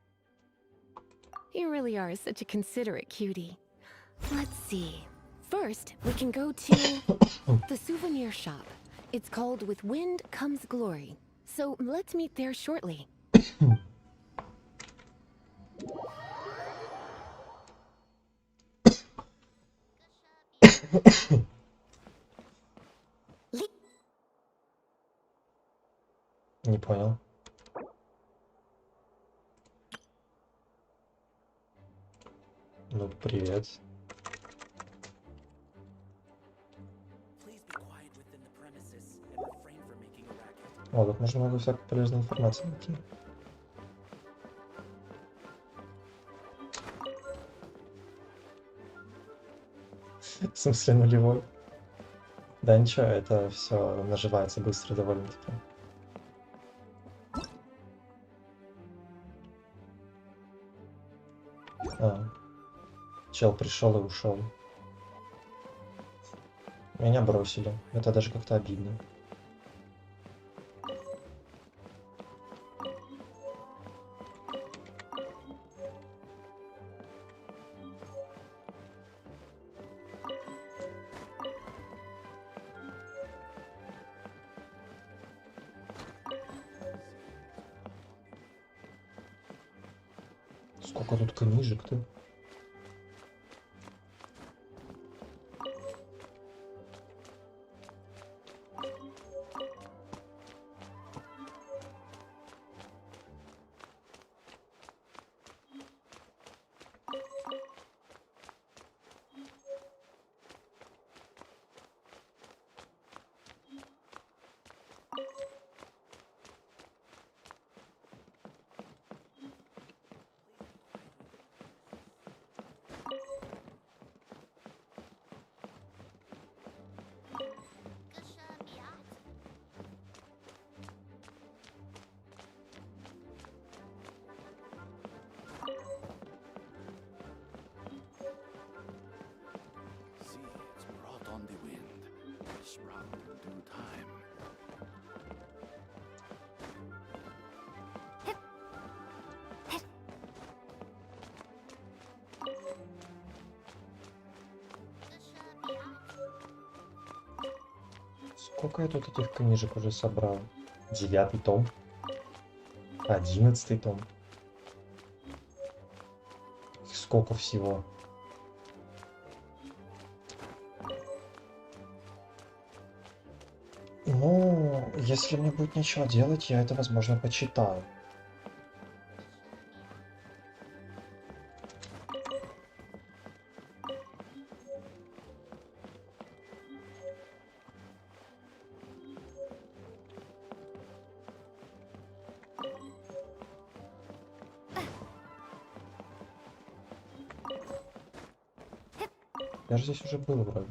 You really are such a considerate cutie. Let's see. First, we can go to the souvenir shop. It's called With Wind Comes Glory. So let's meet there shortly. Не понял. Ну, привет. О, тут можно много всякой полезной информации найти. В смысле нулевой? Да ничего, это все наживается быстро довольно-таки. Чел пришел и ушел. Меня бросили. Это даже как-то обидно. Сколько тут книжек-то? Сколько я тут этих книжек уже собрал? 9-й том. 11-й том. сколько всего. Ну, если мне будет нечего делать, я это, возможно, почитаю. Я же здесь уже был вроде.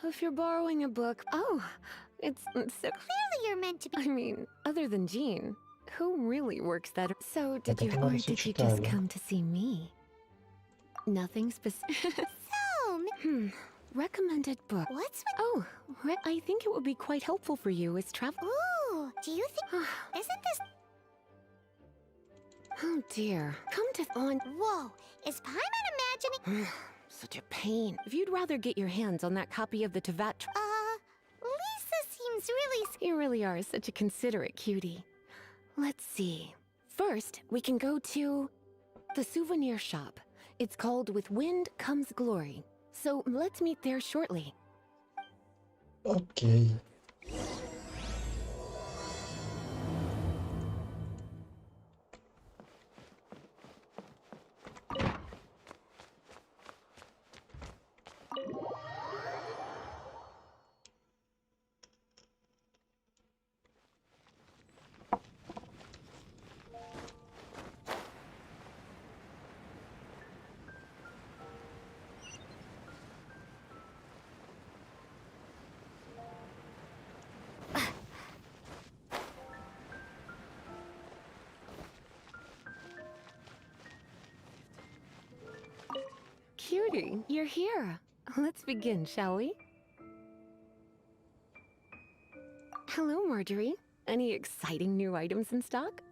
If you're borrowing a book, oh, it's so Clearly you're meant to be. I mean, other than Jean, who really works that? So Так это надо все did you читали. just come to see me? Nothing specific. So, Recommended book. what's with... Oh, I think it would be quite helpful for you as travel. Ooh, do you think... Isn't this... Oh dear. Come to on. Whoa, is Paimon imagining... Such a pain. If you'd rather get your hands on that copy of the Tevat. Lisa seems really... You really are such a considerate cutie. Let's see. First, we can go to the souvenir shop. It's called With Wind Comes Glory. So let's meet there shortly. Окей. Cutie, you're here. Let's begin, shall we? Hello, Marjorie. Any exciting new items in stock?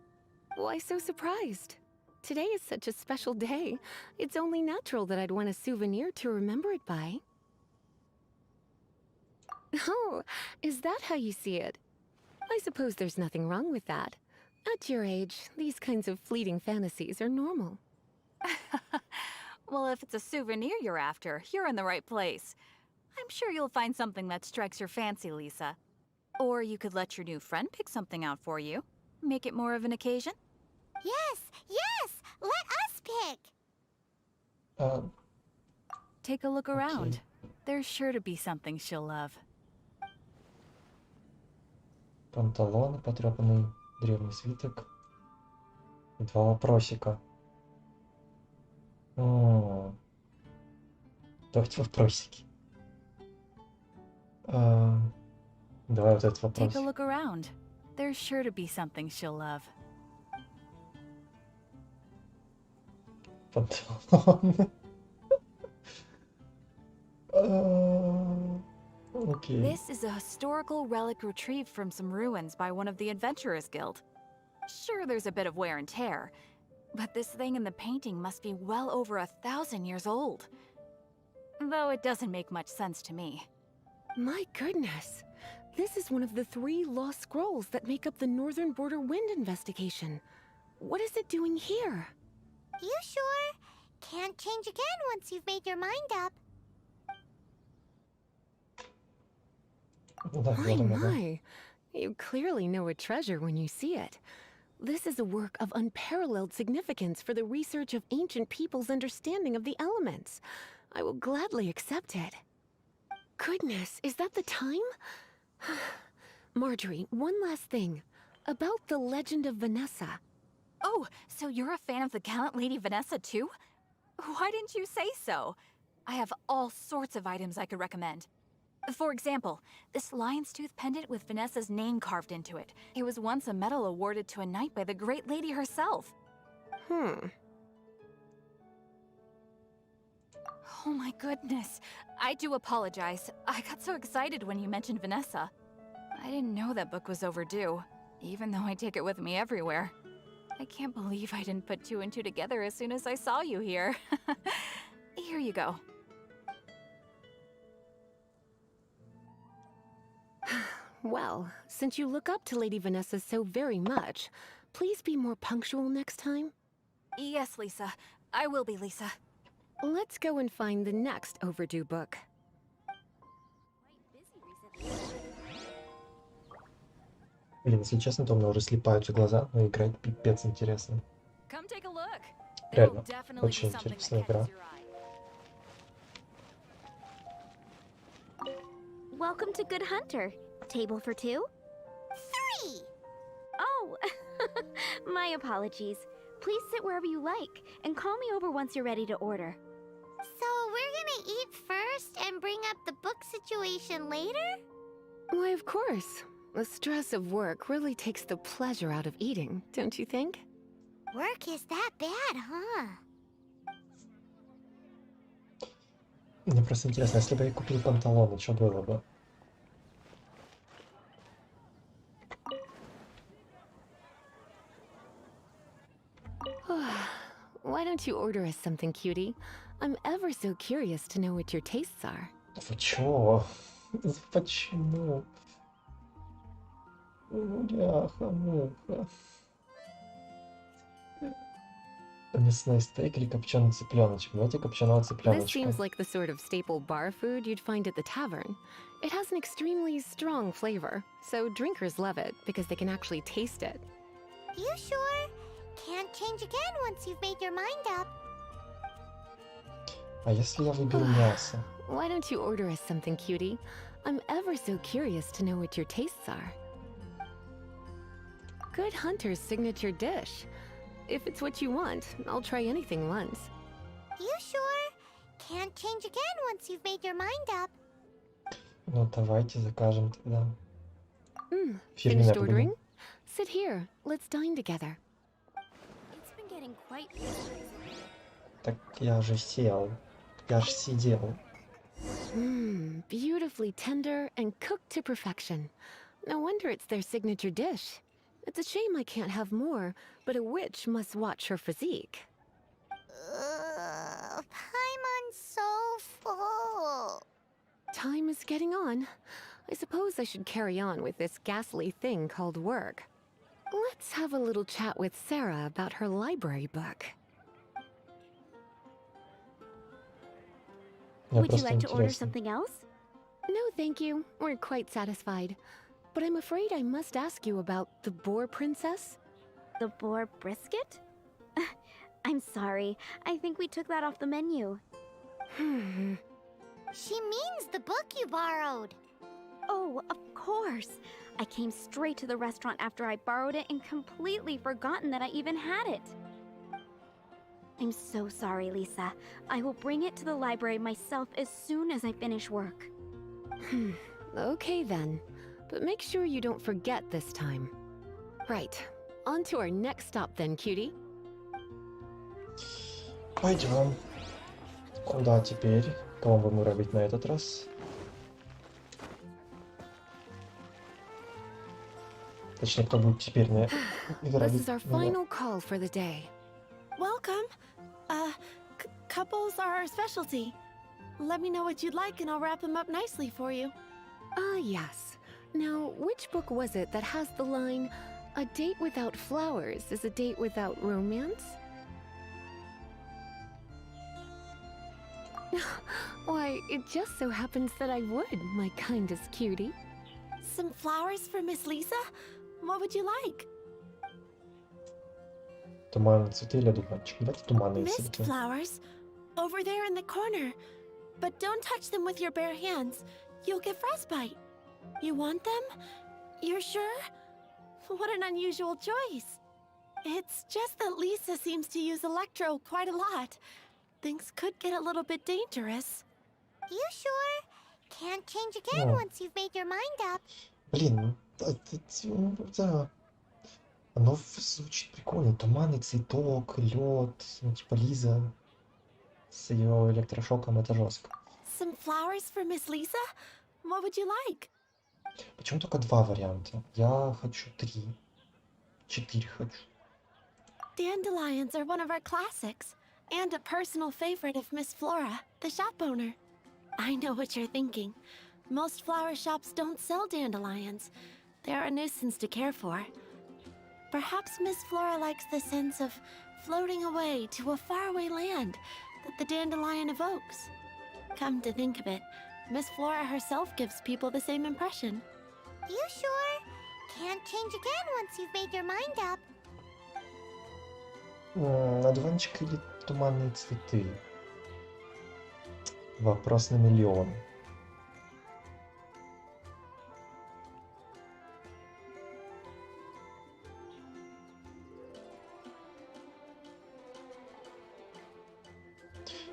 Why so surprised? Today is such a special day. It's only natural that I'd want a souvenir to remember it by. Oh, is that how you see it? I suppose there's nothing wrong with that. At your age, these kinds of fleeting fantasies are normal. Well, if it's a souvenir you're after, you're in the right place. I'm sure you'll find something that strikes your fancy, Lisa. Or you could let your new friend pick something out for you. Make it more of an occasion. Yes, yes! Let us pick! Take a look around. There's sure to be something she'll love. Панталоны, потрепанный древний свиток. И 2 вопросика. О, давайте вопросики. Давай вот этот вопрос. Take a look around. There's sure to be something she'll love. Панталоны. Okay. This is a historical relic retrieved from some ruins by one of the Adventurers Guild. Sure, there's a bit of wear and tear, but this thing in the painting must be well over 1,000 years old. Though it doesn't make much sense to me. My goodness. This is one of the 3 lost scrolls that make up the Northern Border Wind investigation. What is it doing here? You sure? Can't change again once you've made your mind up. My. You clearly know a treasure when you see it. This is a work of unparalleled significance for the research of ancient people's understanding of the elements. I will gladly accept it. Goodness, is that the time? Marjorie, one last thing. About the legend of Vanessa. Oh, so you're a fan of the gallant Lady Vanessa too? Why didn't you say so? I have all sorts of items I could recommend. For example, this lion's tooth pendant with Vanessa's name carved into it. It was once a medal awarded to a knight by the great lady herself. Oh my goodness. I do apologize. I got so excited when you mentioned Vanessa. I didn't know that book was overdue, even though I take it with me everywhere. I can't believe I didn't put two and two together as soon as I saw you here. Here you go. Well, since you look up to Lady Vanessa so very much, please be more punctual next time. Yes, Lisa. I will be, Lisa. Let's go and find the next overdue book. Блин, если честно, то у меня уже слипаются глаза, но играть пипец интересно. Реально, очень интересная игра. Welcome to Good Hunter. Table for two? 3! Oh, my apologies. Please sit wherever you like, and call me over once you're ready to order. So we're gonna eat first and bring up the book situation later? Why, of course. The stress of work really takes the pleasure out of eating, don't you think? Work is that bad, huh? Мне просто интересно, если бы я купил панталоны, что было бы? Why don't you order us something, cutie? I'm ever so curious to know what your tastes are. Вы чё? Почему? Бляха-муха. Мясной стейк или копченый цыпленочек? Давайте копченого This цыпленочка. seems like the sort of staple bar food you'd find at the tavern. It has an extremely strong flavor, so drinkers love it because they can actually taste it. You sure? Can't change again once you've made your mind up. А если я выберу мясо? Why don't you order us something, cutie? I'm ever so curious to know what your tastes are. Good Hunter's signature dish. If it's what you want, I'll try anything once. You sure? Can't change again once you've made your mind up. Ну давайте закажем тогда. Finished Фирменное ordering? блюдо. Sit here. Let's dine together. It's been getting quite busy. Так я же сел. Я же сидел. Beautifully tender and cooked to perfection. No wonder it's their signature dish. It's a shame I can't have more, but a witch must watch her physique. Paimon's so full. Time is getting on. I suppose I should carry on with this ghastly thing called work. Let's have a little chat with Sarah about her library book. Would you like to order something else? No, thank you. We're quite satisfied. But I'm afraid I must ask you about the boar princess. The boar brisket? I'm sorry. I think we took that off the menu. She means the book you borrowed. Oh, of course. I came straight to the restaurant after I borrowed it and completely forgotten that I even had it. I'm so sorry, Lisa. I will bring it to the library myself as soon as I finish work. Okay then. But make sure you don't forget this time. Right. On to our next stop then, cutie. Пойдем. Куда теперь? Кого будем робить на этот раз? Точнее, кто будет теперь на This is our final call for the day. Welcome. Couples are our specialty. Let me know what you'd like and I'll wrap them up nicely for you. Ah, yes. Now, which book was it that has the line, "A date without flowers is a date without romance"? Why, it just so happens that I would, my kindest cutie. Some flowers for Miss Lisa? What would you like? Туманные цветы или одуванчик? Давайте туманные Mist цветы. flowers. Over there in the corner. But don't touch them with your bare hands. You'll get frostbite. You want them? You're sure? What an unusual choice. It's just that Lisa seems to use electro quite a lot. things could get a little bit dangerous. You sure? Can't change again once you've made your mind up. Блин, да. Оно звучит прикольно. Туманный цветок, лед, ну, типа Лиза с ее электрошоком, это жестко. Some flowers for Miss Lisa? What would you like? Почему только 2 варианта? Я хочу 3. 4 хочу. Dandelions are one of our classics, and a personal favorite of Miss Flora, the shop owner. I know what you're thinking. Most flower shops don't sell dandelions. They're a nuisance to care for. Perhaps Miss Flora likes the sense of floating away to a faraway land that the dandelion evokes. Come to think of it, Miss Flora herself gives people the same impression. You sure? Can't change again once you've made your mind up. Одуванчик или туманные цветы? Вопрос на миллион.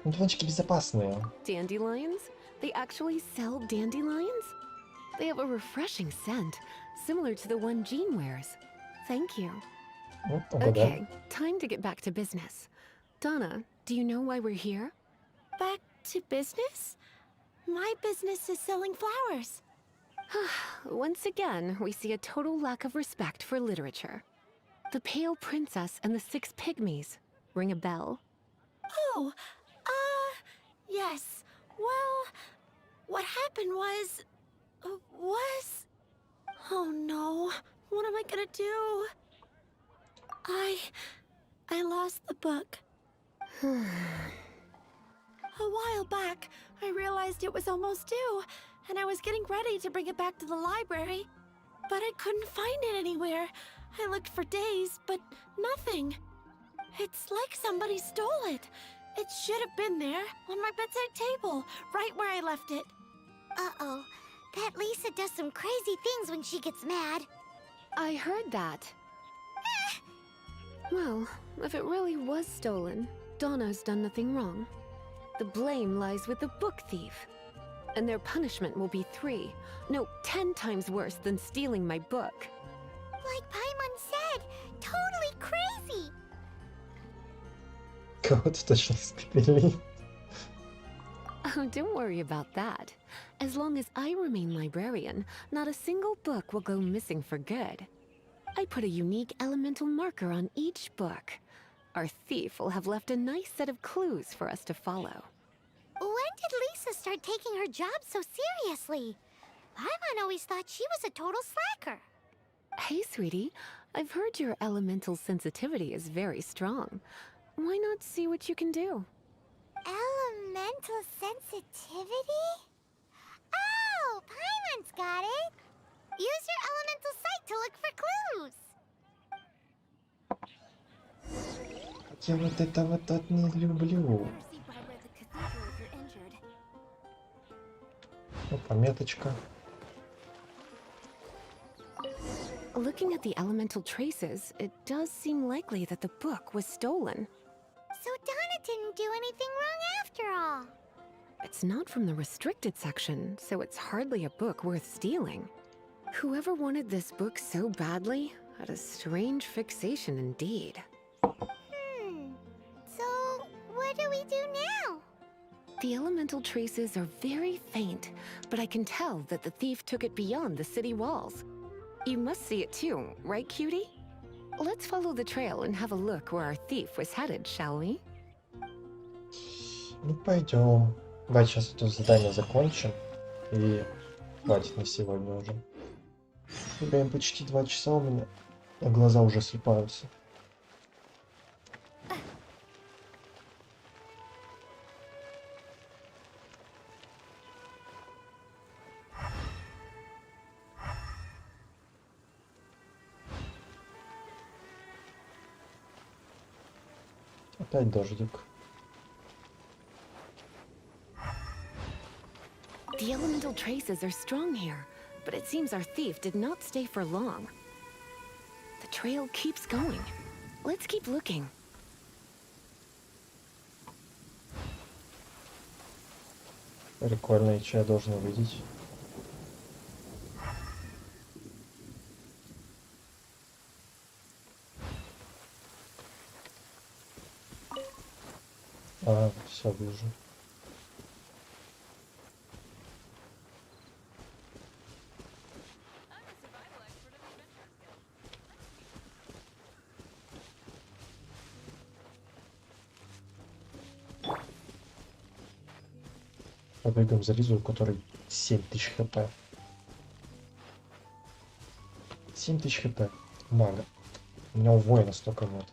Одуванчики безопасные. Dandelions? They actually sell dandelions? They have a refreshing scent, similar to the one Jean wears. Thank you. Okay, time to get back to business. Donna, do you know why we're here? Back to business? My business is selling flowers. Once again, we see a total lack of respect for literature. The Pale Princess and the Six Pygmies. Ring a bell? Oh, yes. Well, what happened was... Oh no, what am I gonna do? I lost the book. A while back, I realized it was almost due, and I was getting ready to bring it back to the library. But I couldn't find it anywhere. I looked for days, but nothing. It's like somebody stole it. It should have been there, on my bedside table, right where I left it. Uh-oh. That Lisa does some crazy things when she gets mad. I heard that. Well, if it really was stolen, Donna's done nothing wrong. The blame lies with the book thief. And their punishment will be 10 times worse than stealing my book. Like Paimon said, totally crazy. Кого-то точно испепелили. Oh, don't worry about that. As long as I remain librarian, not a single book will go missing for good. I put a unique elemental marker on each book. Our thief will have left a nice set of clues for us to follow. When did Lisa start taking her job so seriously? Paimon always thought she was a total slacker. Hey, sweetie, I've heard your elemental sensitivity is very strong. Why not see what you can do? Elemental sensitivity? Oh, Paimon's got it! Use your elemental sight to look for clues! Я вот это вот не люблю. Опа, меточка. Looking at the elemental traces, it does seem likely that the book was stolen. So Donna didn't do anything wrong after all. It's not from the restricted section, so it's hardly a book worth stealing. Whoever wanted this book so badly had a strange fixation indeed. So what do we do now? The elemental traces are very faint, but I can tell that the thief took it beyond the city walls. You must see it too, right, cutie? Let's follow the trail and have a look where our thief was headed, shall we? Ну, пойдем. Давай сейчас это задание закончим. И хватит на сегодня уже. Время почти 2 часа у меня, а глаза уже слипаются. Опять дождик. The elemental traces are strong here, but it seems our thief did not stay for long. The trail keeps going. Let's keep looking. Прикольно, и что я должен увидеть? А, все, вижу. Побегаем за Лизу, у которой 7000 хп. 7000 хп. Мага. У меня у воина столько нет.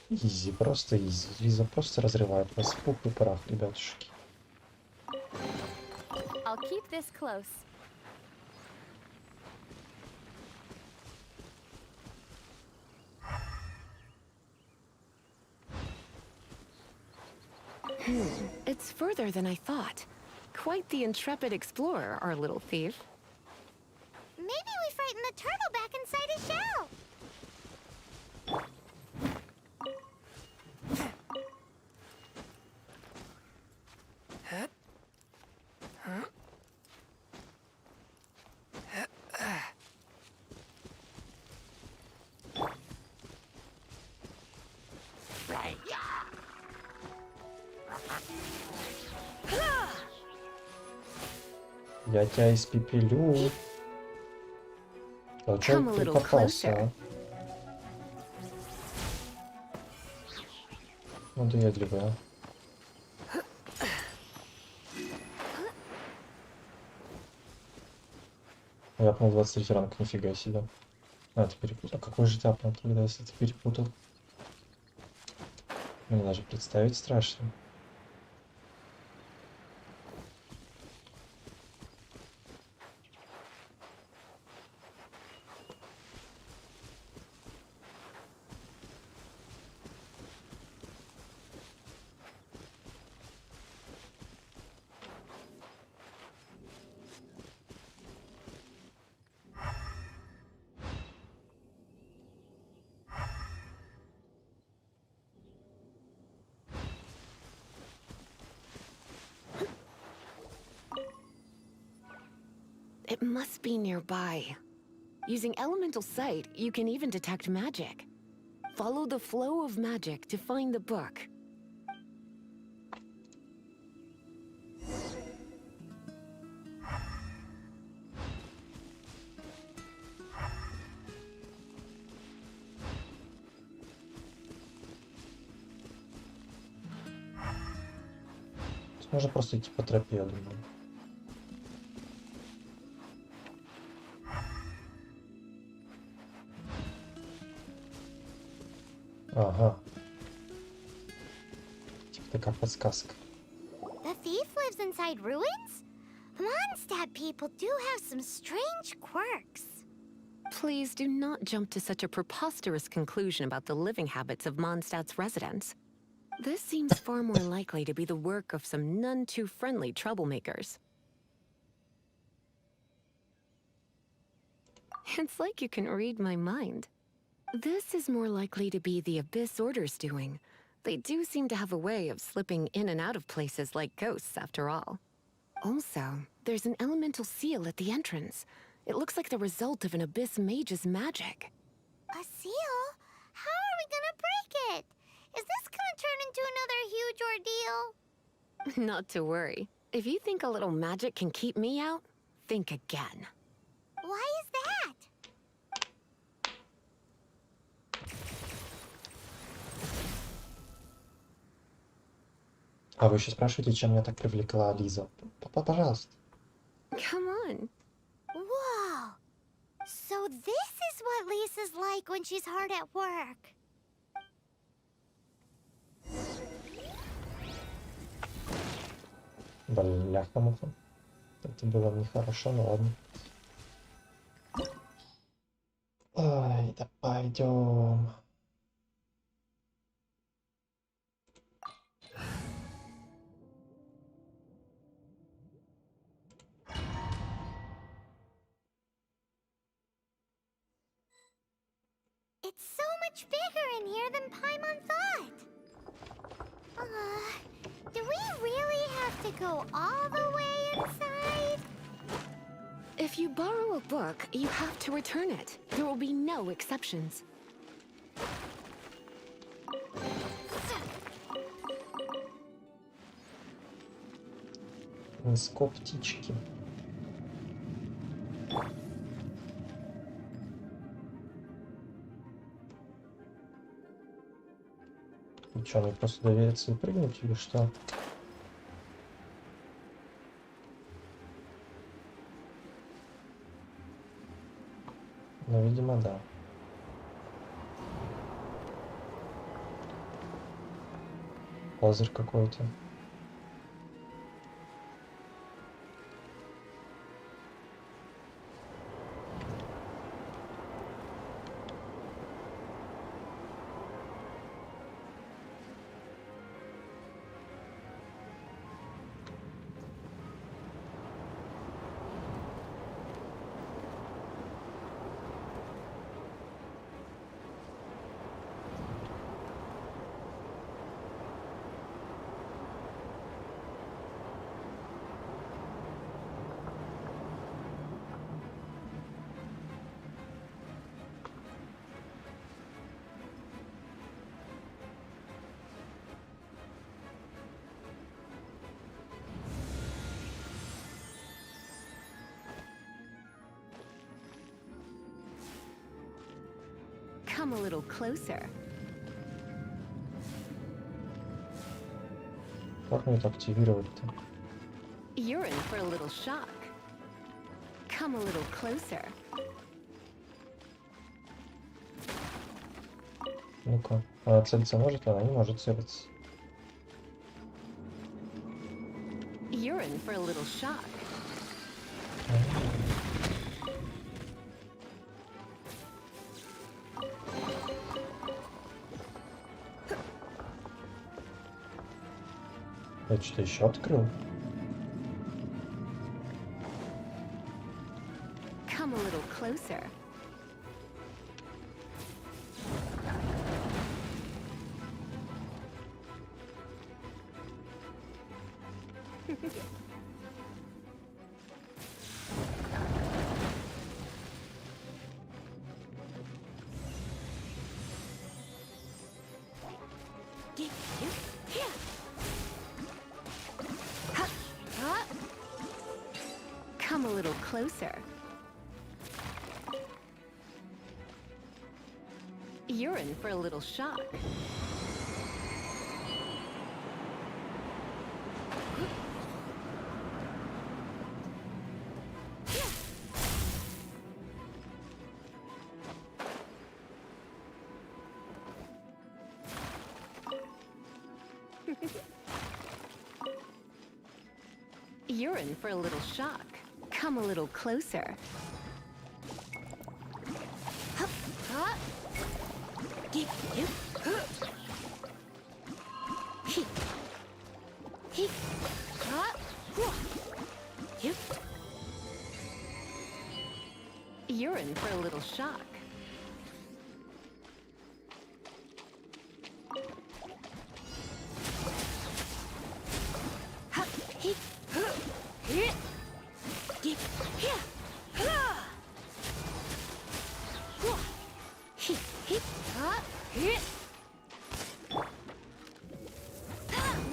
Изи, просто изи. Лиза просто разрывает вас в пух и прах, ребятушки. I'll keep this close. It's further than I thought. Quite the intrepid explorer, our little thief. Maybe we frightened the turtle back inside his shell. Я тебя испепелю. А чё ты попался, а? Ну да ядливая. Я пнул 23 ранг, нифига себе. А, ты перепутал. А какой же тяпнул тогда, если ты перепутал? Мне даже представить страшно. It must be nearby. Using elemental sight, you can even detect magic. Follow the flow of magic to find the book. Можно просто идти по тропе, я думаю. Ага. Типа такая подсказка. The thief lives inside ruins? Mondstadt people do have some strange quirks. Please do not jump to such a preposterous conclusion about the living habits of Mondstadt's residents. This seems far more likely to be the work of some none too friendly troublemakers. It's like you can read my mind. This is more likely to be the Abyss Order's doing. They do seem to have a way of slipping in and out of places like ghosts, after all. Also, there's an elemental seal at the entrance. It looks like the result of an Abyss mage's magic. A seal? How are we gonna break it? Is this gonna turn into another huge ordeal? Not to worry. If you think a little magic can keep me out, think again. Why is that? А вы еще спрашиваете, чем меня так привлекла Лиза? Пожалуйста. Come on. Whoa! So this is what Lisa's like when she's hard at work. Бляха-муха. Это было нехорошо, но ладно. Ой, да пойдем. It's so much bigger in here than Paimon thought. Do we really have to go all the way inside? If you borrow a book, you have to return it. There will be no exceptions. Низко птички. И что, мне просто довериться и прыгнуть или что? Ну, видимо, да. Лазер какой-то. Come a little closer. Как мне это активировать-то? You're in for a little shock. Come a little closer. Ну-ка, она целиться может, она не может целиться. You're in for a little shock. Я что-то еще открыл. Come a little closer. Come a little closer. You're in for a little shock. You're in for a little shock. Come a little closer. You're in for a little shock.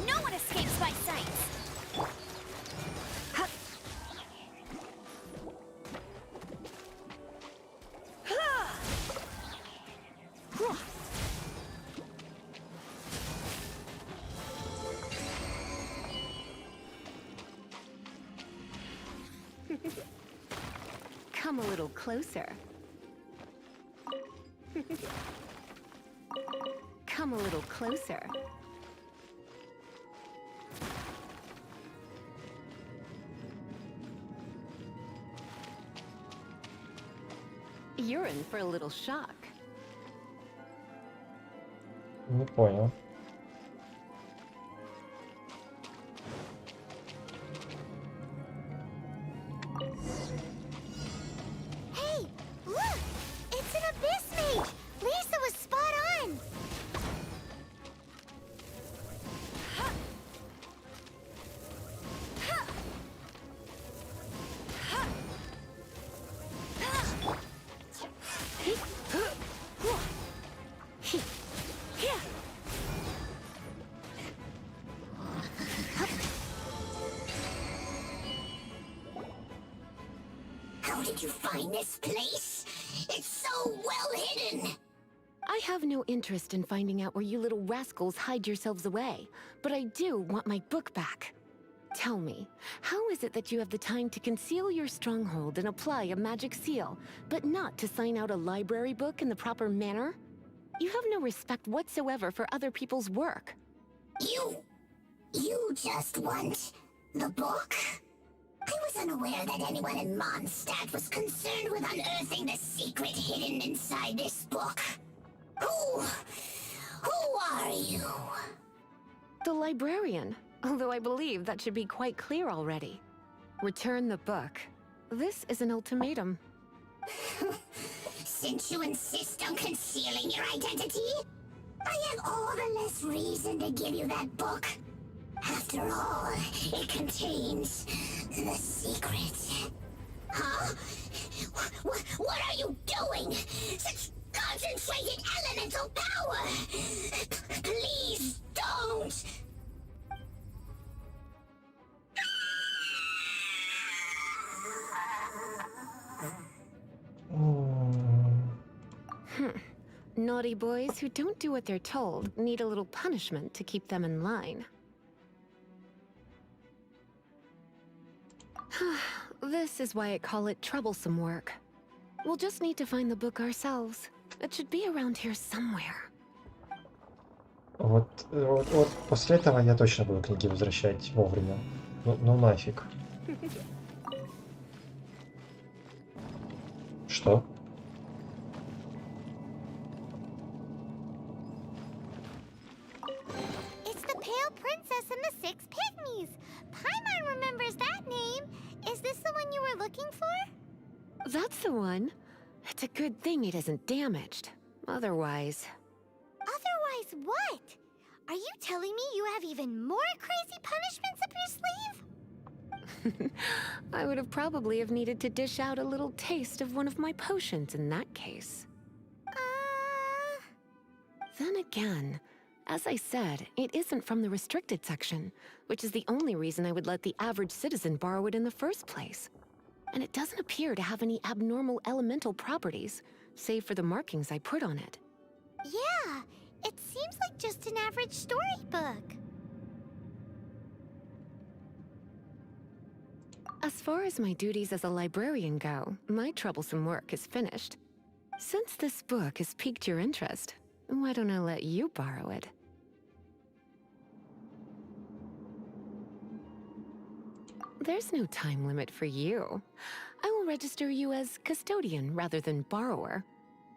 No one escapes my sight. Come a little closer. Come a little closer. You're in for a little shock. Не понял. Hey, look! It's an abyss mage! Lisa was spot on! How did you find this place? It's so well hidden! I have no interest in finding out where you little rascals hide yourselves away, but I do want my book back. Tell me, how is it that you have the time to conceal your stronghold and apply a magic seal, but not to sign out a library book in the proper manner? You have no respect whatsoever for other people's work. You just want the book? I was unaware that anyone in Mondstadt was concerned with unearthing the secret hidden inside this book. Who are you? The librarian, although I believe that should be quite clear already. Return the book. This is an ultimatum. Since you insist on concealing your identity, I have all the less reason to give you that book. After all, it contains the secret. Huh? What are you doing? Such concentrated elemental power! Please don't! Naughty boys who don't do what they're told need a little punishment to keep them in line. This is why I call it troublesome work. We'll just need to find the book ourselves. It should be around here somewhere. Вот после этого я точно буду книги возвращать вовремя. Ну нафиг. Что? It's the Pale Princess and the Six Pygmies! Paimon remembers that name! Is this the one you were looking for? That's the one. It's a good thing it isn't damaged. Otherwise... Otherwise what? Are you telling me you have even more crazy punishments up your sleeve? I would have probably have needed to dish out a little taste of one of my potions in that case. Then again, as I said, it isn't from the restricted section, which is the only reason I would let the average citizen borrow it in the first place. And it doesn't appear to have any abnormal elemental properties, save for the markings I put on it. Yeah, it seems like just an average storybook. As far as my duties as a librarian go, my troublesome work is finished. Since this book has piqued your interest, why don't I let you borrow it? There's no time limit for you. I will register you as custodian rather than borrower.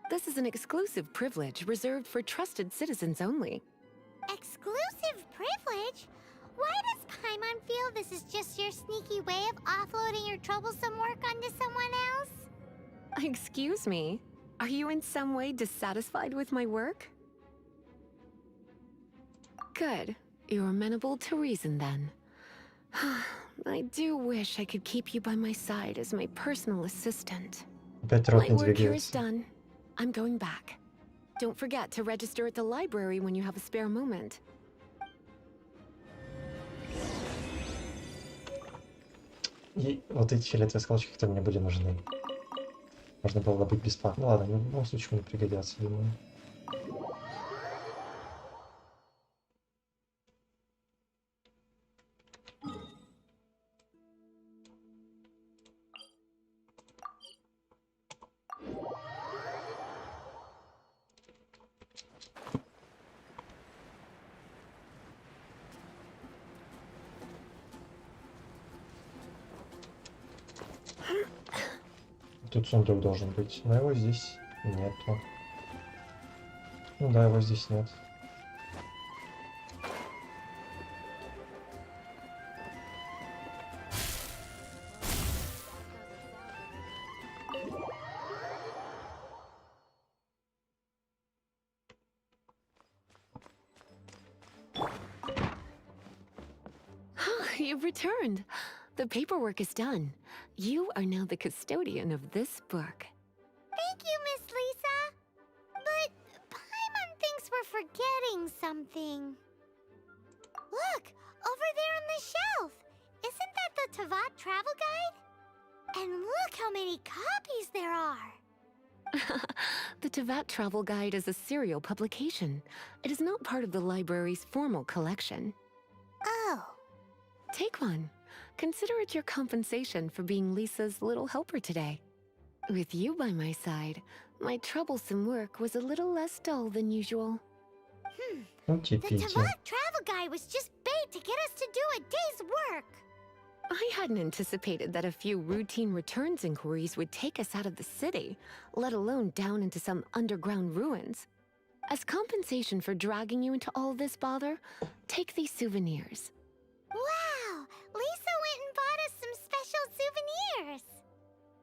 This is an exclusive privilege reserved for trusted citizens only. Exclusive privilege? Why does Paimon feel this is just your sneaky way of offloading your troublesome work onto someone else? Excuse me, are you in some way dissatisfied with my work? Good. You're amenable to reason then. I do wish I could keep you by my side as my personal assistant. Опять рот My не work here is двигается. done. I'm going back. Don't forget to register at the library when you have a spare moment. И вот эти фиолетовые скалочки, которые мне были нужны. Можно было добыть бесплатно. Ну ладно, в любом случае мне пригодятся, думаю. Тут сундук должен быть, но его здесь нету. Ну да, его здесь нет. You've returned. The paperwork is done. You are now the custodian of this book. Thank you, Miss Lisa. But Paimon thinks we're forgetting something. Look, over there on the shelf. Isn't that the Tavat travel guide? And look how many copies there are. The Tavat Travel Guide is a serial publication. It is not part of the library's formal collection. Oh. Take one. Consider it your compensation for being Lisa's little helper today. With you by my side, my troublesome work was a little less dull than usual. The Tavat travel guide was just bait to get us to do a day's work. I hadn't anticipated that a few routine returns inquiries would take us out of the city, let alone down into some underground ruins. As compensation for dragging you into all this bother, take these souvenirs. Wow! Lisa went and bought us some special souvenirs!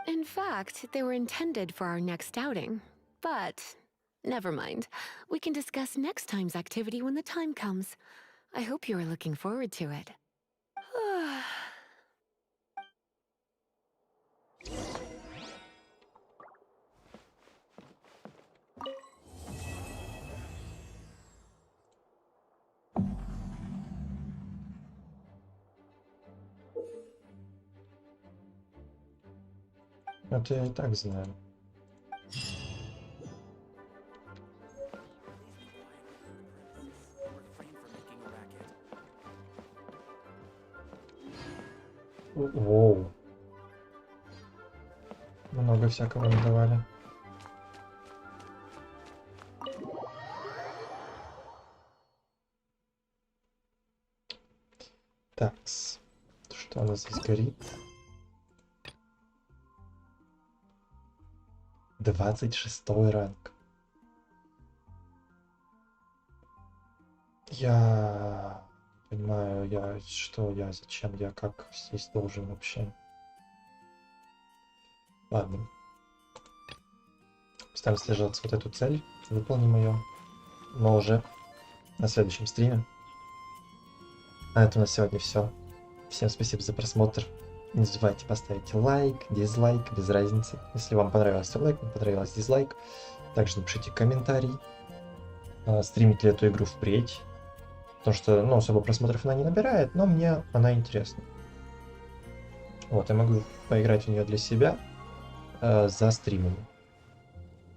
In fact, they were intended for our next outing. But never mind. We can discuss next time's activity when the time comes. I hope you are looking forward to it. Это я и так знаю. Воу. Много всякого надавали. Такс. Что у нас здесь горит? 26-й ранг. Я понимаю, зачем, я как здесь должен вообще. Ладно. Поставим слежаться вот эту цель, выполним ее, но уже на следующем стриме. А это у нас сегодня все. Всем спасибо за просмотр. Не забывайте поставить лайк, дизлайк, без разницы. Если вам понравился лайк, не понравился дизлайк. Также напишите комментарий. Стримить ли эту игру впредь. Потому что, особо просмотров она не набирает, но мне она интересна. Вот, я могу поиграть в нее для себя за стримом.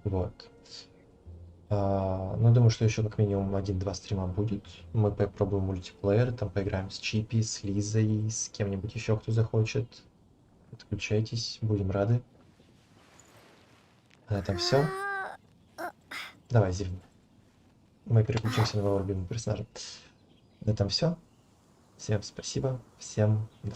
Вот. Думаю, что еще как минимум 1-2 стрима будет. Мы попробуем мультиплеер, там поиграем с Чипи, с Лизой, с кем-нибудь еще, кто захочет. Подключайтесь, будем рады. На этом все. Давай, Зив. Мы переключимся на моего любимого персонажа. На этом все. Всем спасибо, всем до